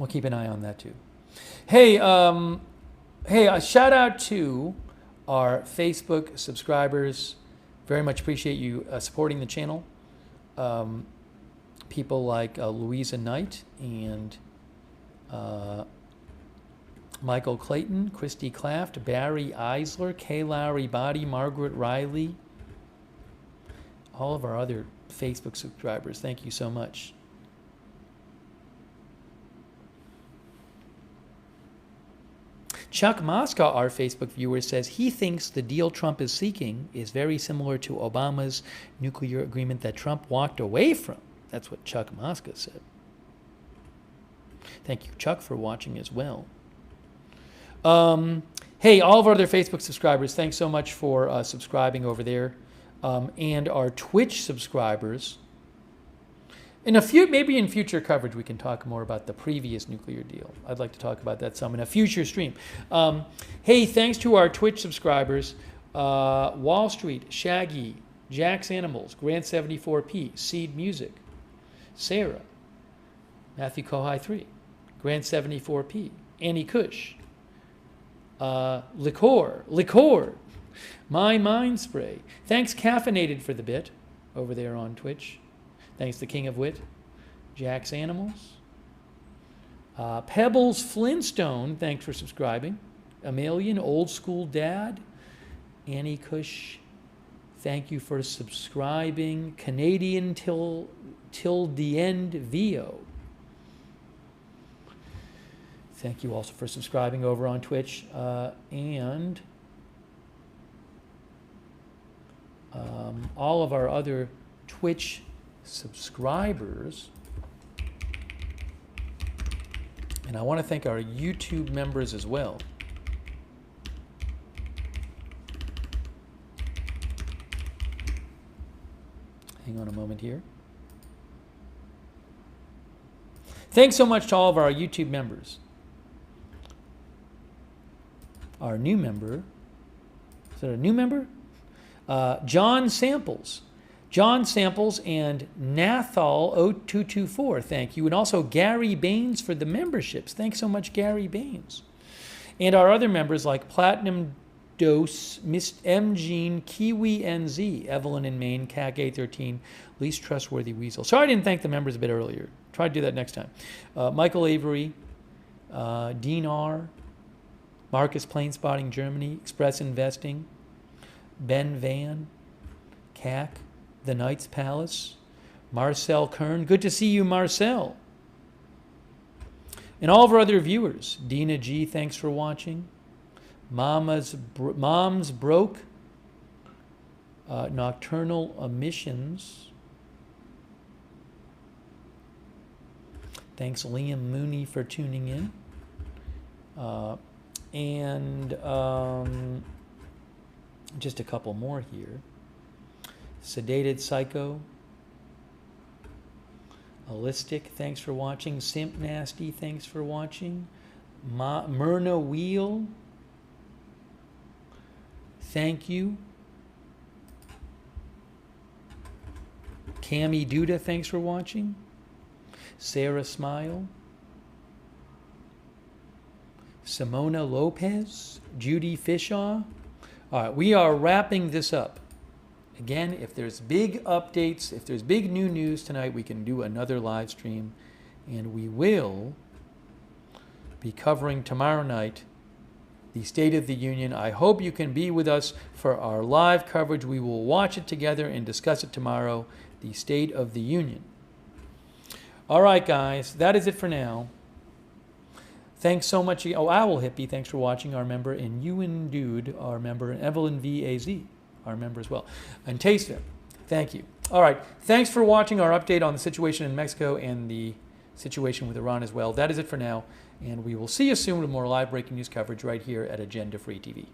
keep an eye on that too. Hey, a shout out to our Facebook subscribers. Very much appreciate you supporting the channel. People like Louisa Knight and Michael Clayton, Christy Claft, Barry Eisler, Kay Lowry Body, Margaret Riley, all of our other Facebook subscribers. Thank you so much. Chuck Mosca, our Facebook viewer, says he thinks the deal Trump is seeking is very similar to Obama's nuclear agreement that Trump walked away from. That's what Chuck Mosca said. Thank you, Chuck, for watching as well. Hey, all of our other Facebook subscribers, thanks so much for subscribing over there. And our Twitch subscribers. Maybe in future coverage, we can talk more about the previous nuclear deal. I'd like to talk about that some in a future stream. Hey, thanks to our Twitch subscribers, Wall Street, Shaggy, Jack's Animals, Grant 74P, Seed Music, Sarah, Matthew Kohai 3, Grant 74P, Annie Cush, Liquor, My Mind Spray. Thanks Caffeinated for the bit over there on Twitch. Thanks to King of Wit, Jack's Animals. Pebbles Flintstone, thanks for subscribing. Amelian, Old School Dad. Annie Cush, thank you for subscribing. Canadian till the end VO. Thank you also for subscribing over on Twitch. And all of our other Twitch subscribers. And I want to thank our YouTube members as well. Hang on a moment here. Thanks so much to all of our YouTube members. Our new member, is that a new member? John Samples. John Samples and Nathal0224, thank you. And also Gary Baines for the memberships. Thanks so much, Gary Baines. And our other members like Platinum Dose, Miss M. Jean, Kiwi NZ, Evelyn in Maine, CAC813, Least Trustworthy Weasel. Sorry I didn't thank the members a bit earlier. Try to do that next time. Michael Avery, Dean R., Marcus Planespotting Germany, Express Investing, Ben Van, CAC, The Knight's Palace, Marcel Kern. Good to see you, Marcel. And all of our other viewers. Dina G, thanks for watching. Mom's Broke, Nocturnal Emissions. Thanks, Liam Mooney, for tuning in. And just a couple more here. Sedated Psycho. Holistic, thanks for watching. Simp Nasty, thanks for watching. Myrna Wheel, thank you. Cami Duda, thanks for watching. Sarah Smile. Simona Lopez. Judy Fishaw. All right, we are wrapping this up. Again, if there's big updates, if there's big new news tonight, we can do another live stream. And we will be covering tomorrow night the State of the Union. I hope you can be with us for our live coverage. We will watch it together and discuss it tomorrow, the State of the Union. All right, guys, that is it for now. Thanks so much. Oh, Owl Hippie, thanks for watching, our member. And Ewan Dude, our member. And Evelyn VAZ, our member as well. And Tastefit, thank you. All right, thanks for watching our update on the situation in Mexico and the situation with Iran as well. That is it for now, and we will see you soon with more live breaking news coverage right here at Agenda Free TV.